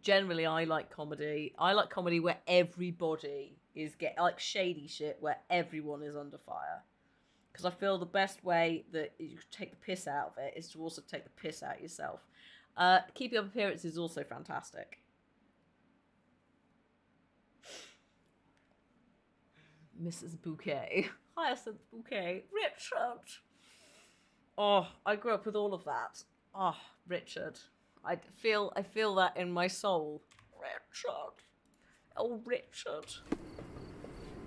generally I like comedy. I like comedy where everybody is like shady shit, where everyone is under fire. Because I feel the best way that you take the piss out of it is to also take the piss out yourself. Keeping Up Appearances is also fantastic. Mrs. Bouquet. Hyacinth Bouquet. Richard. Oh, I grew up with all of that. Oh, Richard. I feel that in my soul. Richard. Oh, Richard.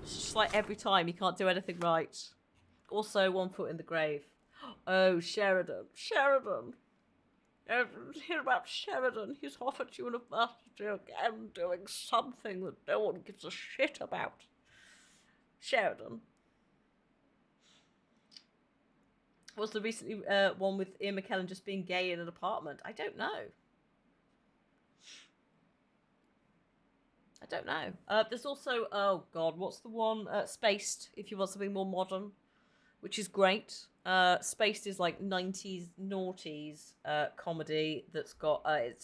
It's just like every time he can't do anything right. Also, One Foot in the Grave. Oh, Sheridan. Sheridan. Hear about Sheridan. He's off at university again doing something that no one gives a shit about. Sheridan. Was the recently one with Ian McKellen just being gay in an apartment? I don't know. There's also, oh god, what's the one? Spaced, if you want something more modern, which is great. Spaced is like 90s, noughties comedy that's got,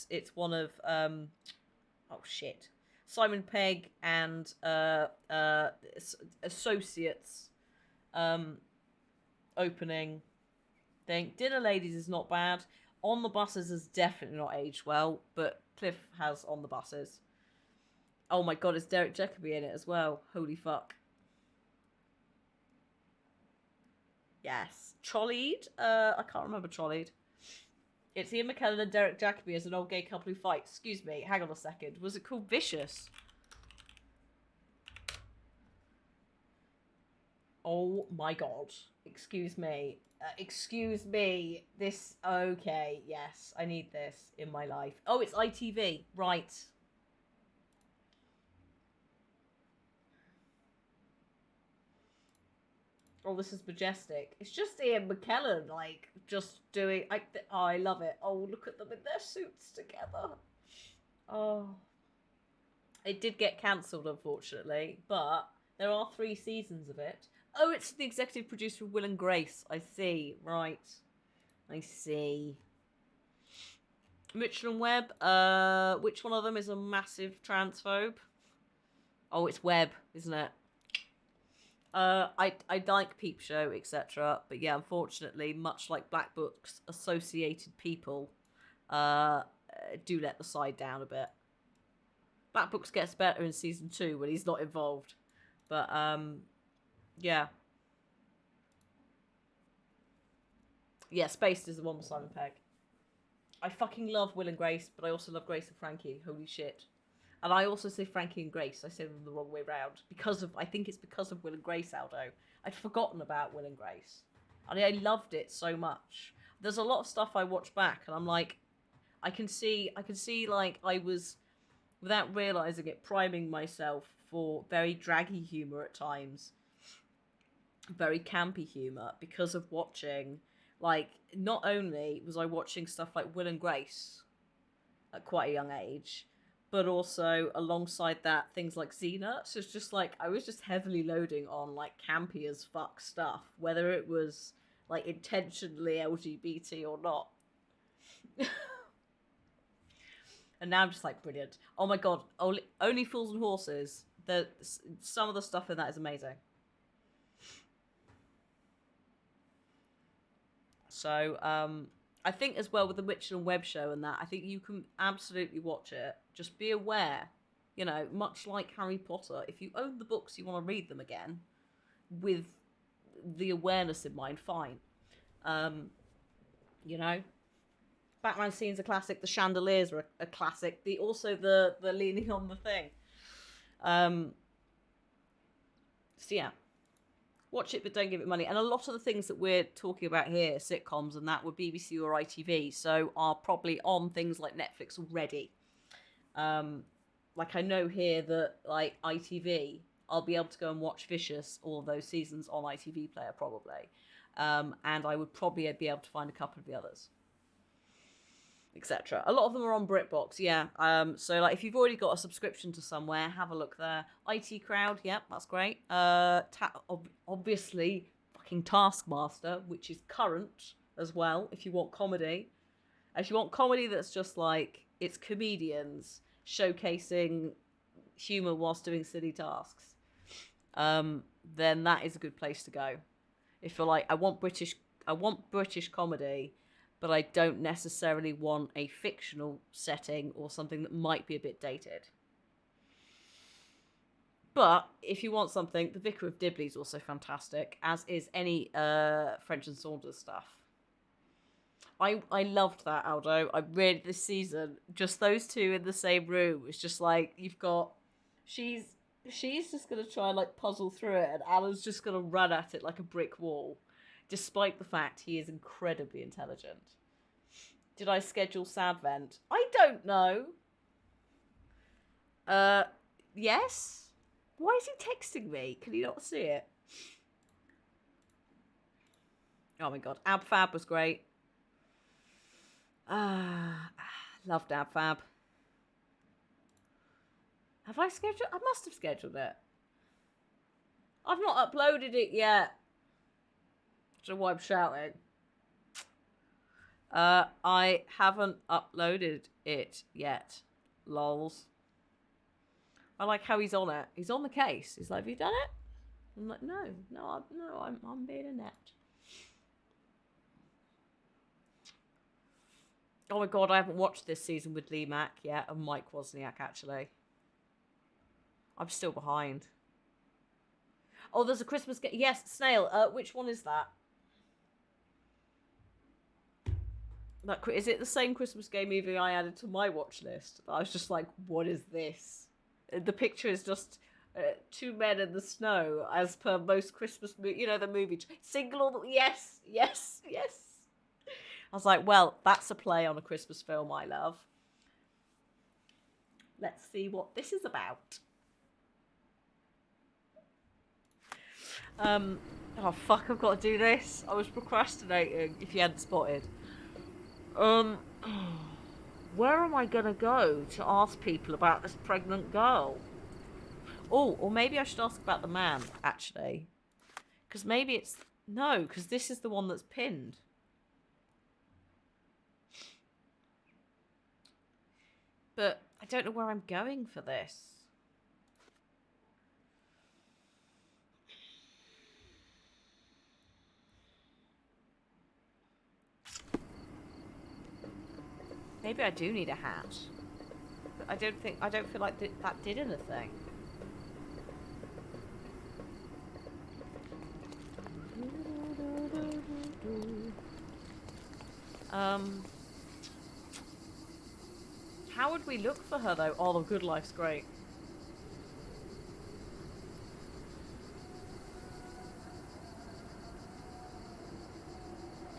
it's one of, oh shit, Simon Pegg and associates opening thing. Dinner Ladies is not bad. On the Buses has definitely not aged well, but Cliff has On the Buses. Oh my god, it's Derek Jacobi in it as well. Holy fuck. Yes. Trolleyed? I can't remember Trolleyed. It's Ian McKellen and Derek Jacobi as an old gay couple who fight. Excuse me, hang on a second. Was it called Vicious? Oh my god. Excuse me. Excuse me. This... Okay, yes. I need this in my life. Oh, it's ITV. Right. Oh, this is majestic. It's just Ian McKellen, like, just doing... oh, I love it. Oh, look at them in their suits together. Oh. It did get cancelled, unfortunately, but there are 3 seasons of it. Oh, it's the executive producer of Will and Grace. I see. Right. I see. Mitchell and Webb. Which one of them is a massive transphobe? Oh, it's Webb, isn't it? I like Peep Show, etc. But yeah, unfortunately, much like Black Book's associated people, do let the side down a bit. Black Books gets better in season 2 when he's not involved. But, yeah. Yeah, Spaced is the one with Simon Pegg. I fucking love Will and Grace, but I also love Grace and Frankie. Holy shit. And I also say Frankie and Grace. I say them the wrong way round. I think it's because of Will and Grace, Aldo. I'd forgotten about Will and Grace. And I loved it so much. There's a lot of stuff I watch back, and I'm like, I can see like I was, without realising it, priming myself for very draggy humour at times. Very campy humour because of watching, like, not only was I watching stuff like Will and Grace at quite a young age, but also alongside that things like Xena. So it's just like I was just heavily loading on like campy as fuck stuff, whether it was like intentionally LGBT or not. And now I'm just like, brilliant. Oh my god, Only Fools and Horses. Some of the stuff in that is amazing. So, I think as well with the Mitchell and Webb show and that, I think you can absolutely watch it. Just be aware, you know, much like Harry Potter, if you own the books, you want to read them again with the awareness in mind, fine. You know, Batman scene's a classic. The chandeliers are a classic. The leaning on the thing. So yeah. Watch it, but don't give it money. And a lot of the things that we're talking about here, sitcoms and that, were BBC or ITV, so are probably on things like Netflix already. Like I know here that like ITV, I'll be able to go and watch Vicious, all of those seasons on ITV Player probably. And I would probably be able to find a couple of the others. etc. A lot of them are on BritBox, yeah. So like if you've already got a subscription to somewhere, have a look there. IT Crowd, yep, that's great. Obviously, fucking Taskmaster, which is current as well. If you want comedy, if you want comedy that's just like it's comedians showcasing humor whilst doing silly tasks, then that is a good place to go. If you're like, I want British comedy, but I don't necessarily want a fictional setting or something that might be a bit dated. But if you want something, The Vicar of Dibley is also fantastic, as is any French and Saunders stuff. I loved that, Aldo. I really, this season, just those two in the same room, it's just like, you've got, she's just going to try and like puzzle through it, and Alan's just going to run at it like a brick wall, despite the fact he is incredibly intelligent. Did I schedule Sad Vent? I don't know. Yes? Why is he texting me? Can you not see it? Oh my god. Ab Fab was great. Loved Ab Fab. Have I scheduled? I must have scheduled it. I've not uploaded it yet. So why I'm shouting. I haven't uploaded it yet. Lols. I like how he's on it. He's on the case. He's like, have you done it? I'm like, no, I'm being a net. Oh my god, I haven't watched this season with Lee Mack yet, and Mike Wozniak, actually. I'm still behind. Oh, there's a Christmas game. Yes, Snail. Which one is that? Is it the same Christmas game movie I added to my watch list? I was just like, what is this? The picture is just two men in the snow, as per most Christmas movie. You know, the movie. Single all the... Yes, yes, yes. I was like, well, that's a play on a Christmas film I love. Let's see what this is about. Oh, fuck, I've got to do this. I was procrastinating, if you hadn't spotted. Where am I going to go to ask people about this pregnant girl? Oh, or maybe I should ask about the man, actually. Because maybe it's... No, because this is the one that's pinned. But I don't know where I'm going for this. Maybe I do need a hat. But I don't feel like that did anything. How would we look for her though? Oh, the Good Life's great.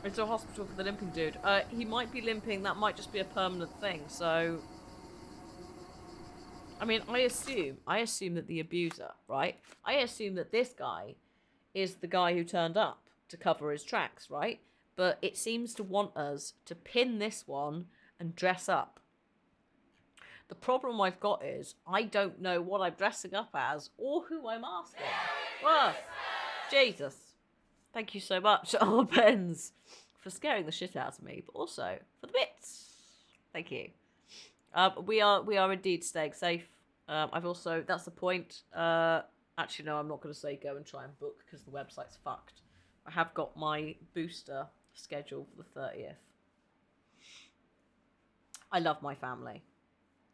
Into a hospital for the limping dude. He might be limping. That might just be a permanent thing. So, I mean, I assume that the abuser, right? I assume that this guy is the guy who turned up to cover his tracks, right? But it seems to want us to pin this one and dress up. The problem I've got is I don't know what I'm dressing up as or who I'm asking. Whoa, Jesus. Thank you so much, Benz, for scaring the shit out of me, but also for the bits. Thank you. We are indeed staying safe. I've also, that's the point. Actually, no, I'm not going to say go and try and book because the website's fucked. I have got my booster scheduled for the 30th. I love my family.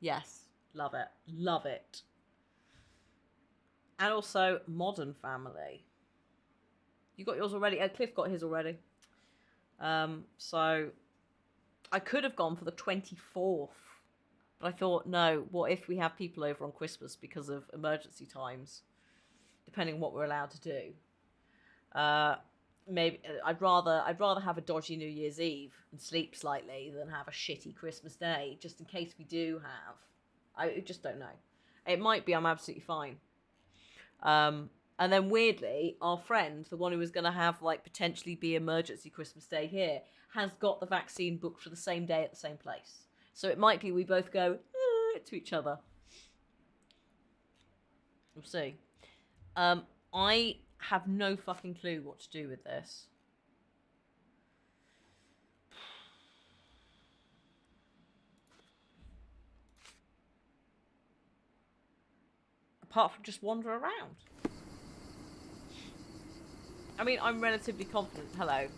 Yes, love it. Love it. And also, Modern Family. You got yours already? Cliff got his already. So, I could have gone for the 24th. But I thought, no, what if we have people over on Christmas because of emergency times? Depending on what we're allowed to do. Maybe I'd rather have a dodgy New Year's Eve and sleep slightly than have a shitty Christmas Day, just in case we do have. I just don't know. It might be I'm absolutely fine. And And then weirdly, our friend, the one who was going to have like potentially be emergency Christmas Day here, has got the vaccine booked for the same day at the same place. So it might be we both go to each other. We'll see. I have no fucking clue what to do with this. Apart from just wander around. I mean, I'm relatively confident. Hello.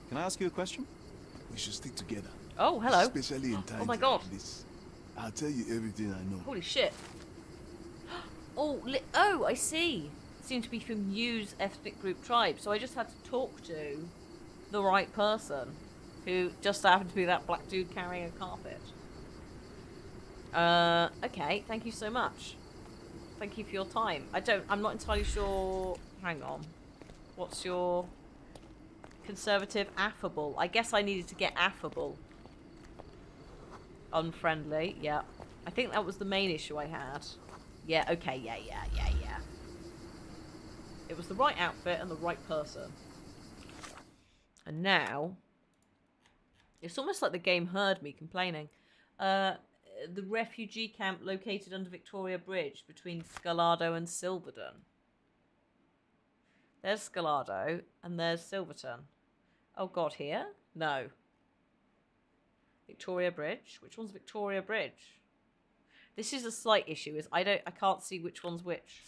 Can I ask you a question? We should stick together. Oh, hello. Especially in times Oh my god. like this. I'll tell you everything I know. Holy shit. Oh, I see. Seem to be from Yu's ethnic group tribe, so I just had to talk to the right person, who just happened to be that black dude carrying a carpet. Okay, thank you so much. Thank you for your time. I'm not entirely sure. Hang on. What's your conservative? Affable. I guess I needed to get affable. Unfriendly, yeah. I think that was the main issue I had. Yeah, okay, yeah. It was the right outfit and the right person. And now, it's almost like the game heard me complaining. The refugee camp located under Victoria Bridge between Scalado and Silverton. There's Scalado and there's Silverton. Oh god, here? No. Victoria Bridge? Which one's Victoria Bridge? This is a slight issue, is I can't see which one's which.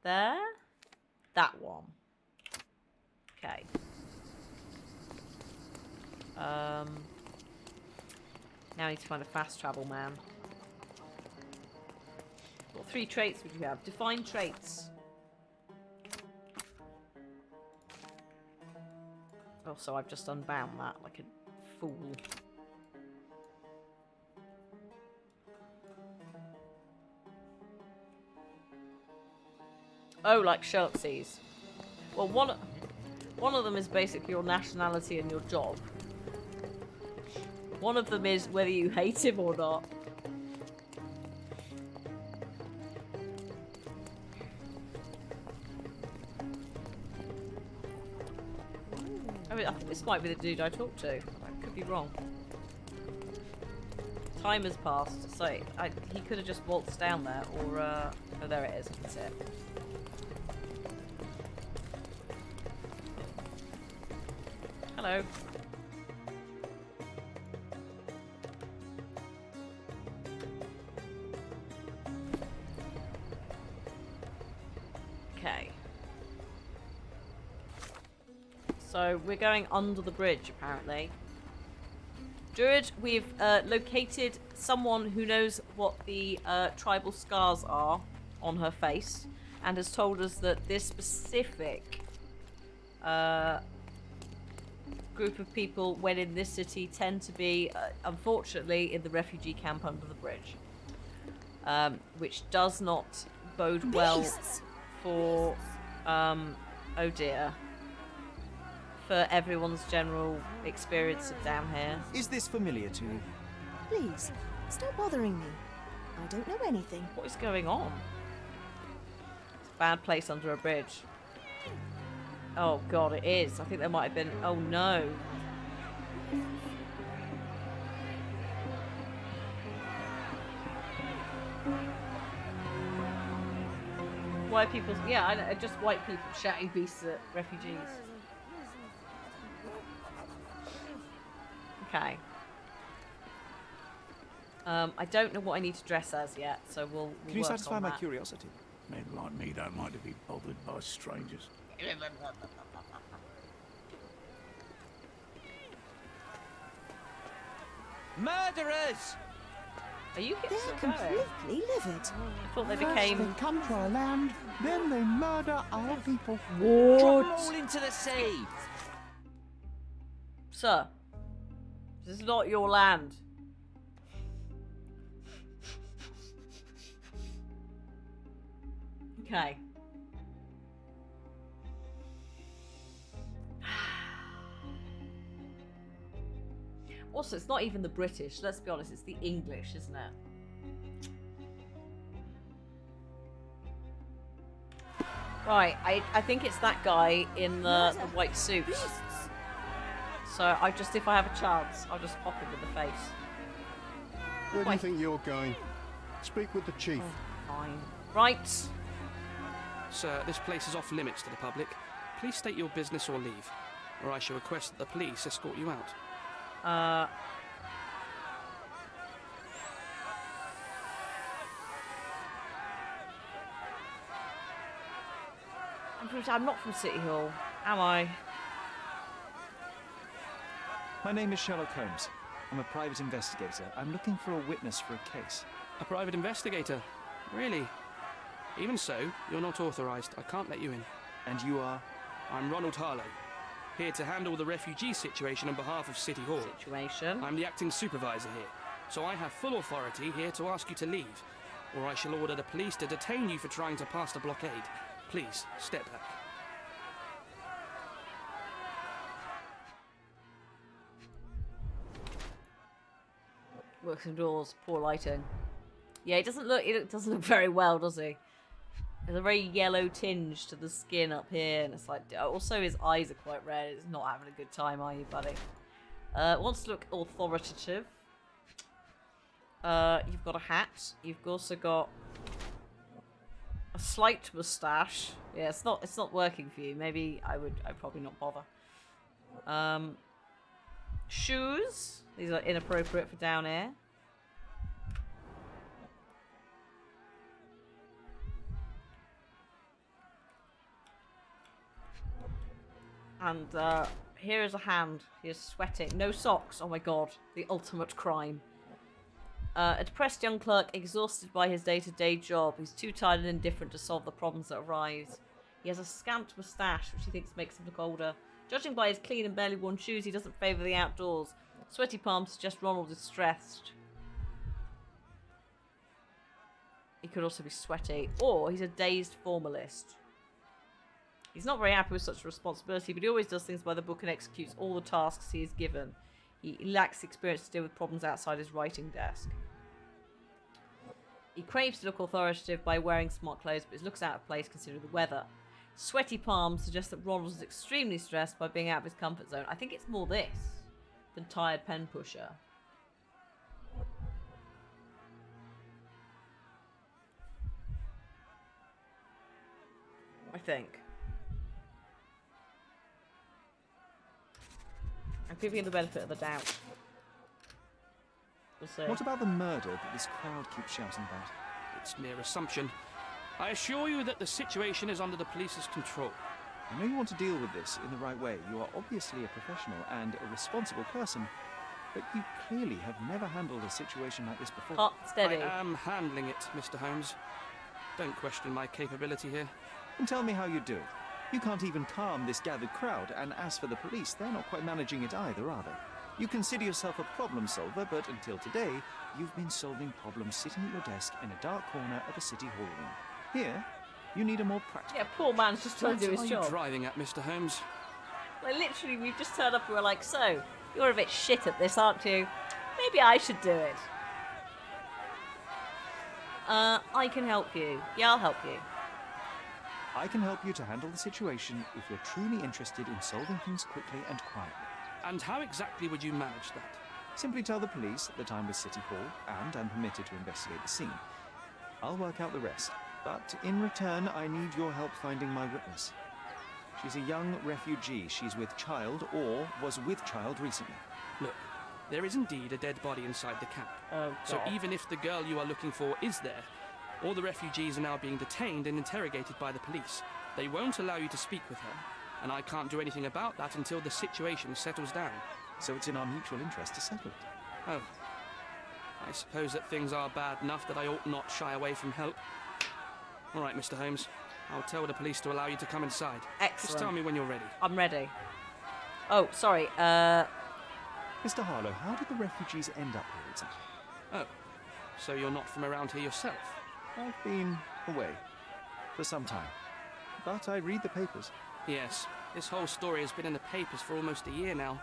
There? That one. Okay. Now I need to find a fast travel man. What 3 traits would you have? Define traits. Oh, so I've just unbound that like a fool. Oh, like Sherlock sees. Well, one of them is basically your nationality and your job. One of them is whether you hate him or not. I mean, I think this might be the dude I talked to. I could be wrong. Time has passed, so he could have just waltzed down there, or oh, there it is. I can see it. Hello. Okay. So we're going under the bridge, apparently. Druid, we've located someone who knows what the tribal scars are on her face, and has told us that this specific group of people, when in this city, tend to be, unfortunately, in the refugee camp under the bridge. Which does not bode well for, oh dear, for everyone's general experience of down here. Is this familiar to you? Please, stop bothering me. I don't know anything. What is going on? It's a bad place under a bridge. Oh god, it is. I think there might have been... Oh no. White people... Yeah, I know, just white people shouting beasts at refugees. Okay. I don't know what I need to dress as yet, so we'll Can you work satisfy on my that. curiosity? Men like me don't like to be bothered by strangers. Murderers! Are you They're completely livid. I thought they First became... they come to our land, then they murder our people. Drop them all into the sea! Sir, this is not your land. Okay. Also, it's not even the British, let's be honest, it's the English, isn't it? Right, I think it's that guy in the white suit. So if I have a chance, I'll just pop him in the face. Where do you think you're going? Speak with the chief. Oh, fine. Right. Sir, this place is off limits to the public. Please state your business or leave, or I shall request that the police escort you out. I'm not from City Hall, am I? My name is Sherlock Holmes. I'm a private investigator. I'm looking for a witness for a case. A private investigator? Really? Even so, you're not authorized. I can't let you in. And you are? I'm Ronald Harlow, here to handle the refugee situation on behalf of City Hall. I'm the acting supervisor here, so I have full authority here to ask you to leave, or I shall order the police to detain you for trying to pass the blockade. Please, step back. Works indoors, poor lighting. Yeah, it doesn't look very well, does he? There's a very yellow tinge to the skin up here, and it's like, also his eyes are quite red. It's not having a good time, are you, buddy? Wants to look authoritative. You've got a hat. You've also got a slight moustache. Yeah, it's not working for you. Maybe I'd probably not bother. Shoes. These are inappropriate for down here. And here is a hand. He is sweating. No socks. Oh my god. The ultimate crime. A depressed young clerk, exhausted by his day-to-day job. He's too tired and indifferent to solve the problems that arise. He has a scamped moustache, which he thinks makes him look older. Judging by his clean and barely worn shoes, he doesn't favour the outdoors. Sweaty palms suggest Ronald is stressed. He could also be sweaty. Or he's a dazed formalist. He's not very happy with such a responsibility, but he always does things by the book and executes all the tasks he is given. He lacks experience to deal with problems outside his writing desk. He craves to look authoritative by wearing smart clothes, but his looks out of place considering the weather. Sweaty palms suggest that Ronald is extremely stressed by being out of his comfort zone. I think it's more this than tired pen pusher. I think. I'm giving you the benefit of the doubt. We'll see. What about the murder that this crowd keeps shouting about? It's mere assumption. I assure you that the situation is under the police's control. I know you want to deal with this in the right way. You are obviously a professional and a responsible person, but you clearly have never handled a situation like this before. Hot, steady. I am handling it, Mr. Holmes. Don't question my capability here. And tell me how you do it. You can't even calm this gathered crowd, and as for the police, they're not quite managing it either, are they? You consider yourself a problem solver, but until today, you've been solving problems sitting at your desk in a dark corner of a city hall room. Here, you need a more practical... Yeah, poor man's just trying to do his job. What are you driving at, Mr. Holmes? Like, literally, we've just turned up and we're like, so, you're a bit shit at this, aren't you? Maybe I should do it. I can help you. Yeah, I'll help you. I can help you to handle the situation if you're truly interested in solving things quickly and quietly. And how exactly would you manage that? Simply tell the police that I'm with City Hall and I'm permitted to investigate the scene. I'll work out the rest, but in return I need your help finding my witness. She's a young refugee. She's with child or was with child recently. Look, there is indeed a dead body inside the camp. Oh, so even if the girl you are looking for is there, all the refugees are now being detained and interrogated by the police. They won't allow you to speak with her, and I can't do anything about that until the situation settles down. So it's in our mutual interest to settle it. Oh. I suppose that things are bad enough that I ought not shy away from help. All right, Mr. Holmes. I'll tell the police to allow you to come inside. Excellent. Just tell me when you're ready. I'm ready. Oh, sorry. Mr. Harlow, how did the refugees end up here exactly? Oh. So you're not from around here yourself? I've been away for some time, but I read the papers. Yes, this whole story has been in the papers for almost a year now.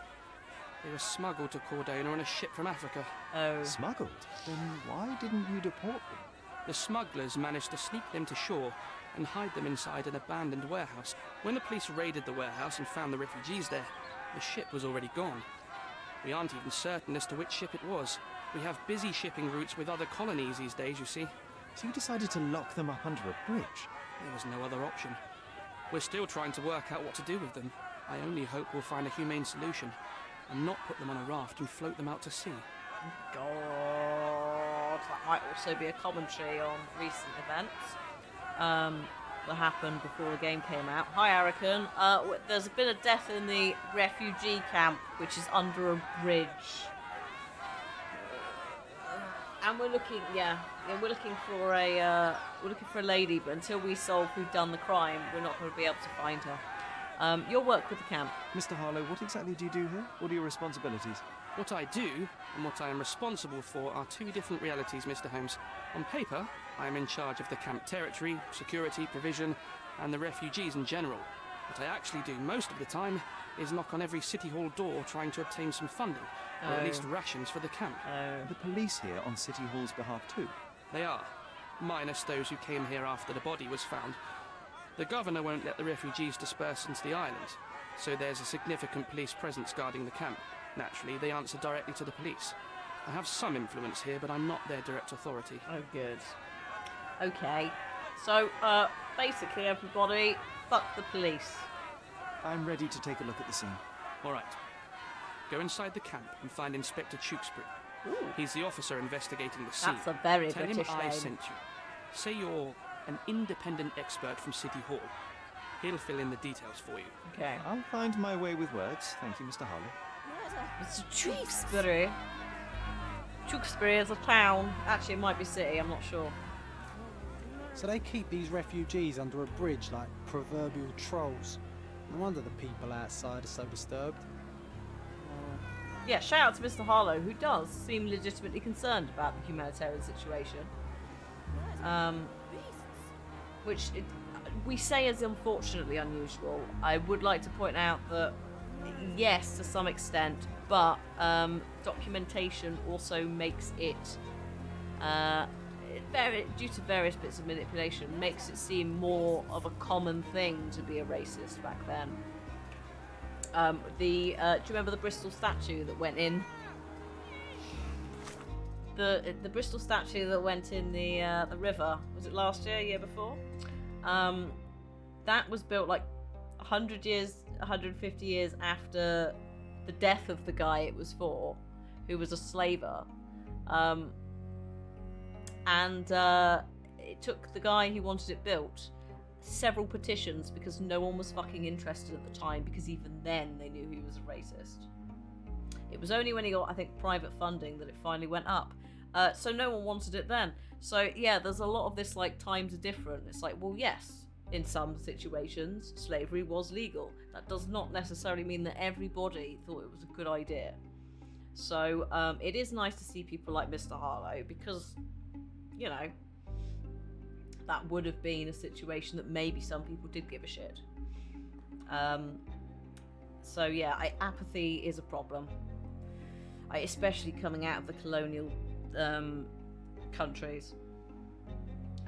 They were smuggled to Cordona on a ship from Africa. Oh. Smuggled? Then why didn't you deport them? The smugglers managed to sneak them to shore and hide them inside an abandoned warehouse. When the police raided the warehouse and found the refugees there, the ship was already gone. We aren't even certain as to which ship it was. We have busy shipping routes with other colonies these days, you see. So you decided to lock them up under a bridge? There was no other option. We're still trying to work out what to do with them. I only hope we'll find a humane solution and not put them on a raft and float them out to sea. God, that might also be a commentary on recent events that happened before the game came out. Hi, Arakan. There's been a death in the refugee camp, which is under a bridge. And we're looking, we're looking for a lady, but until we solve who'd done the crime, we're not going to be able to find her. Your work with the camp. Mr. Harlow, what exactly do you do here? What are your responsibilities? What I do and what I am responsible for are two different realities, Mr. Holmes. On paper, I am in charge of the camp territory, security, provision, and the refugees in general. What I actually do most of the time is knock on every City Hall door trying to obtain some funding, or at least rations for the camp. The police here on City Hall's behalf too? They are, minus those who came here after the body was found. The governor won't let the refugees disperse into the island, so there's a significant police presence guarding the camp. Naturally, they answer directly to the police. I have some influence here, but I'm not their direct authority. Oh, good. Okay. So, basically, everybody, fuck the police. I'm ready to take a look at the scene. All right. Go inside the camp and find Inspector Tewkesbury. He's the officer investigating the scene. That's a very Tell British him I name. sent you. Say you're an independent expert from City Hall. He'll fill in the details for you. Okay. I'll find my way with words. Thank you, Mr. Harlow. It's Tewkesbury. Tewkesbury is a town. Actually, it might be city, I'm not sure. So they keep these refugees under a bridge like proverbial trolls. No wonder the people outside are so disturbed. Yeah, shout out to Mr. Harlow, who does seem legitimately concerned about the humanitarian situation. Which we say is unfortunately unusual. I would like to point out that, yes, to some extent, but documentation also makes it, due to various bits of manipulation, makes it seem more of a common thing to be a racist back then. Do you remember the Bristol statue that went in? The Bristol statue that went in the river, was it last year before? That was built like 100 years, 150 years after the death of the guy it was for, who was a slaver. It took the guy who wanted it built several petitions because no one was fucking interested at the time, because even then they knew he was a racist. It was only when he got, I think, private funding that it finally went up. So no one wanted it then. So yeah, there's a lot of this like times are different. It's like, well, yes, in some situations slavery was legal. That does not necessarily mean that everybody thought it was a good idea. So it is nice to see people like Mr. Harlow, because, you know, that would have been a situation that maybe some people did give a shit. So yeah, apathy is a problem. Especially coming out of the colonial countries,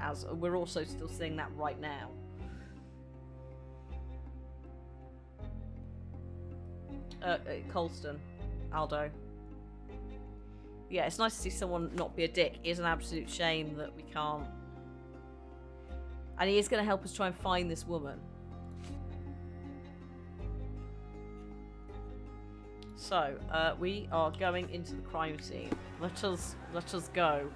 as we're also still seeing that right now. Colston, Aldo. Yeah, it's nice to see someone not be a dick. It is an absolute shame that we can't. And he is going to help us try and find this woman. So, we are going into the crime scene. Let us go.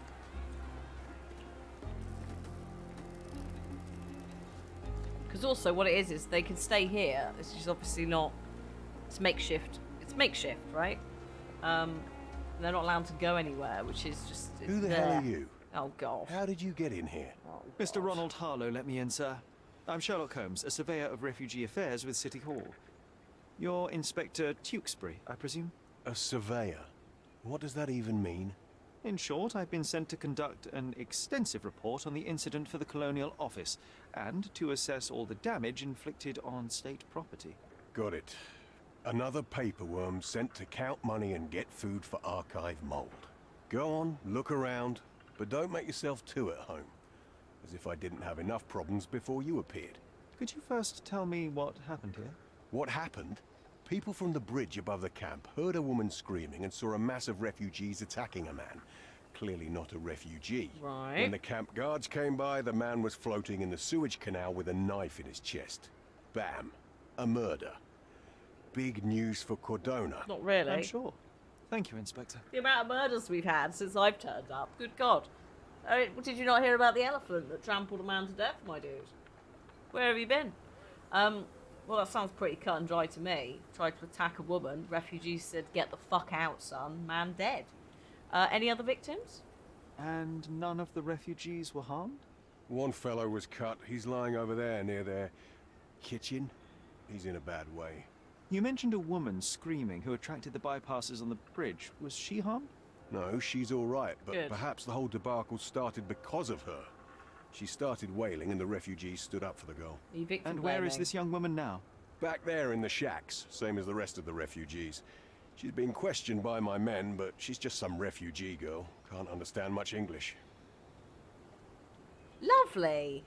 Because also what it is they can stay here. This is obviously not... It's makeshift. It's makeshift, right? They're not allowed to go anywhere, which is just... Who the hell are you? Oh, God. How did you get in here? Oh, Mr. Ronald Harlow let me in, sir. I'm Sherlock Holmes, a surveyor of refugee affairs with City Hall. You're Inspector Tewkesbury, I presume? A surveyor? What does that even mean? In short, I've been sent to conduct an extensive report on the incident for the Colonial Office, and to assess all the damage inflicted on state property. Got it. Another paperworm sent to count money and get food for archive mold. Go on, look around, but don't make yourself too at home. as if I didn't have enough problems before you appeared. Could you first tell me what happened here? What happened? People from the bridge above the camp heard a woman screaming and saw a mass of refugees attacking a man. Clearly not a refugee. Right. When the camp guards came by, the man was floating in the sewage canal with a knife in his chest. Bam. A murder. Big news for Cordona. Not really. I'm sure. Thank you, Inspector. The amount of murders we've had since I've turned up. Good God. I mean, did you not hear about the elephant that trampled a man to death, my dude? Where have you been? Well, that sounds pretty cut and dry to me. Tried to attack a woman. Refugees said, "Get the fuck out, son." Man dead. Any other victims? And none of the refugees were harmed? One fellow was cut. He's lying over there near their kitchen. He's in a bad way. You mentioned a woman screaming who attracted the bypassers on the bridge. Was she harmed? No, she's all right, but Good. perhaps the whole debacle started because of her. She started wailing and the refugees stood up for the girl. Are you victim And where is blaming? this young woman now? Back there in the shacks, same as the rest of the refugees. She's been questioned by my men, but she's just some refugee girl. Can't understand much English. Lovely.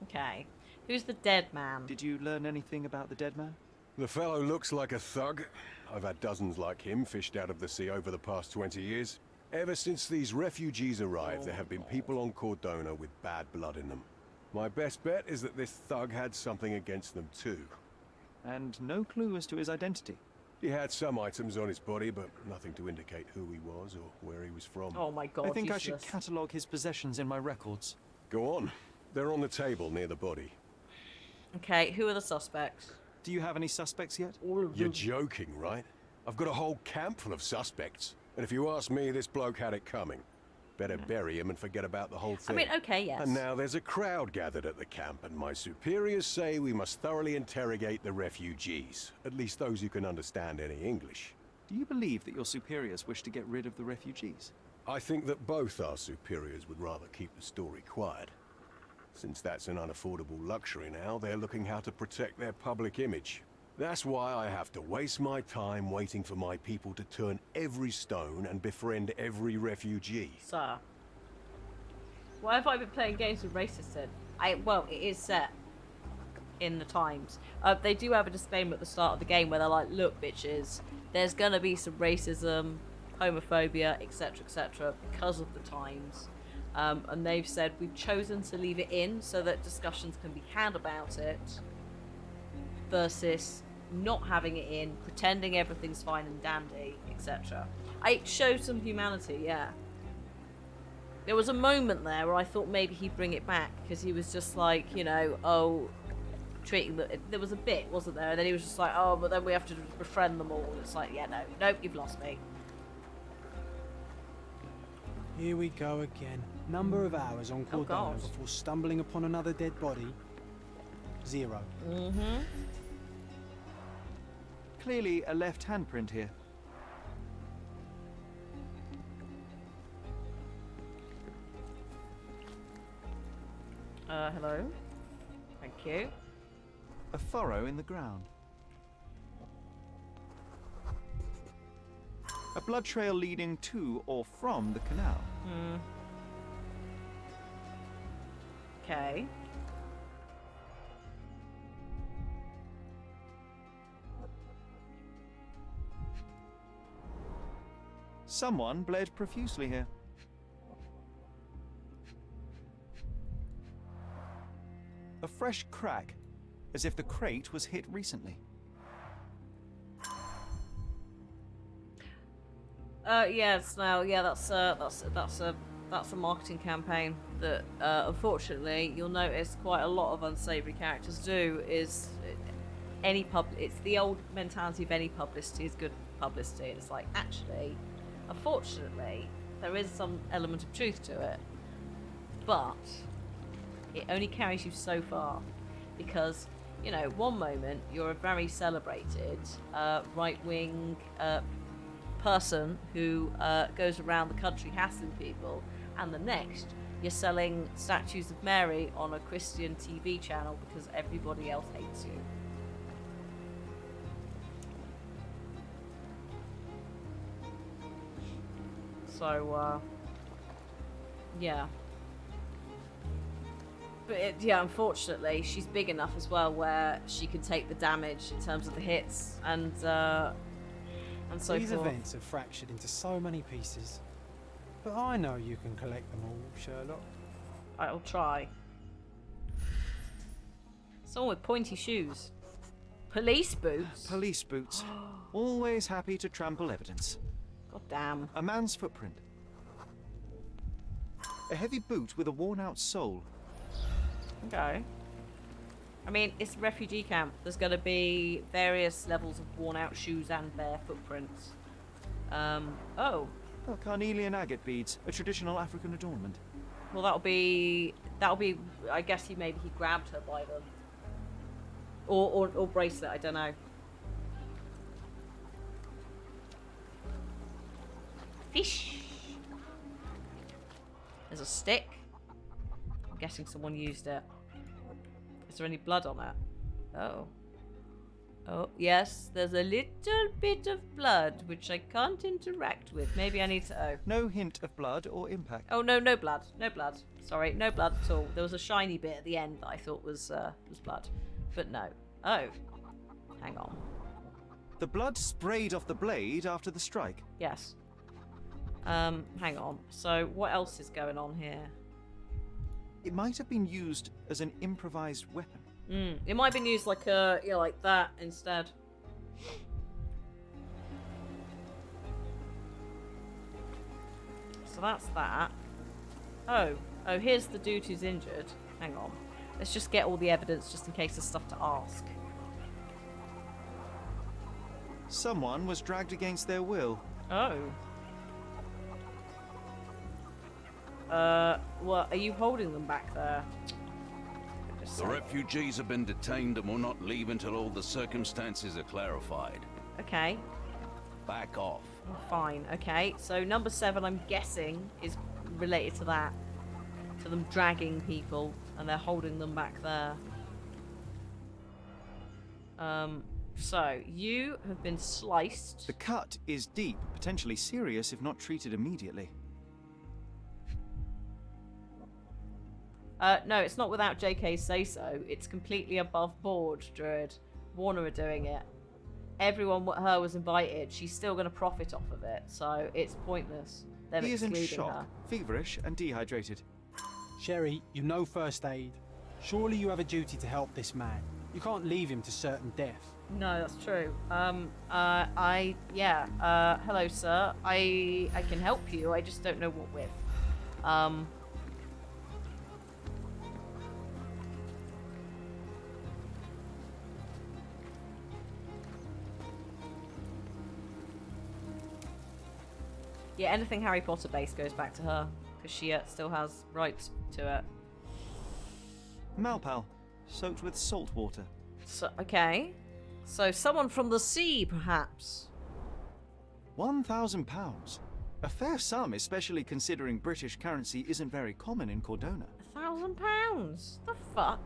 Okay. Who's the dead man? Did you learn anything about the dead man? The fellow looks like a thug. I've had dozens like him fished out of the sea over the past 20 years. Ever since these refugees arrived, there have been people on Cordona with bad blood in them. My best bet is that this thug had something against them too. And no clue as to his identity? He had some items on his body, but nothing to indicate who he was or where he was from. Oh my God, I think I useless. should catalogue his possessions in my records. Go on. They're on the table near the body. Okay, who are the suspects? Do you have any suspects yet? All of You're them. joking, right? I've got a whole camp full of suspects. And if you ask me, this bloke had it coming. Better bury him and forget about the whole I thing. mean, okay, yes. And now there's a crowd gathered at the camp, and my superiors say we must thoroughly interrogate the refugees. At least those who can understand any English. Do you believe that your superiors wish to get rid of the refugees? I think that both our superiors would rather keep the story quiet. Since that's an unaffordable luxury now, they're looking how to protect their public image. That's why I have to waste my time waiting for my people to turn every stone and befriend every refugee. Sir. Why have I been playing games with racists in? Well, it is set in the times. They do have a disclaimer at the start of the game where they're like, look, bitches, there's gonna be some racism, homophobia, etc., because of the times. And they've said, we've chosen to leave it in so that discussions can be had about it, versus not having it in, pretending everything's fine and dandy, etc. It showed some humanity, yeah. There was a moment there where I thought maybe he'd bring it back, because he was just like, you know, oh, treating the... There was a bit, wasn't there? And then he was just like, oh, but then we have to befriend them all. It's like, yeah, no, you've lost me. Here we go again. Number of hours on Oh, Cordona God. before stumbling upon another dead body. 0. Mm-hmm. Clearly a left handprint here. Hello. Thank you. A furrow in the ground. A blood trail leading to or from the canal. Hmm. Okay. Someone bled profusely here. A fresh crack, as if the crate was hit recently. Yes. No. Yeah. That's a marketing campaign that unfortunately you'll notice quite a lot of unsavory characters do. Is it's the old mentality of any publicity is good publicity, and it's like, actually, unfortunately, there is some element of truth to it, but it only carries you so far, because, you know, one moment you're a very celebrated right-wing person who goes around the country hassling people, and the next you're selling statues of Mary on a Christian TV channel because everybody else hates you. So, yeah. But yeah, unfortunately, she's big enough as well where she can take the damage in terms of the hits and so These forth. events are fractured into so many pieces. But I know you can collect them all, Sherlock. I'll try. Someone with pointy shoes. Police boots? Police boots. Always happy to trample evidence. God damn. A man's footprint. A heavy boot with a worn-out sole. Okay. I mean, it's a refugee camp. There's going to be various levels of worn-out shoes and bare footprints. Oh, carnelian agate beads, a traditional African adornment. well, that'll be. I guess maybe he grabbed her by them, or bracelet. I don't know. Fish. There's a stick. I'm guessing someone used it. Is there any blood on it? Oh. Oh, yes, there's a little bit of blood, which I can't interact with. Maybe I need to... Oh. No hint of blood or impact. Oh, no, no blood. No blood. Sorry, no blood at all. There was a shiny bit at the end that I thought was blood. But no. Oh. Hang on. The blood sprayed off the blade after the strike. Yes. Hang on. So, what else is going on here? It might have been used as an improvised weapon. It might have been used like like that instead. So that's that. Oh, here's the dude who's injured. Hang on. Let's just get all the evidence just in case there's stuff to ask. Someone was dragged against their will. Oh. Well, are you holding them back there? The refugees have been detained and will not leave until all the circumstances are clarified. Okay. Back off. Oh, fine. Okay. So number 7, I'm guessing, is related to that. To them dragging people, and they're holding them back there. So, you have been sliced. The cut is deep, potentially serious if not treated immediately. No, it's not without JK's say-so. It's completely above board, Druid. Warner are doing it. Everyone but her was invited. She's still going to profit off of it, so it's pointless. Them He is in excluding shock, her. feverish and dehydrated. Sherry, you know first aid. Surely you have a duty to help this man. You can't leave him to certain death. No, that's true. Hello, sir. I can help you. I just don't know what with. Yeah, anything Harry Potter based goes back to her because she still has rights to it. Malpal, soaked with salt water. So, okay. So someone from the sea, perhaps. £1,000. A fair sum, especially considering British currency isn't very common in Cordona. £1,000? The fuck?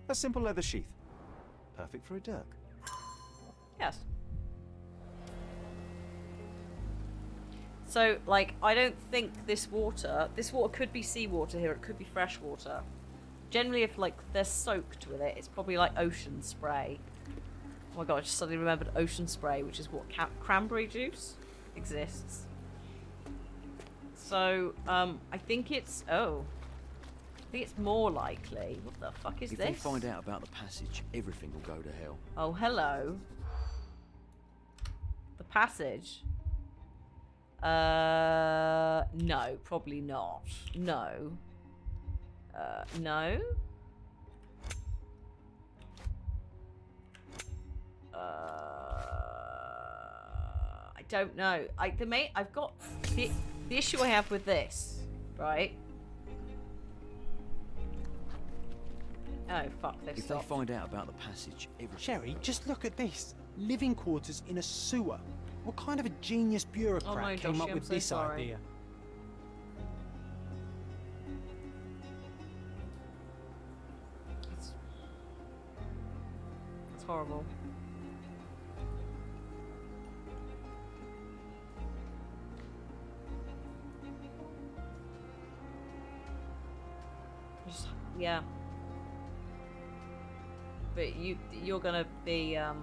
A simple leather sheath. Perfect for a dirk. Yes. So, like, I don't think this water could be seawater here, it could be fresh water. Generally, if, like, they're soaked with it, it's probably like ocean spray. Oh my god, I just suddenly remembered ocean spray, which is what, cranberry juice exists. So, I think it's, I think it's more likely. What the fuck is If this? they find out about the passage, everything will go to hell. Oh, hello. The passage? No, probably not. No. No? I don't know. I've got the issue I have with this, right? Oh fuck! They've If stopped. they find out about the passage, everything. Sherry, just look at this. Living quarters in a sewer. What kind of a genius bureaucrat Oh no, came Joshy, up I'm with so this sorry. idea? It's horrible. Yeah. But you're gonna be the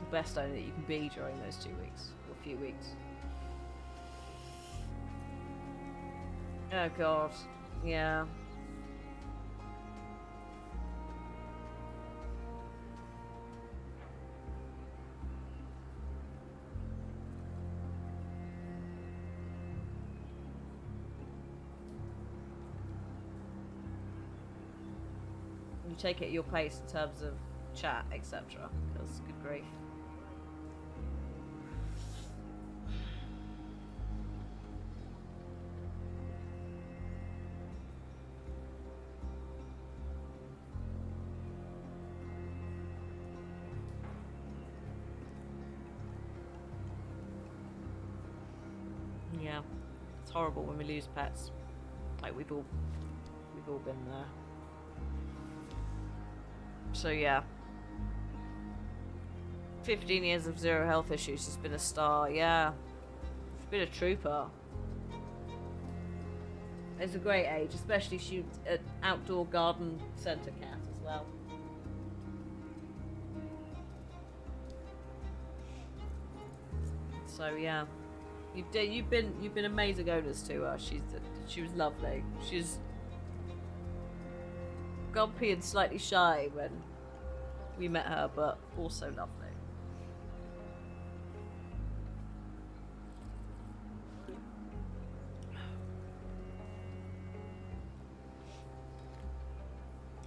best owner that you can be during those 2 weeks or few weeks. Oh god, yeah. You take it at your pace in terms of chat, etc. Because good grief. Yeah, it's horrible when we lose pets. Like we've all been there. So yeah, 15 years of zero health issues. She's been a star. Yeah, she's been a trooper. It's a great age, especially she's an outdoor garden centre cat as well. So yeah, you've been amazing owners to her. She was lovely. She's grumpy and slightly shy when we met her, but also lovely.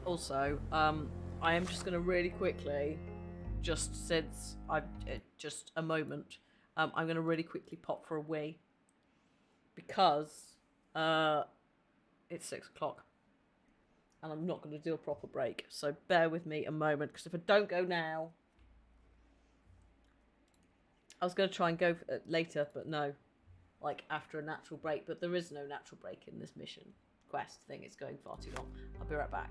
Also, I am just going to really quickly, just since I've just a moment, I'm going to really quickly pop for a wee because it's 6 o'clock and I'm not going to do a proper break. So bear with me a moment, because if I don't go now, I was going to try and go later, but no, like after a natural break. But there is no natural break in this mission quest thing. It's going far too long. I'll be right back.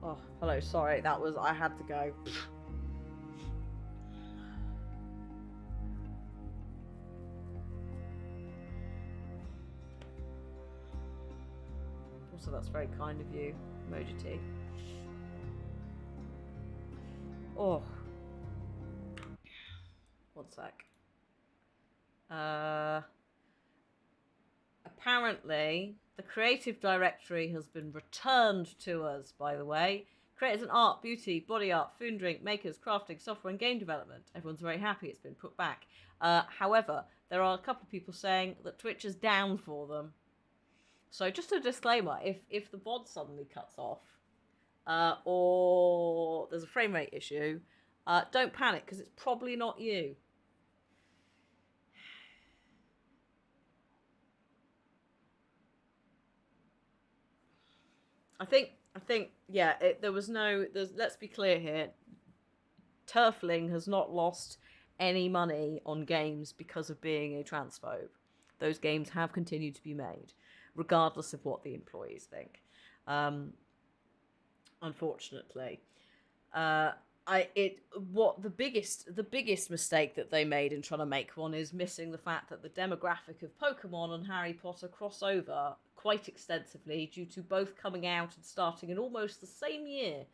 Oh, hello, sorry, I had to go. Also, that's very kind of you, Emoji T. Oh. One sec. Apparently, the creative directory has been returned to us, by the way. Creators in art, beauty, body art, food and drink, makers, crafting, software and game development. Everyone's very happy it's been put back. However, there are a couple of people saying that Twitch is down for them. So just a disclaimer, if the VOD suddenly cuts off, or there's a frame rate issue, don't panic, because it's probably not you. I think, yeah, let's be clear here. Turfling has not lost any money on games because of being a transphobe. Those games have continued to be made, regardless of what the employees think. unfortunately. The biggest mistake that they made in trying to make one is missing the fact that the demographic of Pokemon and Harry Potter cross over quite extensively due to both coming out and starting in almost the same year.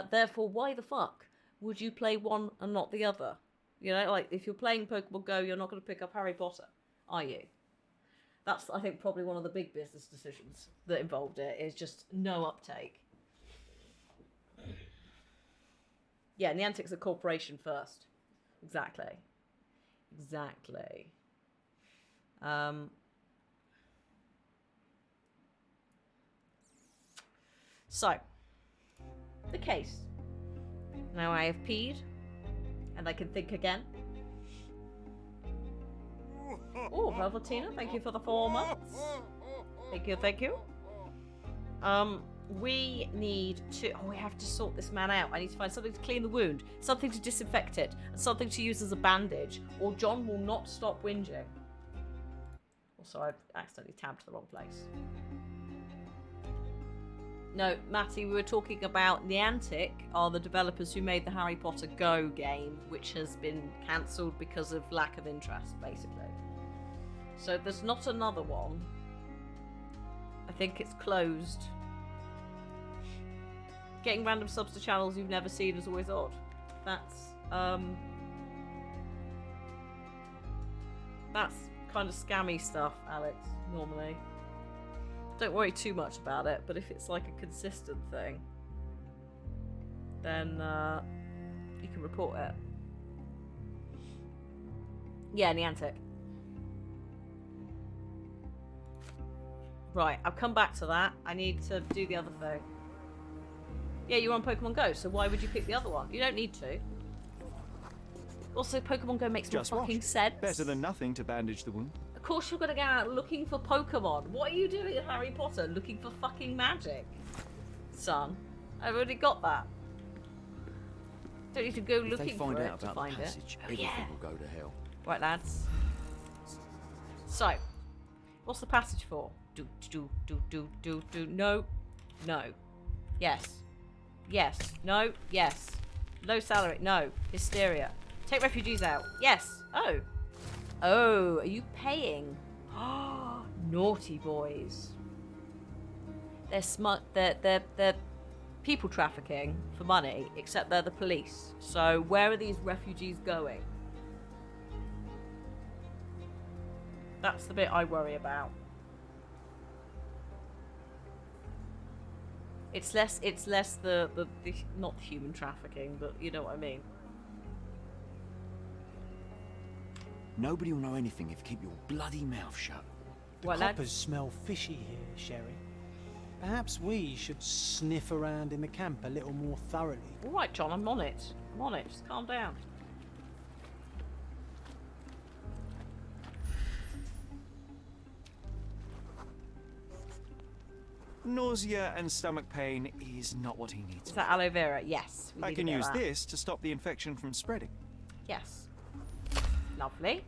Therefore, why the fuck would you play one and not the other? You know, like, if you're playing Pokemon Go, you're not going to pick up Harry Potter, are you? That's, I think, probably one of the big business decisions that involved it, is just no uptake. Yeah, Niantic's a corporation first. Exactly. So, the case. Now I have peed, and I can think again. Oh, Velvetina, thank you for the 4 months. Thank you. We need to... Oh, we have to sort this man out. I need to find something to clean the wound, something to disinfect it, and something to use as a bandage, or John will not stop whinging. Also, I've accidentally tabbed to the wrong place. No, Matty, we were talking about Niantic are the developers who made the Harry Potter Go game, which has been cancelled because of lack of interest, basically. So there's not another one. I think it's closed. Getting random subs to channels you've never seen is always odd. That's kind of scammy stuff, Alex, normally. Don't worry too much about it, but if it's like a consistent thing, then you can report it. Yeah, Niantic. Right, I'll come back to that. I need to do the other thing. Yeah, you're on Pokemon Go, so why would you pick the other one? You don't need to. Also, Pokemon Go makes more fucking sense. Better than nothing to bandage the wound. Of course you're gonna go out looking for Pokemon. What are you doing in Harry Potter? Looking for fucking magic? Son, I've already got that. Don't need to go looking for it to find it. Everything will go to hell. Right, lads. So, what's the passage for? Do. No. Yes. Yes. No. Yes. Low salary. No. Hysteria. Take refugees out. Yes. Oh. Oh, are you paying? Naughty boys. They're smart. They're people trafficking for money, except they're the police. So where are these refugees going? That's the bit I worry about. It's less the not human trafficking, but you know what I mean. Nobody will know anything if you keep your bloody mouth shut. The coppers smell fishy here, Sherry. Perhaps we should sniff around in the camp a little more thoroughly. All right, John, I'm on it. Just calm down. Nausea and stomach pain is not what he needs. Is that aloe vera? Yes. I can use this to stop the infection from spreading. Yes. Lovely.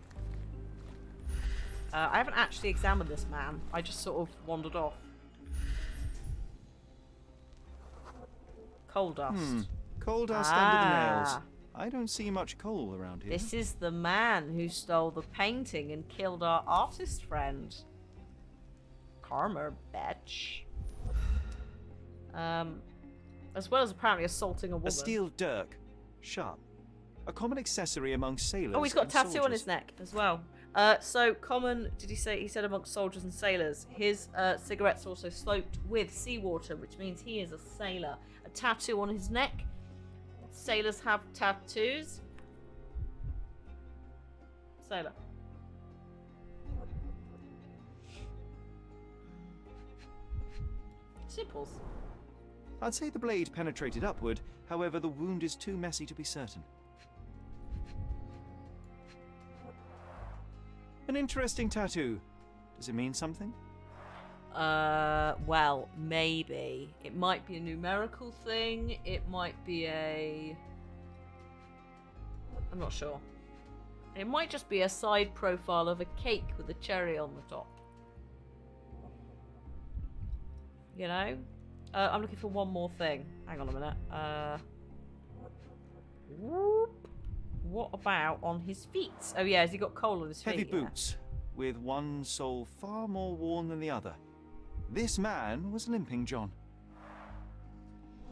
I haven't actually examined this man. I just sort of wandered off. Coal dust. Coal dust under the nails. I don't see much coal around here. This is the man who stole the painting and killed our artist friend. Karma, bitch. As well as apparently assaulting a woman. A steel dirk. Sharp. A common accessory among sailors. Oh, he's got a tattoo soldiers. on his neck as well. So common, did he say? He said amongst soldiers and sailors. His cigarettes are also soaked with seawater, which means he is a sailor. A tattoo on his neck. Sailors have tattoos. Sailor. Simples. I'd say the blade penetrated upward, however the wound is too messy to be certain. An interesting tattoo. Does it mean something? Well, maybe. It might be a numerical thing. It might be a... I'm not sure. It might just be a side profile of a cake with a cherry on the top. You know? I'm looking for one more thing. Hang on a minute. Whoop. What about on his feet? Oh yeah, has he got coal on his feet? Heavy Yeah. boots, with one sole far more worn than the other. This man was limping, John.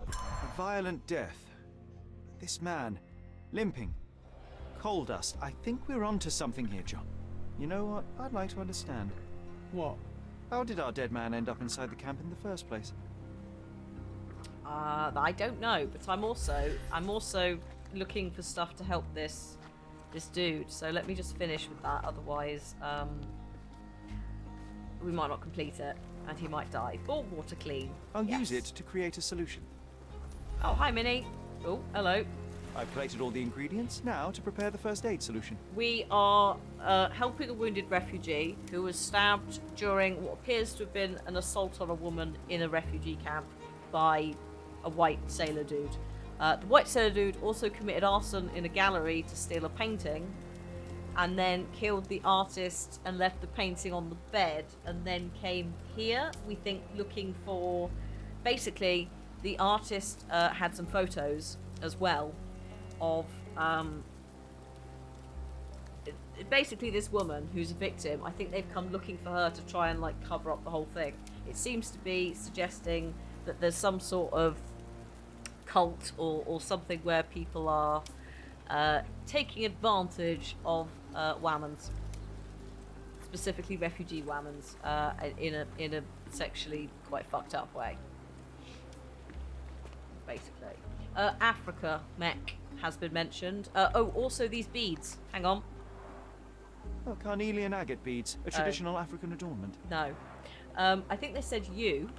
A violent death. This man, limping. Coal dust. I think we're onto something here, John. You know what? I'd like to understand. What? How did our dead man end up inside the camp in the first place? I don't know, but I'm also looking for stuff to help this dude. So let me just finish with that. Otherwise, we might not complete it, and he might die. Or water clean. I'll use it to create a solution. Oh, hi, Minnie. Oh, hello. I've collected all the ingredients now to prepare the first aid solution. We are helping a wounded refugee who was stabbed during what appears to have been an assault on a woman in a refugee camp by a white sailor dude. The white sailor dude also committed arson in a gallery to steal a painting, and then killed the artist and left the painting on the bed, and then came here, we think, looking for... Basically, the artist had some photos as well of basically this woman who's a victim. I think they've come looking for her to try and like cover up the whole thing. It seems to be suggesting that there's some sort of cult or something where people are taking advantage of whammons, specifically refugee whammons, in a sexually quite fucked up way, basically. Africa mech has been mentioned. Oh, also these beads. Hang on. Oh, carnelian agate beads, a traditional African adornment. No. I think they said U,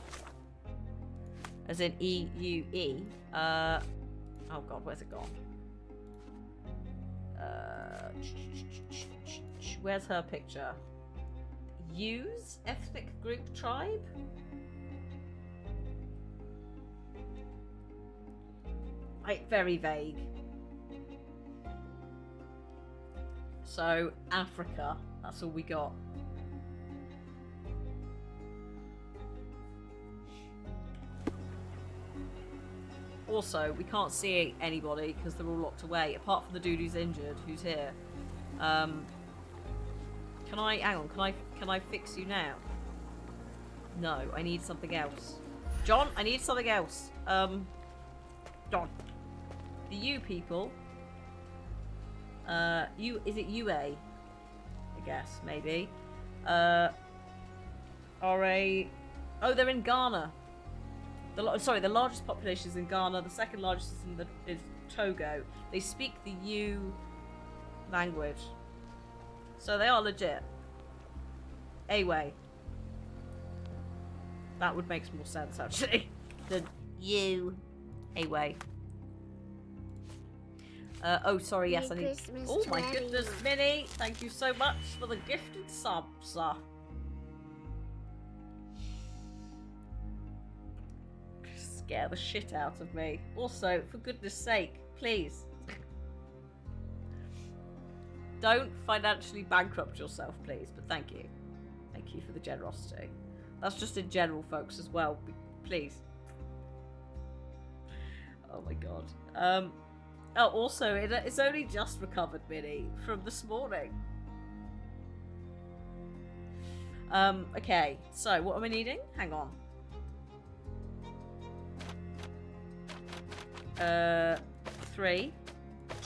as in E-U-E. Oh god, where's it gone? Where's her picture? U's ethnic group tribe? Very vague. So, Africa, that's all we got. Also, we can't see anybody because they're all locked away, apart from the dude who's injured, who's here. Can I fix you now? No, I need something else. John, I need something else. John. The U people. Is it UA? I guess, maybe. They're in Ghana. The largest population is in Ghana. The second largest is Togo. They speak the U language, so they are legit. Anyway, that would make more sense actually than you. Anyway. Oh, sorry. Yes, I need. Christmas Oh my to goodness, everyone. Minnie! Thank you so much for the gifted subs. Scare the shit out of me. Also, for goodness sake, please don't financially bankrupt yourself, please. But thank you for the generosity. That's just in general, folks, as well. Please. Oh my god. Oh, also, it's only just recovered, Minnie, from this morning. Okay, so what am I needing? Hang on. 3,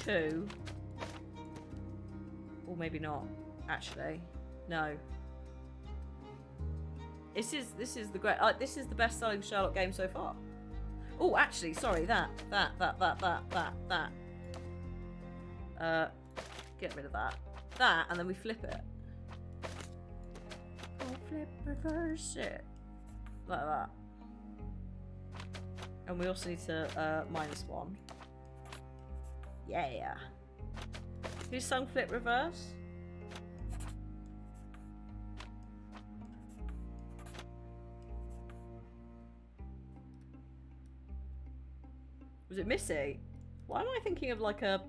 2, or maybe not. Actually, no. This is the great. This is the best-selling Sherlock game so far. Oh, actually, sorry. That. Get rid of that. That, and then we flip it. Oh, flip, reverse it. Like that. And we also need to -1. Yeah. Who sung flip reverse? Was it Missy? Why am I thinking of like a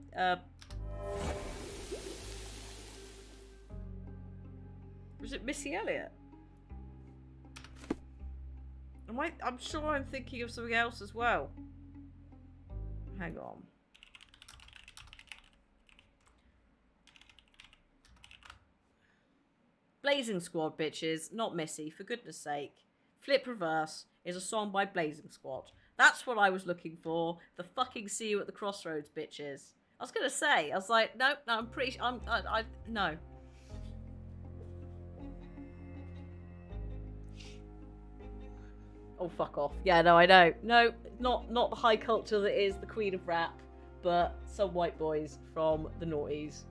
was it Missy Elliott? I'm sure I'm thinking of something else as well. Hang on. Blazing Squad, bitches, not Missy, for goodness sake. Flip Reverse is a song by Blazing Squad. That's what I was looking for. The fucking See You at the Crossroads, bitches. I was gonna say, I was like, no, I'm pretty sure, no. Oh, fuck off. Yeah, no, I know. No, not the high culture that is the queen of rap, but some white boys from the noughties.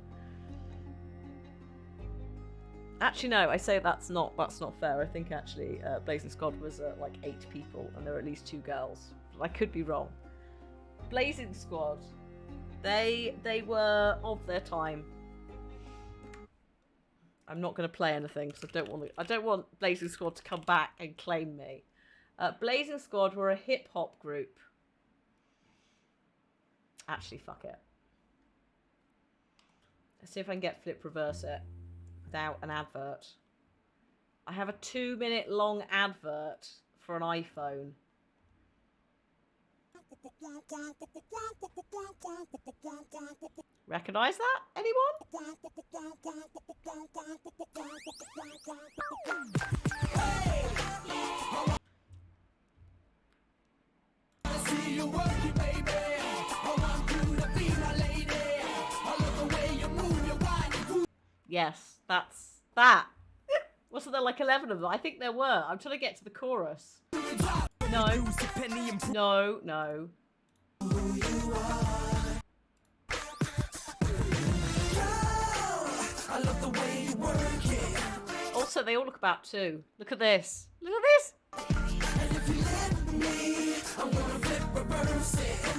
Actually, no, I say that's not fair. I think actually Blazing Squad was like 8 people and there were at least 2 girls. But I could be wrong. Blazing Squad, they were of their time. I'm not going to play anything because I don't want Blazing Squad to come back and claim me. Blazing Squad were a hip hop group. Actually, fuck it. Let's see if I can get Flip Reverse it without an advert. I have a 2-minute long advert for an iPhone. Recognize that? Anyone? Yes, that's that. Wasn't there like 11 of them? I think there were. I'm trying to get to the chorus. No. No. Also, they all look about 2. Look at this. Look at this.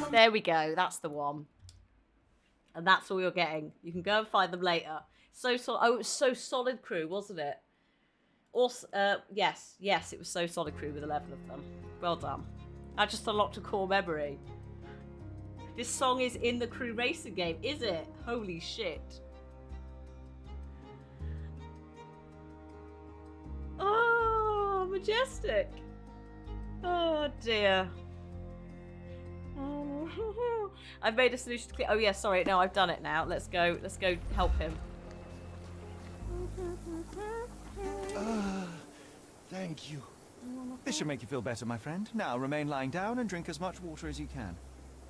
There we go. That's the one. And that's all you're getting. You can go and find them later. Oh, it was So Solid Crew, wasn't it? Also, yes, it was So Solid Crew with 11 of them. Well done. I just unlocked a core memory. This song is in the Crew Racing game, is it? Holy shit. Oh, majestic. Oh dear. I've made a solution to clear. Oh yeah, sorry. No, I've done it now. Let's go help him. Thank you. This should make you feel better, my friend. Now remain lying down and drink as much water as you can.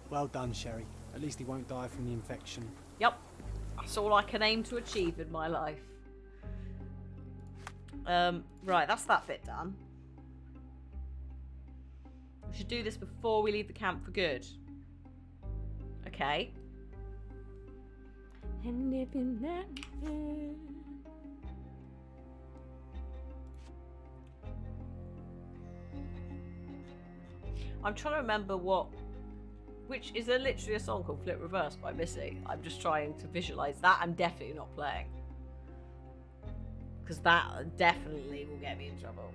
Well done, Sherry. At least he won't die from the infection. Yep. That's all I can aim to achieve in my life. Right, that's that bit done. We should do this before we leave the camp for good. Okay. And if you're not there. I'm trying to remember which is there literally a song called Flip Reverse by Missy. I'm just trying to visualize that. I'm definitely not playing. Because that definitely will get me in trouble.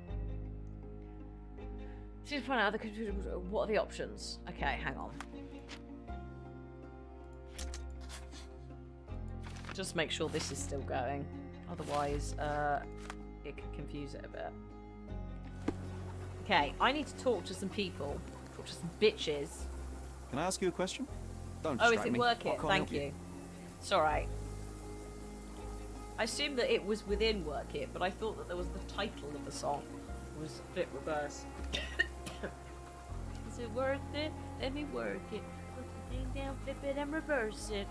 So to find out what are the options. Okay, hang on. Just make sure this is still going. Otherwise, it could confuse it a bit. Okay, I need to talk to some people. Talk to some bitches. Can I ask you a question? Don't Oh, distract is it me. working? I can't Thank help you. It's alright. I assumed that it was within Work It, but I thought that there was the title of the song was Flip Reverse. Is it worth it? Let me work it. Put the thing down, flip it, and reverse it.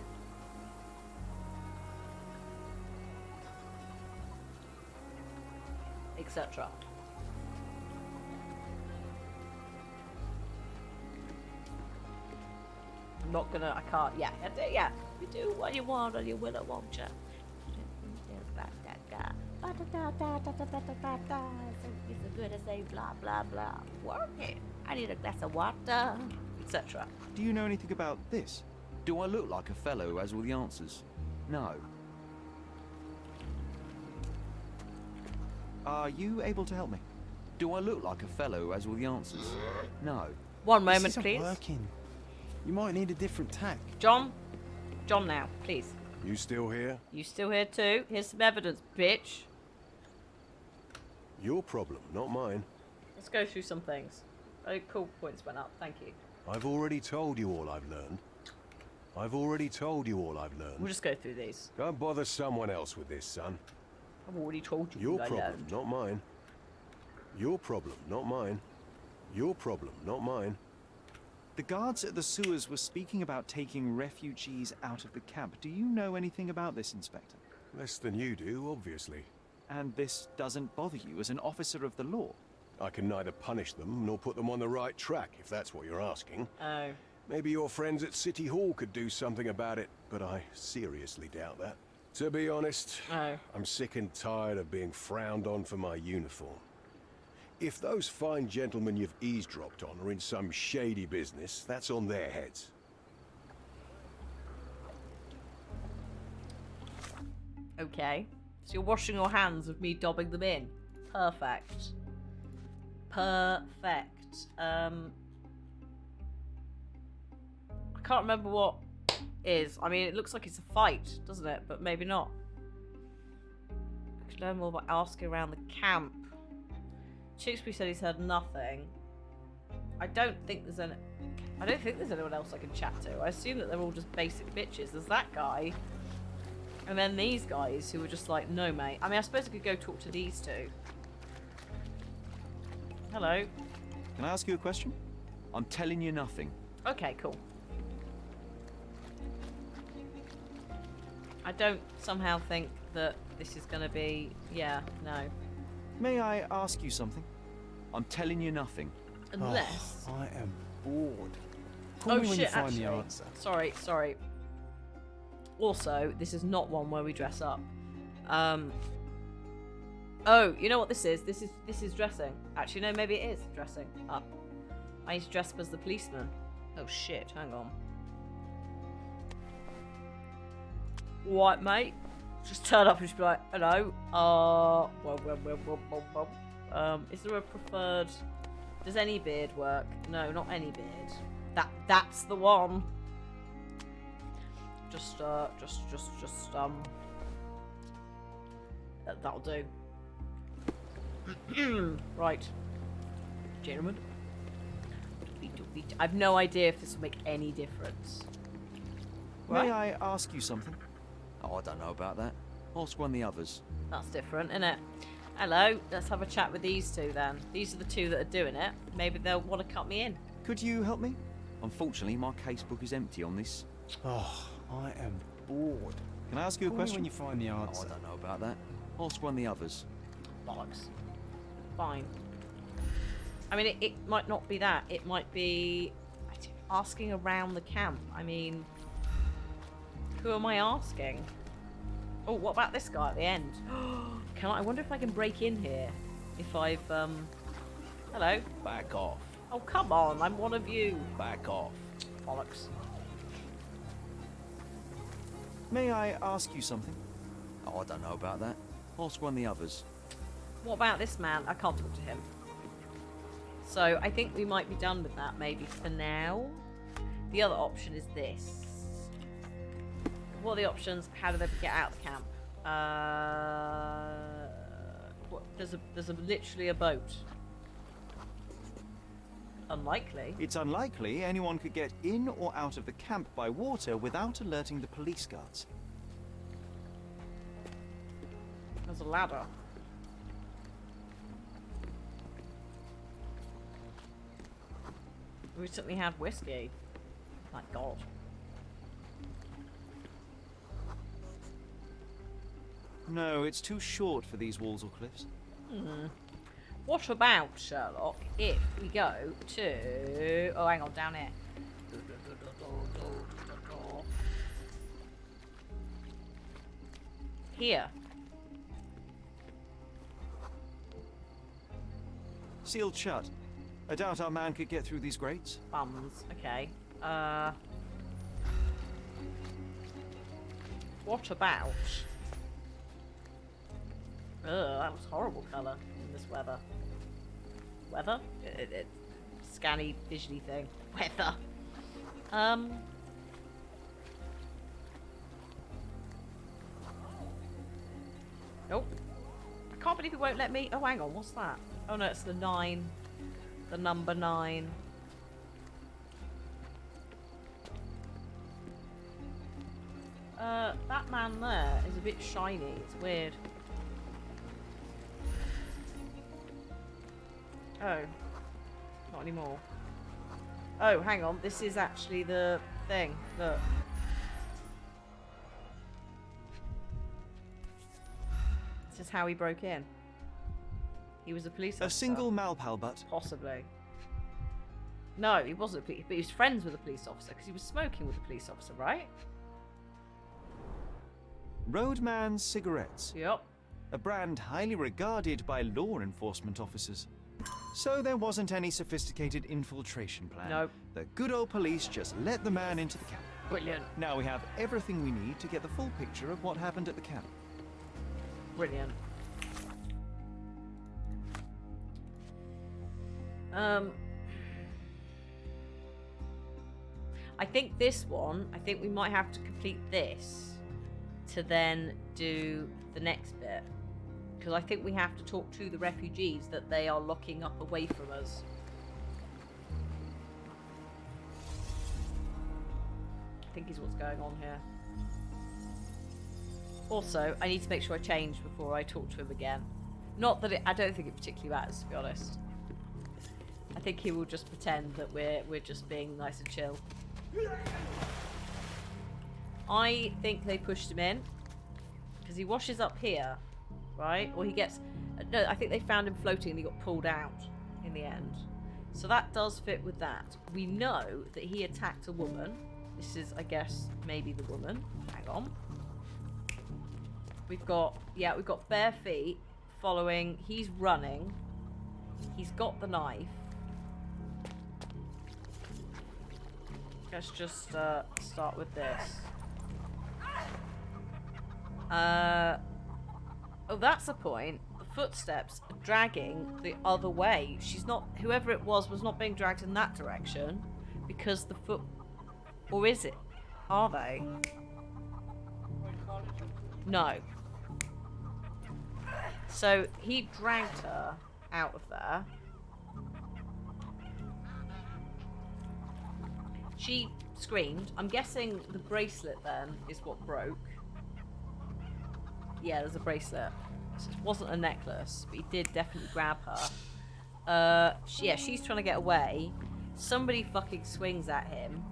Etc. I'm not gonna, I can't, yeah. You do what you want or you will or won't you? It's so good to say blah blah blah. Work it. I need a glass of water, etc. Do you know anything about this? Do I look like a fellow who has all the answers? No. Are you able to help me? Do I look like a fellow who has all the answers? No. One moment, this isn't please. Working. You might need a different tack. John now, please. You still here? You still here too? Here's some evidence, bitch. Your problem, not mine. Let's go through some things. Oh, cool, points went up. Thank you. I've already told you all I've learned. I've already told you all I've learned. We'll just go through these. Don't bother someone else with this, son. I've already told you. Your what I problem, learned. not mine. Your problem, not mine. Your problem, not mine. The guards at the sewers were speaking about taking refugees out of the camp. Do you know anything about this, Inspector? Less than you do, obviously. And this doesn't bother you as an officer of the law? I can neither punish them nor put them on the right track, if that's what you're asking. Oh. Maybe your friends at City Hall could do something about it, but I seriously doubt that. To be honest, I'm sick and tired of being frowned on for my uniform. If those fine gentlemen you've eavesdropped on are in some shady business, that's on their heads. Okay. So you're washing your hands of me dobbing them in. Perfect. Perfect. I can't remember what is. I mean, it looks like it's a fight, doesn't it? But maybe not. I could learn more by asking around the camp. Shakespeare said he's heard nothing. I don't think there's anyone else I can chat to. I assume that they're all just basic bitches. There's that guy. And then these guys who were just like, no, mate. I mean, I suppose I could go talk to these two. Hello. Can I ask you a question? I'm telling you nothing. Okay, cool. I don't somehow think that this is going to be... Yeah, no. May I ask you something? I'm telling you nothing. Unless... Oh, I am bored. Call me when you find the answer. Sorry. Also, this is not one where we dress up. Oh, you know what this is? This is dressing. Actually, no, maybe it is dressing up. I need to dress up as the policeman. Oh shit, hang on. What, mate? Just turn up and just be like, hello. Is there a preferred? Does any beard work? No, not any beard. That's the one. That'll do. Right, gentlemen. I've no idea if this will make any difference. May I ask you something? Oh, I don't know about that. Ask one of the others. That's different, isn't it? Hello, let's have a chat with these two then. These are the two that are doing it. Maybe they'll want to cut me in. Could you help me? Unfortunately, my casebook is empty on this. Oh, I am bored. Can I ask you a question? When you find the answer. Oh, I don't know about that. Ask one of the others. Bollocks. Fine. I mean, it might not be that. It might be asking around the camp. I mean, who am I asking? Oh, what about this guy at the end? I wonder if I can break in here. If I've, hello? Back off. Oh, come on. I'm one of you. Back off. Bollocks. May I ask you something? Oh, I don't know about that. Ask one of the others. What about this man? I can't talk to him. So I think we might be done with that maybe for now. The other option is this. What are the options? How do they get out of the camp? There's literally a boat. Unlikely. It's unlikely anyone could get in or out of the camp by water without alerting the police guards. There's a ladder. We recently had whiskey. My God. No, it's too short for these walls or cliffs. What about, Sherlock, if we go to... Oh, hang on, down here. Here. Sealed shut. I doubt our man could get through these grates. Bums. Okay. What about... Ugh, that was horrible colour in this weather. Weather? Scanny, visiony thing. Weather. Nope. I can't believe it won't let me... Oh, hang on, what's that? Oh no, it's the 9. the number 9. That man there is a bit shiny. It's weird. Oh. Not anymore. Oh, hang on. This is actually the thing. Look. This is how he broke in. He was a police officer. A single Malpalbutt. Possibly. No, he wasn't a police, but he was friends with a police officer because he was smoking with a police officer, right? Roadman cigarettes. Yep. A brand highly regarded by law enforcement officers. So there wasn't any sophisticated infiltration plan. Nope. The good old police just let the man into the camp. Brilliant. Now we have everything we need to get the full picture of what happened at the camp. Brilliant. I think this one, I think we might have to complete this to then do the next bit. Because I think we have to talk to the refugees that they are locking up away from us. I think is what's going on here. Also, I need to make sure I change before I talk to him again. Not that I don't think it particularly matters, to be honest. I think he will just pretend that we're just being nice and chill. I think they pushed him in because he washes up here, right? Or he gets... No, I think they found him floating and he got pulled out in the end. So that does fit with that. We know that he attacked a woman. This is, I guess, maybe the woman. Hang on. We've got bare feet following. He's running. He's got the knife. Let's just start with this. Oh, that's a point. The footsteps are dragging the other way. She's not... Whoever it was not being dragged in that direction because the foot... Or is it? Are they? No. So he dragged her out of there. She screamed. I'm guessing the bracelet then is what broke. Yeah, there's a bracelet. So it wasn't a necklace, but he did definitely grab her. Yeah, she's trying to get away. Somebody fucking swings at him.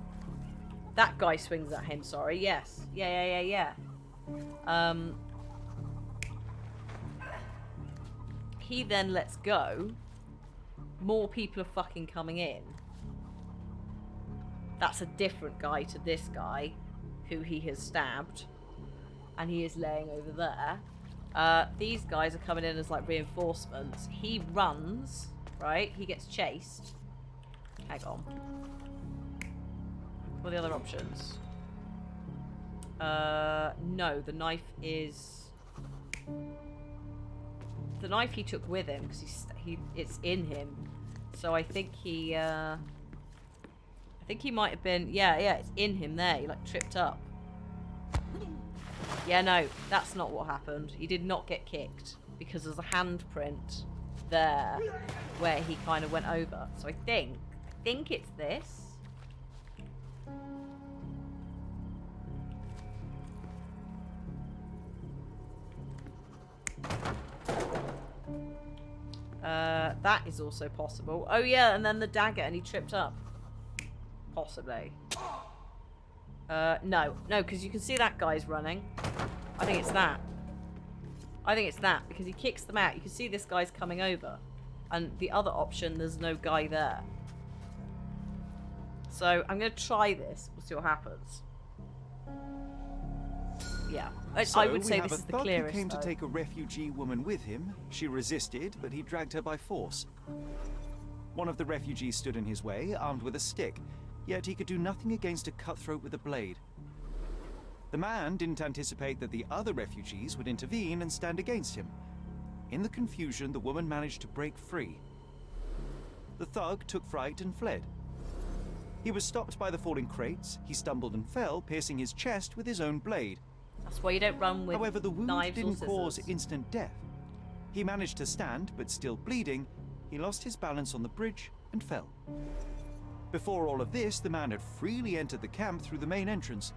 That guy swings at him, sorry. Yes. Yeah. He then lets go. More people are fucking coming in. That's a different guy to this guy who he has stabbed. And he is laying over there. These guys are coming in as like reinforcements. He runs, right? He gets chased. Hang on. What are the other options? No, the knife is... The knife he took with him, because it's in him. So I think he might have been... Yeah, it's in him there. He like tripped up. Yeah, no, that's not what happened. He did not get kicked because there's a handprint there where he kind of went over. So I think it's this. That is also possible. Oh yeah, and then the dagger and he tripped up. Possibly. No, because you can see that guy's running. I think it's that. Because he kicks them out. You can see this guy's coming over. And the other option, there's no guy there. So I'm going to try this. We'll see what happens. Yeah. I would say this is the clearest. Who came to take a refugee woman with him. She resisted, but he dragged her by force. One of the refugees stood in his way, armed with a stick. Yet he could do nothing against a cutthroat with a blade. The man didn't anticipate that the other refugees would intervene and stand against him. In the confusion, the woman managed to break free. The thug took fright and fled. He was stopped by the falling crates. He stumbled and fell, piercing his chest with his own blade. That's why you don't run with However, the wound knives didn't or cause scissors. instant death. He managed to stand, but still bleeding, he lost his balance on the bridge and fell. Before all of this, the man had freely entered the camp through the main entrance.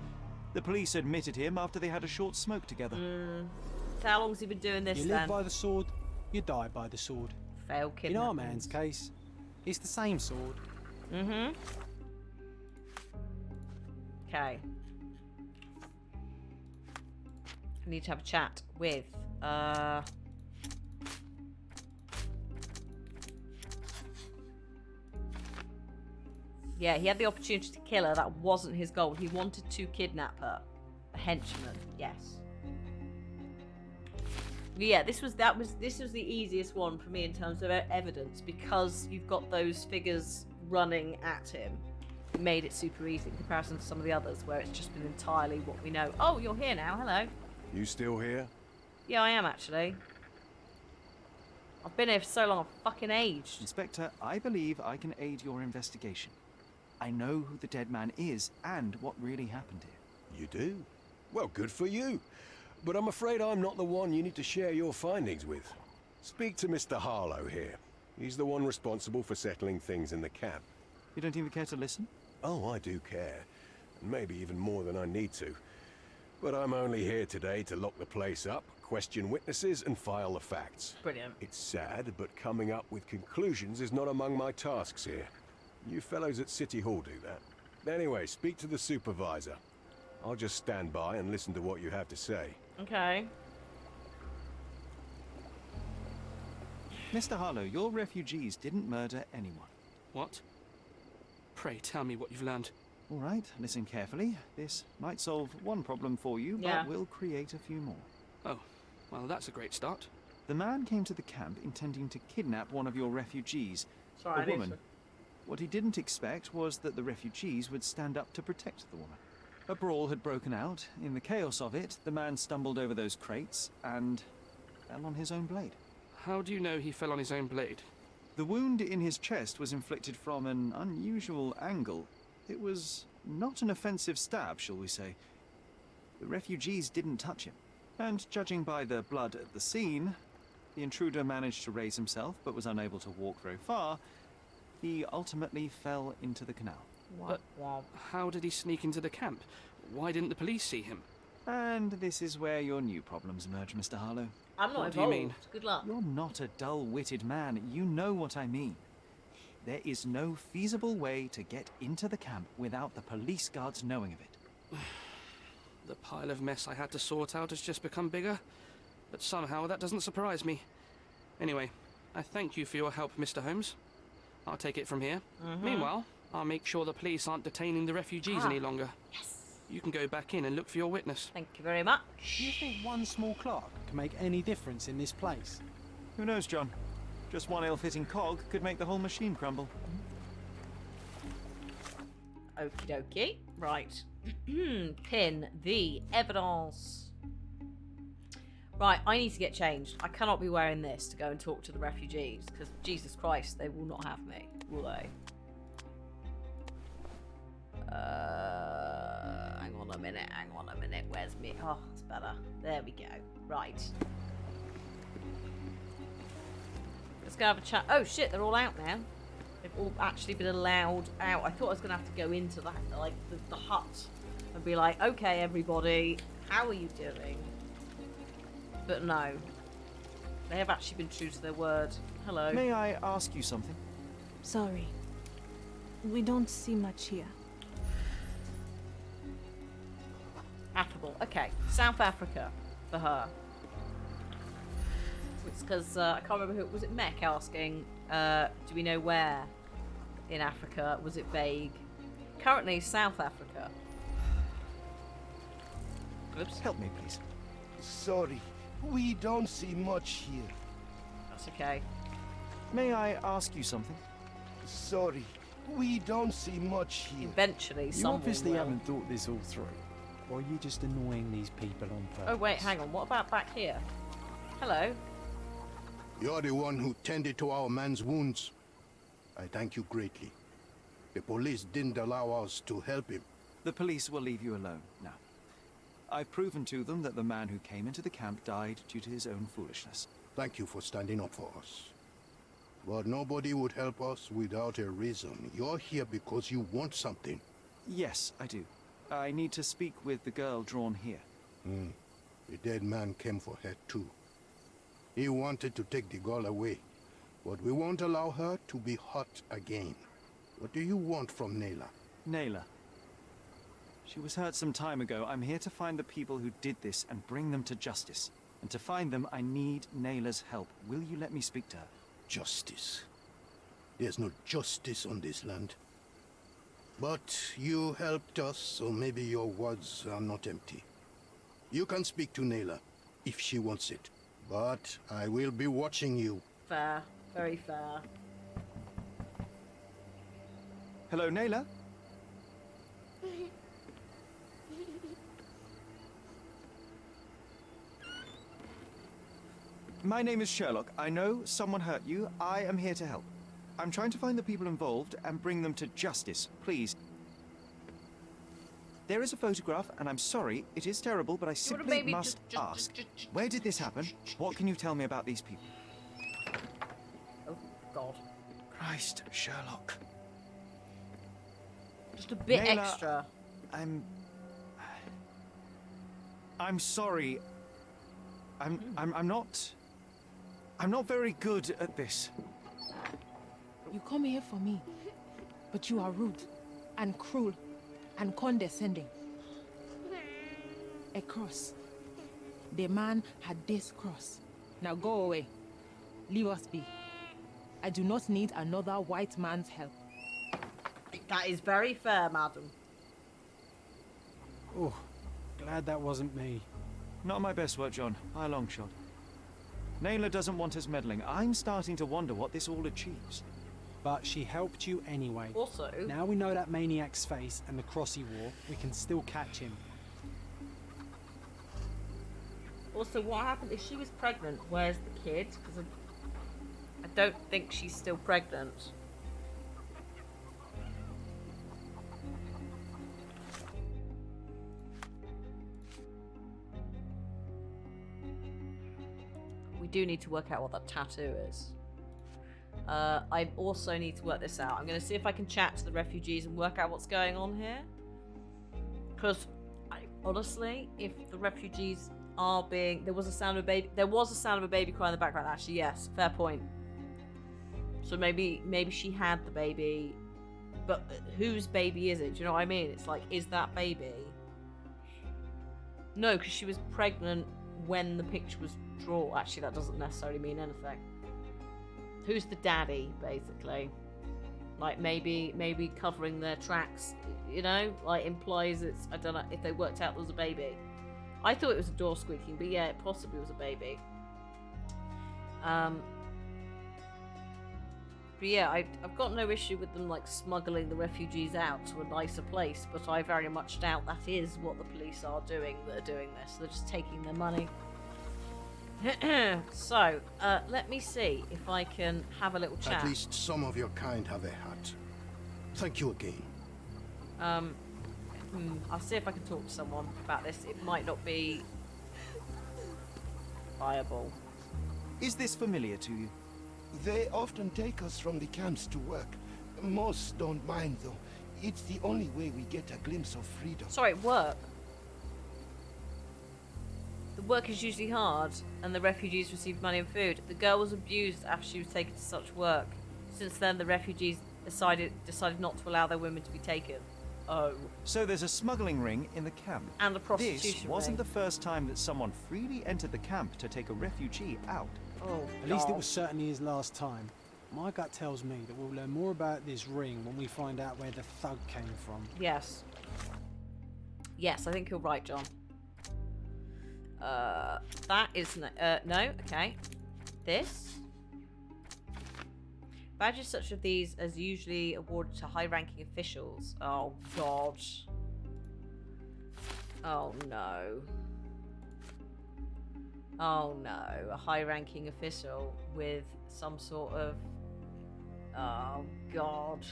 The police admitted him after they had a short smoke together. So how long's he been doing this You then? live by the sword, you die by the sword. Fail In kidnapping. our man's case, it's the same sword. Okay. I need to have a chat with yeah, he had the opportunity to kill her. That wasn't his goal. He wanted to kidnap her. A henchman, yes. Yeah, this was the easiest one for me in terms of evidence, because you've got those figures running at him. It made it super easy in comparison to some of the others where it's just been entirely what we know. Oh, you're here now. Hello. You still here? Yeah, I am actually. I've been here for so long, I've fucking aged. Inspector, I believe I can aid your investigation. I know who the dead man is and what really happened here. You do? Well, good for you. But I'm afraid I'm not the one you need to share your findings with. Speak to Mr. Harlow here. He's the one responsible for settling things in the camp. You don't even care to listen? Oh, I do care. And maybe even more than I need to. But I'm only here today to lock the place up, question witnesses, and file the facts. Brilliant. It's sad, but coming up with conclusions is not among my tasks here. You fellows at City Hall do that. Anyway, speak to the supervisor. I'll just stand by and listen to what you have to say. Okay. Mr. Harlow, your refugees didn't murder anyone. What? Pray tell me what you've learned. All right, listen carefully. This might solve one problem for you, but will create a few more. Oh, well, that's a great start. The man came to the camp intending to kidnap one of your refugees, Sorry, a woman. What he didn't expect was that the refugees would stand up to protect the woman. A brawl had broken out. In the chaos of it, the man stumbled over those crates and fell on his own blade. How do you know he fell on his own blade? The wound in his chest was inflicted from an unusual angle. It was not an offensive stab, shall we say. The refugees didn't touch him. And judging by the blood at the scene, the intruder managed to raise himself but was unable to walk very far. He ultimately fell into the canal. But how did he sneak into the camp? Why didn't the police see him? And this is where your new problems emerge, Mr. Harlow. I'm not What involved. do you mean? Good luck. You're not a dull-witted man. You know what I mean. There is no feasible way to get into the camp without the police guards knowing of it. The pile of mess I had to sort out has just become bigger, but somehow that doesn't surprise me. Anyway, I thank you for your help, Mr. Holmes. I'll take it from here. Meanwhile, I'll make sure the police aren't detaining the refugees any longer. Yes. You can go back in and look for your witness. Thank you very much. Do you think one small clock can make any difference in this place? Who knows, John? Just one ill-fitting cog could make the whole machine crumble. Okie dokie. Right. Pin the evidence. Right, I need to get changed. I cannot be wearing this to go and talk to the refugees, because Jesus Christ, they will not have me, will they? Hang on a minute, where's me? Oh, it's better. There we go. Right. Let's go have a chat. Oh shit, they're all out now. They've all actually been allowed out. I thought I was gonna have to go into that, like, the hut and be like, okay, everybody, how are you doing? But no. They have actually been true to their word. Hello. May I ask you something? Sorry. We don't see much here. Affable. Okay. South Africa for her. It's because I can't remember who. Was it Mech asking, do we know where in Africa? Was it vague? Currently, South Africa. Oops. Help me, please. Sorry, we don't see much here. That's okay. May I ask you something? Sorry, we don't see much here. Eventually, You someone obviously will. haven't thought this all through. Or are you just annoying these people on purpose? Oh wait, hang on. What about back here? Hello. You're the one who tended to our man's wounds. I thank you greatly. The police didn't allow us to help him. The police will leave you alone now. I've proven to them that the man who came into the camp died due to his own foolishness. Thank you for standing up for us. But nobody would help us without a reason. You're here because you want something. Yes, I do. I need to speak with the girl drawn here. The dead man came for her too. He wanted to take the girl away, but we won't allow her to be hurt again. What do you want from Nayla? Nayla. She was hurt some time ago. I'm here to find the people who did this and bring them to justice. And to find them, I need Nayla's help. Will you let me speak to her? Justice. There's no justice on this land. But you helped us, so maybe your words are not empty. You can speak to Nayla, if she wants it. But I will be watching you. Fair. Very fair. Hello, Nayla? My name is Sherlock. I know someone hurt you. I am here to help. I'm trying to find the people involved and bring them to justice. Please. There is a photograph, and I'm sorry, it is terrible, but I simply must ask. Where did this happen? What can you tell me about these people? Oh, God. Christ, Sherlock. Just a bit Nayla, extra. I'm sorry. I'm not very good at this. You come here for me, but you are rude and cruel and condescending. A cross. The man had this cross. Now go away. Leave us be. I do not need another white man's help. That is very fair, madam. Oh, glad that wasn't me. Not my best work, John. By a long shot. Nayla doesn't want us meddling. I'm starting to wonder what this all achieves. But she helped you anyway. Also, now we know that maniac's face and the cross he wore, we can still catch him. Also, what happened if she was pregnant? Where's the kid? Because I don't think she's still pregnant. We do need to work out what that tattoo is. I also need to work this out. I'm going to see if I can chat to the refugees and work out what's going on here. Because, honestly, if the refugees are being... There was a sound of a baby crying in the background, actually, yes. Fair point. So maybe she had the baby, but whose baby is it? Do you know what I mean? It's like, is that baby? No, because she was pregnant when the picture was drawn. Actually, that doesn't necessarily mean anything. Who's the daddy, basically? Like, maybe covering their tracks, you know? Like, implies it's... I don't know if they worked out there was a baby. I thought it was a door squeaking, but yeah, it possibly was a baby. But yeah, I've got no issue with them, like, smuggling the refugees out to a nicer place, but I very much doubt that is what the police are doing that are doing this. They're just taking their money. So, let me see if I can have a little chat. At least some of your kind have a hat. Thank you again. I'll see if I can talk to someone about this. It might not be viable. Is this familiar to you? They often take us from the camps to work. Most don't mind, though. It's the only way we get a glimpse of freedom. Sorry, work. The work is usually hard, and the refugees receive money and food. The girl was abused after she was taken to such work. Since then, the refugees decided not to allow their women to be taken. Oh. So there's a smuggling ring in the camp. And a prostitution This wasn't ring. the first time that someone freely entered the camp to take a refugee out. Oh, At least it was certainly his last time. My gut tells me that we'll learn more about this ring when we find out where the thug came from. Yes. Yes, I think you're right, John. That is... no, okay. This. Badges such as these are usually awarded to high-ranking officials. Oh, God. Oh, no. Oh, no. A high-ranking official with some sort of... Oh, God.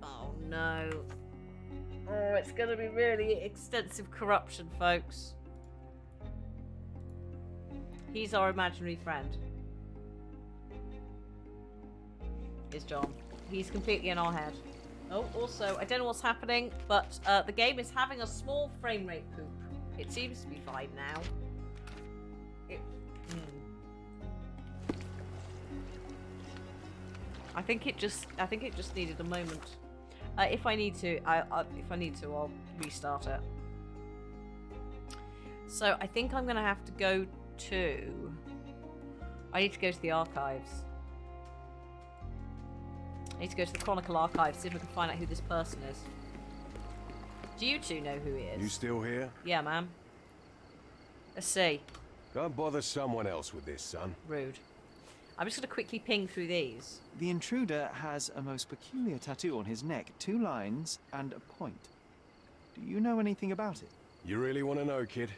Oh, no. Oh, it's going to be really extensive corruption, folks. He's our imaginary friend. is John. He's completely in our head. Oh, also, I don't know what's happening, but the game is having a small frame rate poop. It seems to be fine now. I think it just needed a moment. If I need to, I'll restart it. So I think I'm gonna have to go to. I need to go to the archives. I need to go to the Chronicle archives, see if I can find out who this person is. Do you two know who he is? You still here? Yeah, ma'am. Let's see. Go and bother someone else with this, son. Rude. I'm just going to quickly ping through these. The intruder has a most peculiar tattoo on his neck, 2 lines and a point. Do you know anything about it? You really want to know, kid?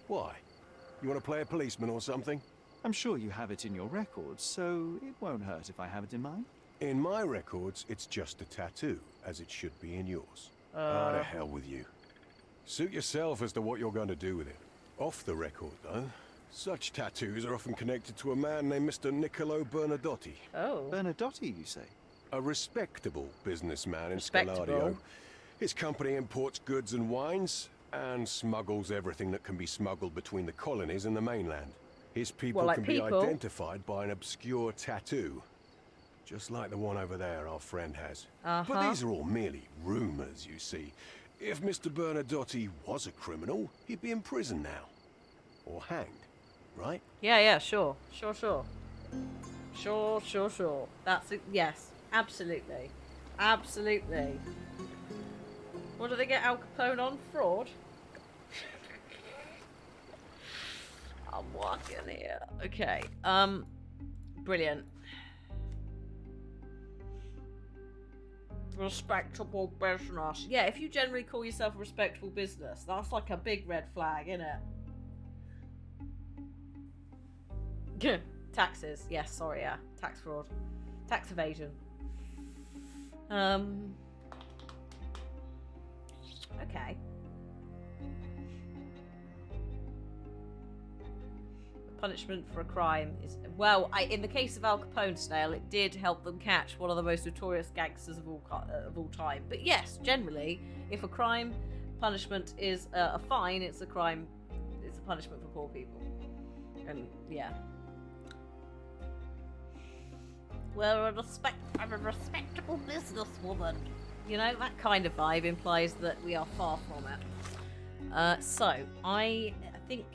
Why? You want to play a policeman or something? I'm sure you have it in your records, so it won't hurt if I have it in mine. In my records, it's just a tattoo, as it should be in yours. To hell with you. Suit yourself as to what you're going to do with it. Off the record, though, such tattoos are often connected to a man named Mr. Niccolo Bernadotti. Oh. Bernadotti, you say? A respectable businessman in Scalario. His company imports goods and wines, and smuggles everything that can be smuggled between the colonies and the mainland. His people can be identified by an obscure tattoo. Just like the one over there our friend has. But these are all merely rumors, you see. If Mr. Bernadotti was a criminal, he'd be in prison now. Or hanged, right? Yeah, sure. That's it. Yes, absolutely. Absolutely. What do they get Al Capone on? Fraud? I'm walking here. Okay. Brilliant. Respectable business. Yeah, if you generally call yourself a respectable business, that's like a big red flag, isn't it? Taxes. Yes, sorry, yeah. Tax fraud. Tax evasion. Okay. Punishment for a crime is, well, in the case of Al Capone, Snail, it did help them catch one of the most notorious gangsters of all time. But yes, generally, if a crime punishment is a fine, it's a crime, it's a punishment for poor people. And yeah. Well, I'm a respectable businesswoman. You know, that kind of vibe implies that we are far from it. So, I think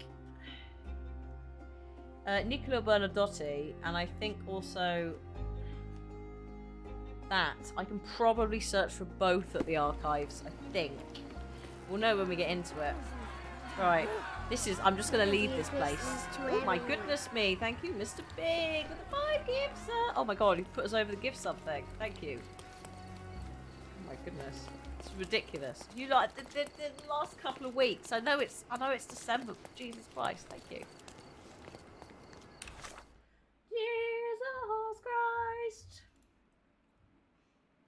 Niccolo Bernadotti, and I think also that I can probably search for both at the archives. I think we'll know when we get into it. Right, I'm just gonna leave this place. Oh my goodness me! Thank you, Mr. Big, with the 5 gifts. Oh my God, he put us over the gift something. Thank you. Oh my goodness, it's ridiculous. You like the last couple of weeks. I know it's December. Jesus Christ! Thank you. Jesus Christ.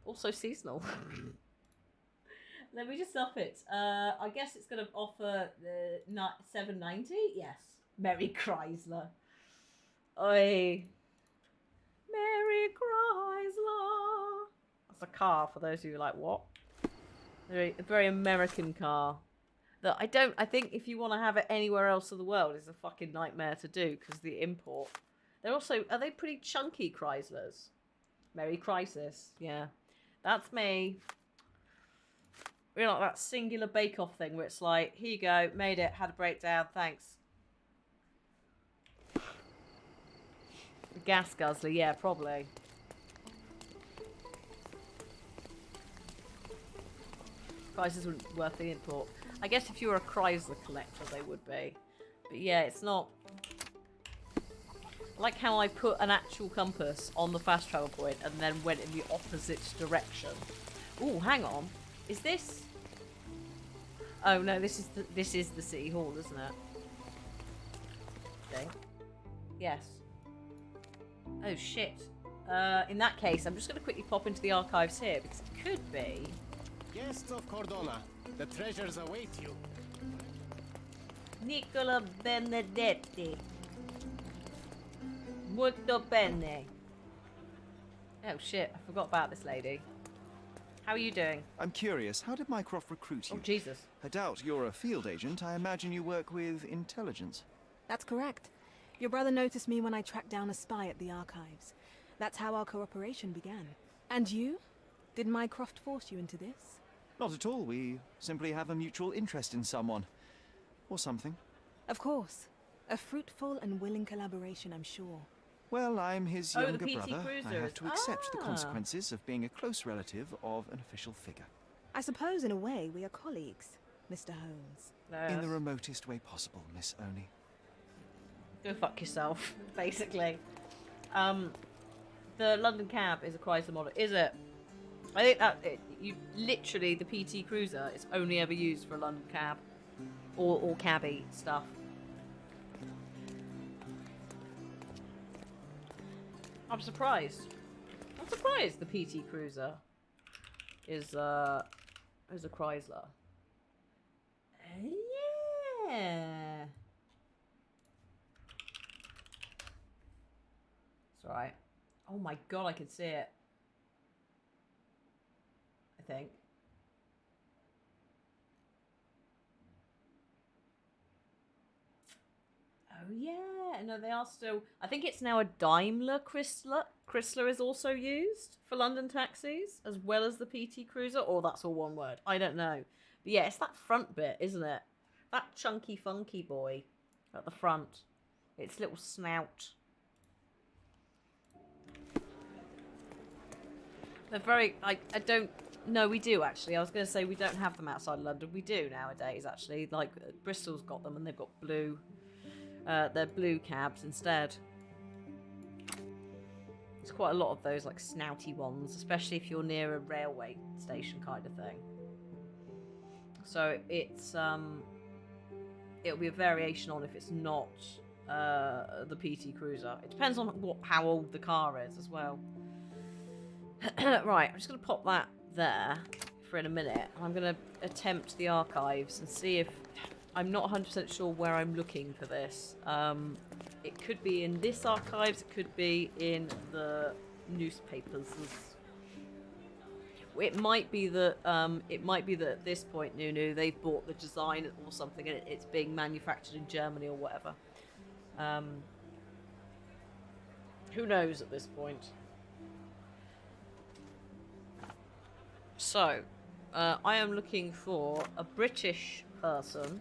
Also seasonal. Let me just up it. I guess it's going to offer the $7.90. Yes. Merry Chrysler. Oi. Merry Chrysler. That's a car for those of you who are like, what? A very American car. That I think if you want to have it anywhere else in the world, it's a fucking nightmare to do because the import. They're also, are they pretty chunky Chryslers? Merry Crisis, yeah. That's me. You know, that singular bake-off thing where it's like, here you go, made it, had a breakdown, thanks. The gas guzzler, yeah, probably. Prices weren't worth the import. I guess if you were a Chrysler collector, they would be. But yeah, it's not. I like how I put an actual compass on the fast travel point and then went in the opposite direction. Oh, hang on. Is this? Oh no, this is the city hall, isn't it? Okay. Yes. Oh shit. In that case, I'm just going to quickly pop into the archives here because it could be. Guests of Cordona, the treasures await you. Nicola Benedetti. Molto bene. Oh shit, I forgot about this lady. How are you doing? I'm curious, how did Mycroft recruit you? Oh, Jesus. I doubt you're a field agent. I imagine you work with intelligence. That's correct. Your brother noticed me when I tracked down a spy at the archives. That's how our cooperation began. And you? Did Mycroft force you into this? Not at all. We simply have a mutual interest in someone. Or something. Of course. A fruitful and willing collaboration, I'm sure. Well, I'm his Oh, the younger PT brother. I Cruisers. have to accept the Ah. consequences of being a close relative of an official figure. I suppose, in a way, we are colleagues, Mr. Holmes. In the remotest way possible, Miss Oni. Go fuck yourself, basically. The London cab is a Chrysler model. Is it? I think that you literally the PT Cruiser is only ever used for a London cab or cabbie stuff. I'm surprised. I'm surprised the PT Cruiser is a Chrysler. Yeah. It's alright. Oh my god, I can see it. I think. Oh yeah, no, they are still. I think it's now a Daimler Chrysler. Chrysler is also used for London taxis as well as the PT Cruiser, or that's all one word. I don't know, but yeah, it's that front bit, isn't it? That chunky, funky boy at the front. Its little snout. They're very. I don't. No, we do actually. I was going to say we don't have them outside London. We do nowadays actually. Like Bristol's got them, and they've got blue. They're blue cabs instead. There's quite a lot of those like snouty ones, especially if you're near a railway station kind of thing. So it's it'll be a variation on if it's not the PT Cruiser. It depends on how old the car is as well. Right, I'm just going to pop that there for in a minute. I'm going to attempt the archives and see if... I'm not 100% sure where I'm looking for this. It could be in this archives, it could be in the newspapers. It might be that at this point, Nunu, they've bought the design or something and it's being manufactured in Germany or whatever. Who knows at this point? So, I am looking for a British person.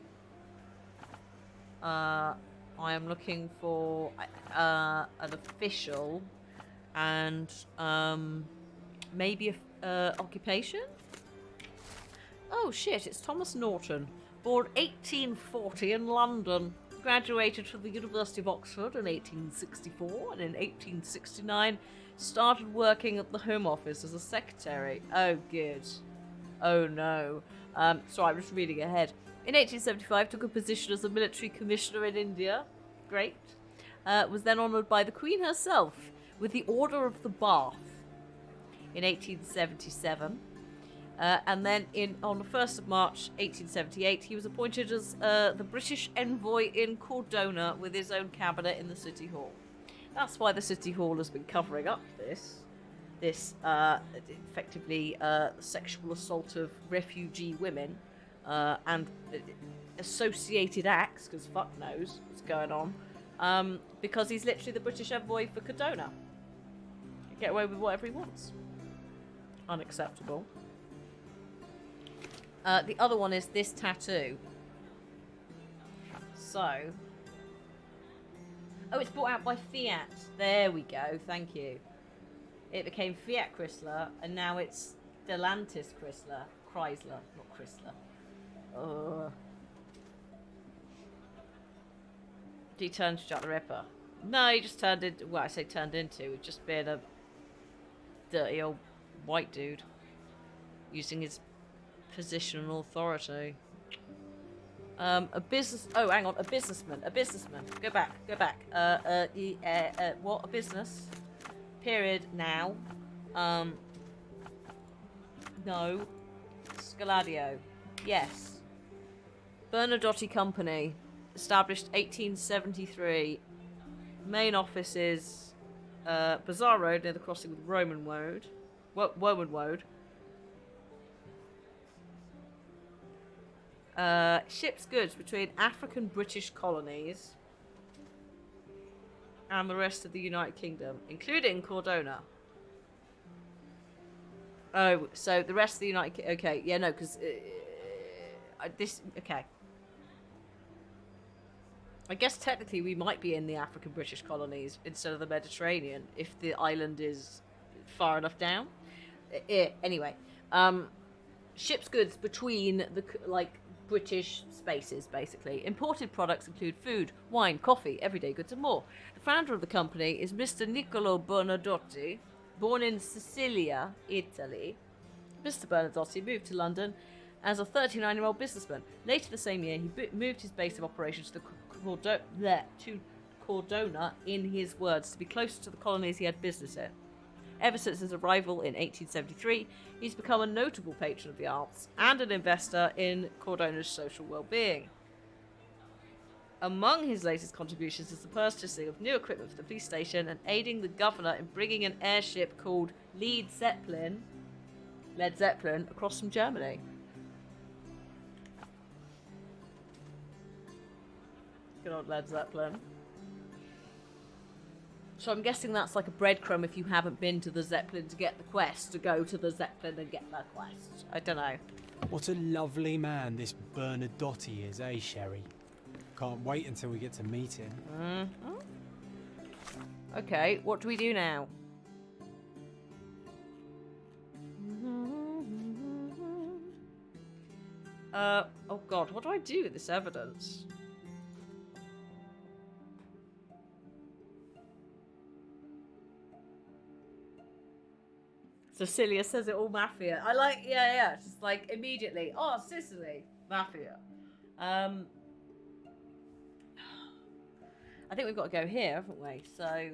I am looking for an official and maybe a occupation. Oh shit! It's Thomas Norton, born 1840 in London. Graduated from the University of Oxford in 1864, and in 1869 started working at the Home Office as a secretary. Oh, good. Oh, no. Sorry, I'm just reading ahead. In 1875, took a position as a military commissioner in India. Great. Was then honoured by the Queen herself with the Order of the Bath in 1877. And then on the 1st of March 1878, he was appointed as the British envoy in Cordona with his own cabinet in the City Hall. That's why the City Hall has been covering up this effectively sexual assault of refugee women and associated acts, because fuck knows what's going on, because he's literally the British envoy for Cordona. He can get away with whatever he wants. Unacceptable. The other one is this tattoo. So... Oh, it's bought out by Fiat. There we go, thank you. It became Fiat Chrysler, and now it's Stellantis Chrysler. Chrysler, not Chrysler. Ugh. Did he turn to Jack the Ripper? No, he just turned into... Well, I say turned into. He'd just been a dirty old white dude. Using his position and authority. A business... Oh, hang on. A businessman. Go back. What? A business. Period. Now. No. Scaladio. Yes. Bernadotte Company. Established 1873. Main office is Bazaar Road near the crossing with Roman Road. Woman Road. Ships goods between African British colonies and the rest of the United Kingdom, including Cordona. Oh, so the rest of the United Kingdom. Okay, yeah, no, because this. Okay. I guess technically we might be in the African British colonies instead of the Mediterranean if the island is far enough down. Anyway, ships goods between the British spaces, basically. Imported products include food, wine, coffee, everyday goods, and more. The founder of the company is Mr. Niccolo Bernadotti, born in Sicilia, Italy. Mr. Bernadotti moved to London as a 39-year-old businessman. Later the same year, he moved his base of operations to Cordona, in his words, to be closer to the colonies he had business in. Ever since his arrival in 1873, he's become a notable patron of the arts and an investor in Cordona's social well-being. Among his latest contributions is the purchasing of new equipment for the police station and aiding the governor in bringing an airship called Led Zeppelin across from Germany. Good old Led Zeppelin. So I'm guessing that's like a breadcrumb if you haven't been to the Zeppelin to get the quest, to go to the Zeppelin and get the quest. I don't know. What a lovely man this Bernadotti is, eh, Sherry? Can't wait until we get to meet him. Mm-hmm. Okay, what do we do now? Oh god, what do I do with this evidence? Cecilia says it all mafia. I like, yeah, just like immediately. Oh, Sicily, mafia. I think we've got to go here, haven't we? So,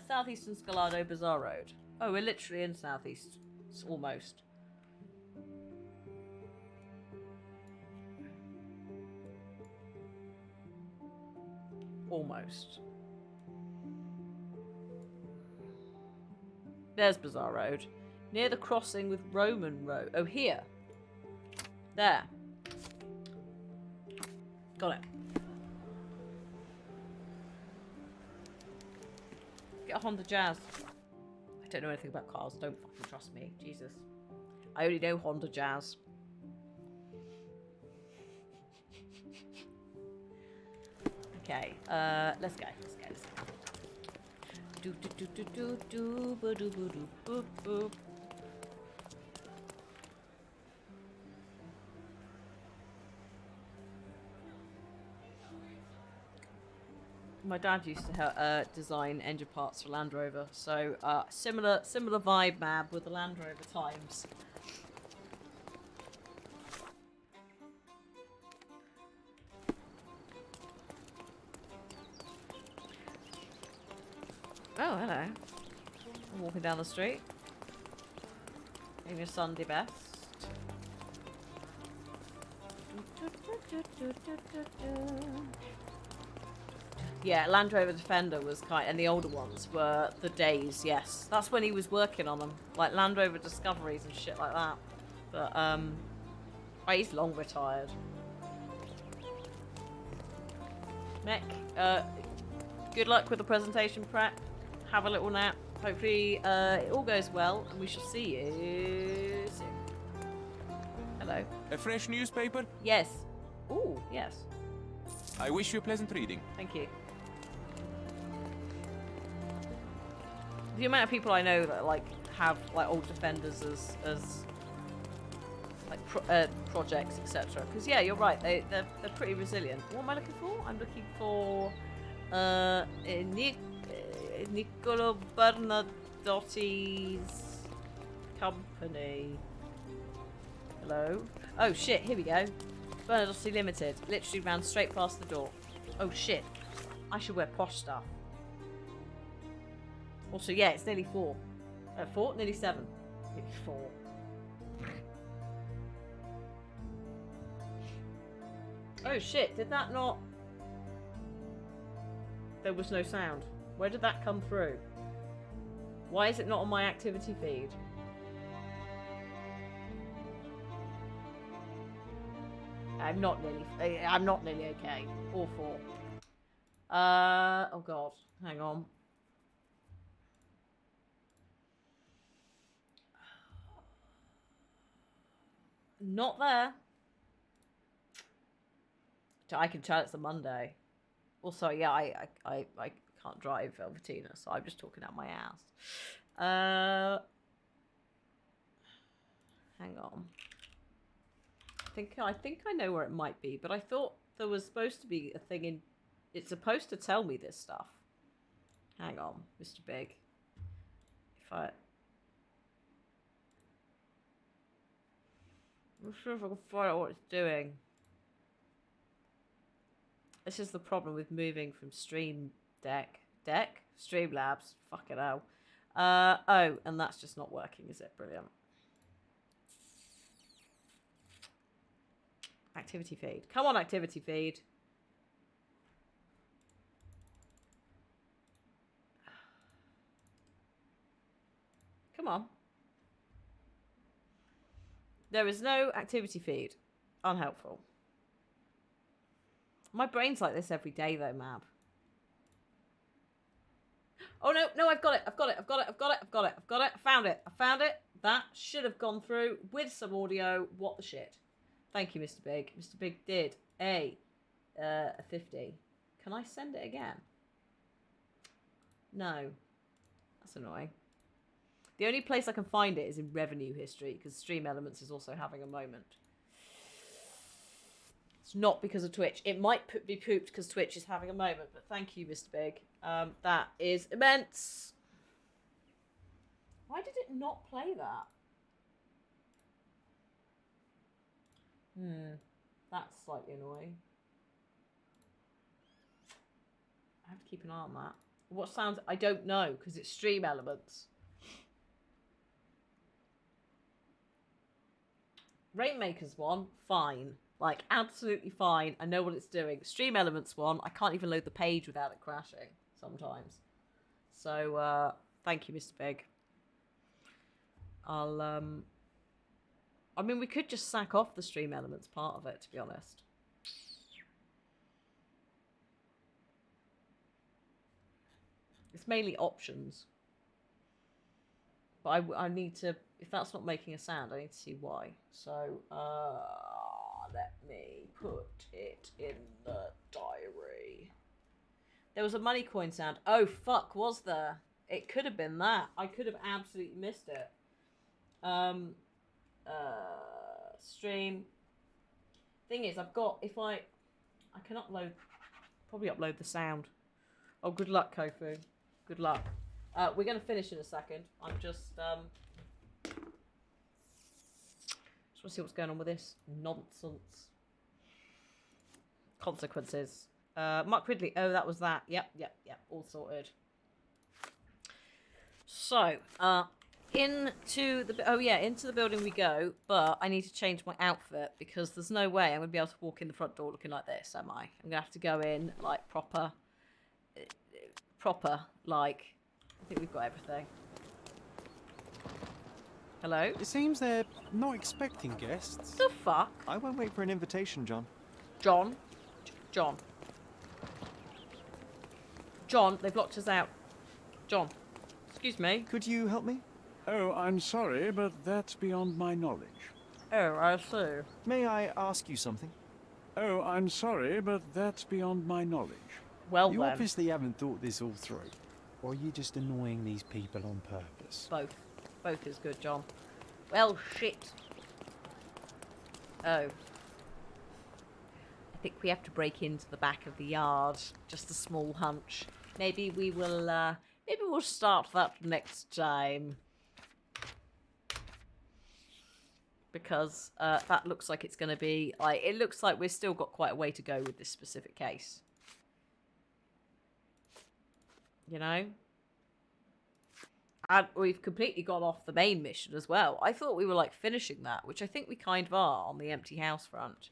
southeastern Scalado Bazaar Road. Oh, we're literally in southeast. It's almost. Almost. There's Bazaar Road. Near the crossing with Roman Road. Oh, here. There. Got it. Get a Honda Jazz. I don't know anything about cars. Don't fucking trust me. Jesus. I only know Honda Jazz. Okay. Let's go. Do do do do do do ba do ba do boop boop. My dad used to design engine parts for Land Rover, so similar vibe, Mab, with the Land Rover times. Oh, hello. I'm walking down the street. In your Sunday best. Yeah, Land Rover Defender was and the older ones were the days, yes. That's when he was working on them. Like Land Rover Discoveries and shit like that. But, he's long retired. Mech, good luck with the presentation prep. Have a little nap. Hopefully, it all goes well, and we shall see you soon. Hello. A fresh newspaper? Yes. Ooh, yes. I wish you pleasant reading. Thank you. The amount of people I know that have old Defenders as projects, etc. Because yeah, you're right. They're pretty resilient. What am I looking for? I'm looking for Niccolo Bernadotti's company. Hello. Oh shit! Here we go. Bernadotti Limited. Literally ran straight past the door. Oh shit! I should wear posh stuff. Also, yeah, it's nearly 4. 4? Nearly 7. Nearly 4. Oh shit, did that not... There was no sound. Where did that come through? Why is it not on my activity feed? I'm not nearly okay. Awful. Oh god. Hang on. Not there. I can tell it's a Monday. Also, yeah, I can't drive Velvetina, so I'm just talking out my ass. Hang on. I think I know where it might be, but I thought there was supposed to be a thing in. It's supposed to tell me this stuff. Hang on, Mr. Big. I'm not sure if I can find out what it's doing. This is the problem with moving from Streamlabs. Fucking hell. Oh, and that's just not working, is it? Brilliant. Activity feed. Come on, activity feed. Come on. There is no activity feed. Unhelpful. My brain's like this every day, though, Mab. Oh, no, I've got it. I found it. That should have gone through with some audio. What the shit? Thank you, Mr. Big. Mr. Big did a 50. Can I send it again? No. That's annoying. The only place I can find it is in revenue history, because Stream Elements is also having a moment. It's not because of Twitch. It might be pooped because Twitch is having a moment, but thank you, Mr. Big. That is immense. Why did it not play that? That's slightly annoying. I have to keep an eye on that. What sounds? I don't know, because it's Stream Elements. Rainmaker's one, fine. Like, absolutely fine. I know what it's doing. Stream Elements one, I can't even load the page without it crashing sometimes. So, thank you, Mr. Big. I mean, we could just sack off the Stream Elements part of it, to be honest. It's mainly options. But I need to, if that's not making a sound, I need to see why. So, let me put it in the diary. There was a money coin sound. Oh, fuck, was there? It could have been that. I could have absolutely missed it. Stream. Thing is, I've got, I can upload, probably upload the sound. Oh, good luck, Kofu. Good luck. We're going to finish in a second. I'm just want to see what's going on with this nonsense. Consequences. Mark Ridley. Oh, that was that. Yep. All sorted. So, into the building we go. But I need to change my outfit because there's no way I'm going to be able to walk in the front door looking like this, am I? I'm going to have to go in like proper. Like. I think we've got everything. Hello? It seems they're not expecting guests. The fuck? I won't wait for an invitation, John. John, they've locked us out. John, excuse me. Could you help me? Oh, I'm sorry, but that's beyond my knowledge. Oh, I see. May I ask you something? Oh, I'm sorry, but that's beyond my knowledge. Well, you then. obviously haven't thought this all through. Or are you just annoying these people on purpose? Both. Both is good, John. Well, shit. Oh. I think we have to break into the back of the yard. Just a small hunch. Maybe we will, maybe we'll start that next time. Because, that looks like it's going to be, like, it looks like we've still got quite a way to go with this specific case. You know? And we've completely gone off the main mission as well. I thought we were, like, finishing that, which I think we kind of are on the empty house front.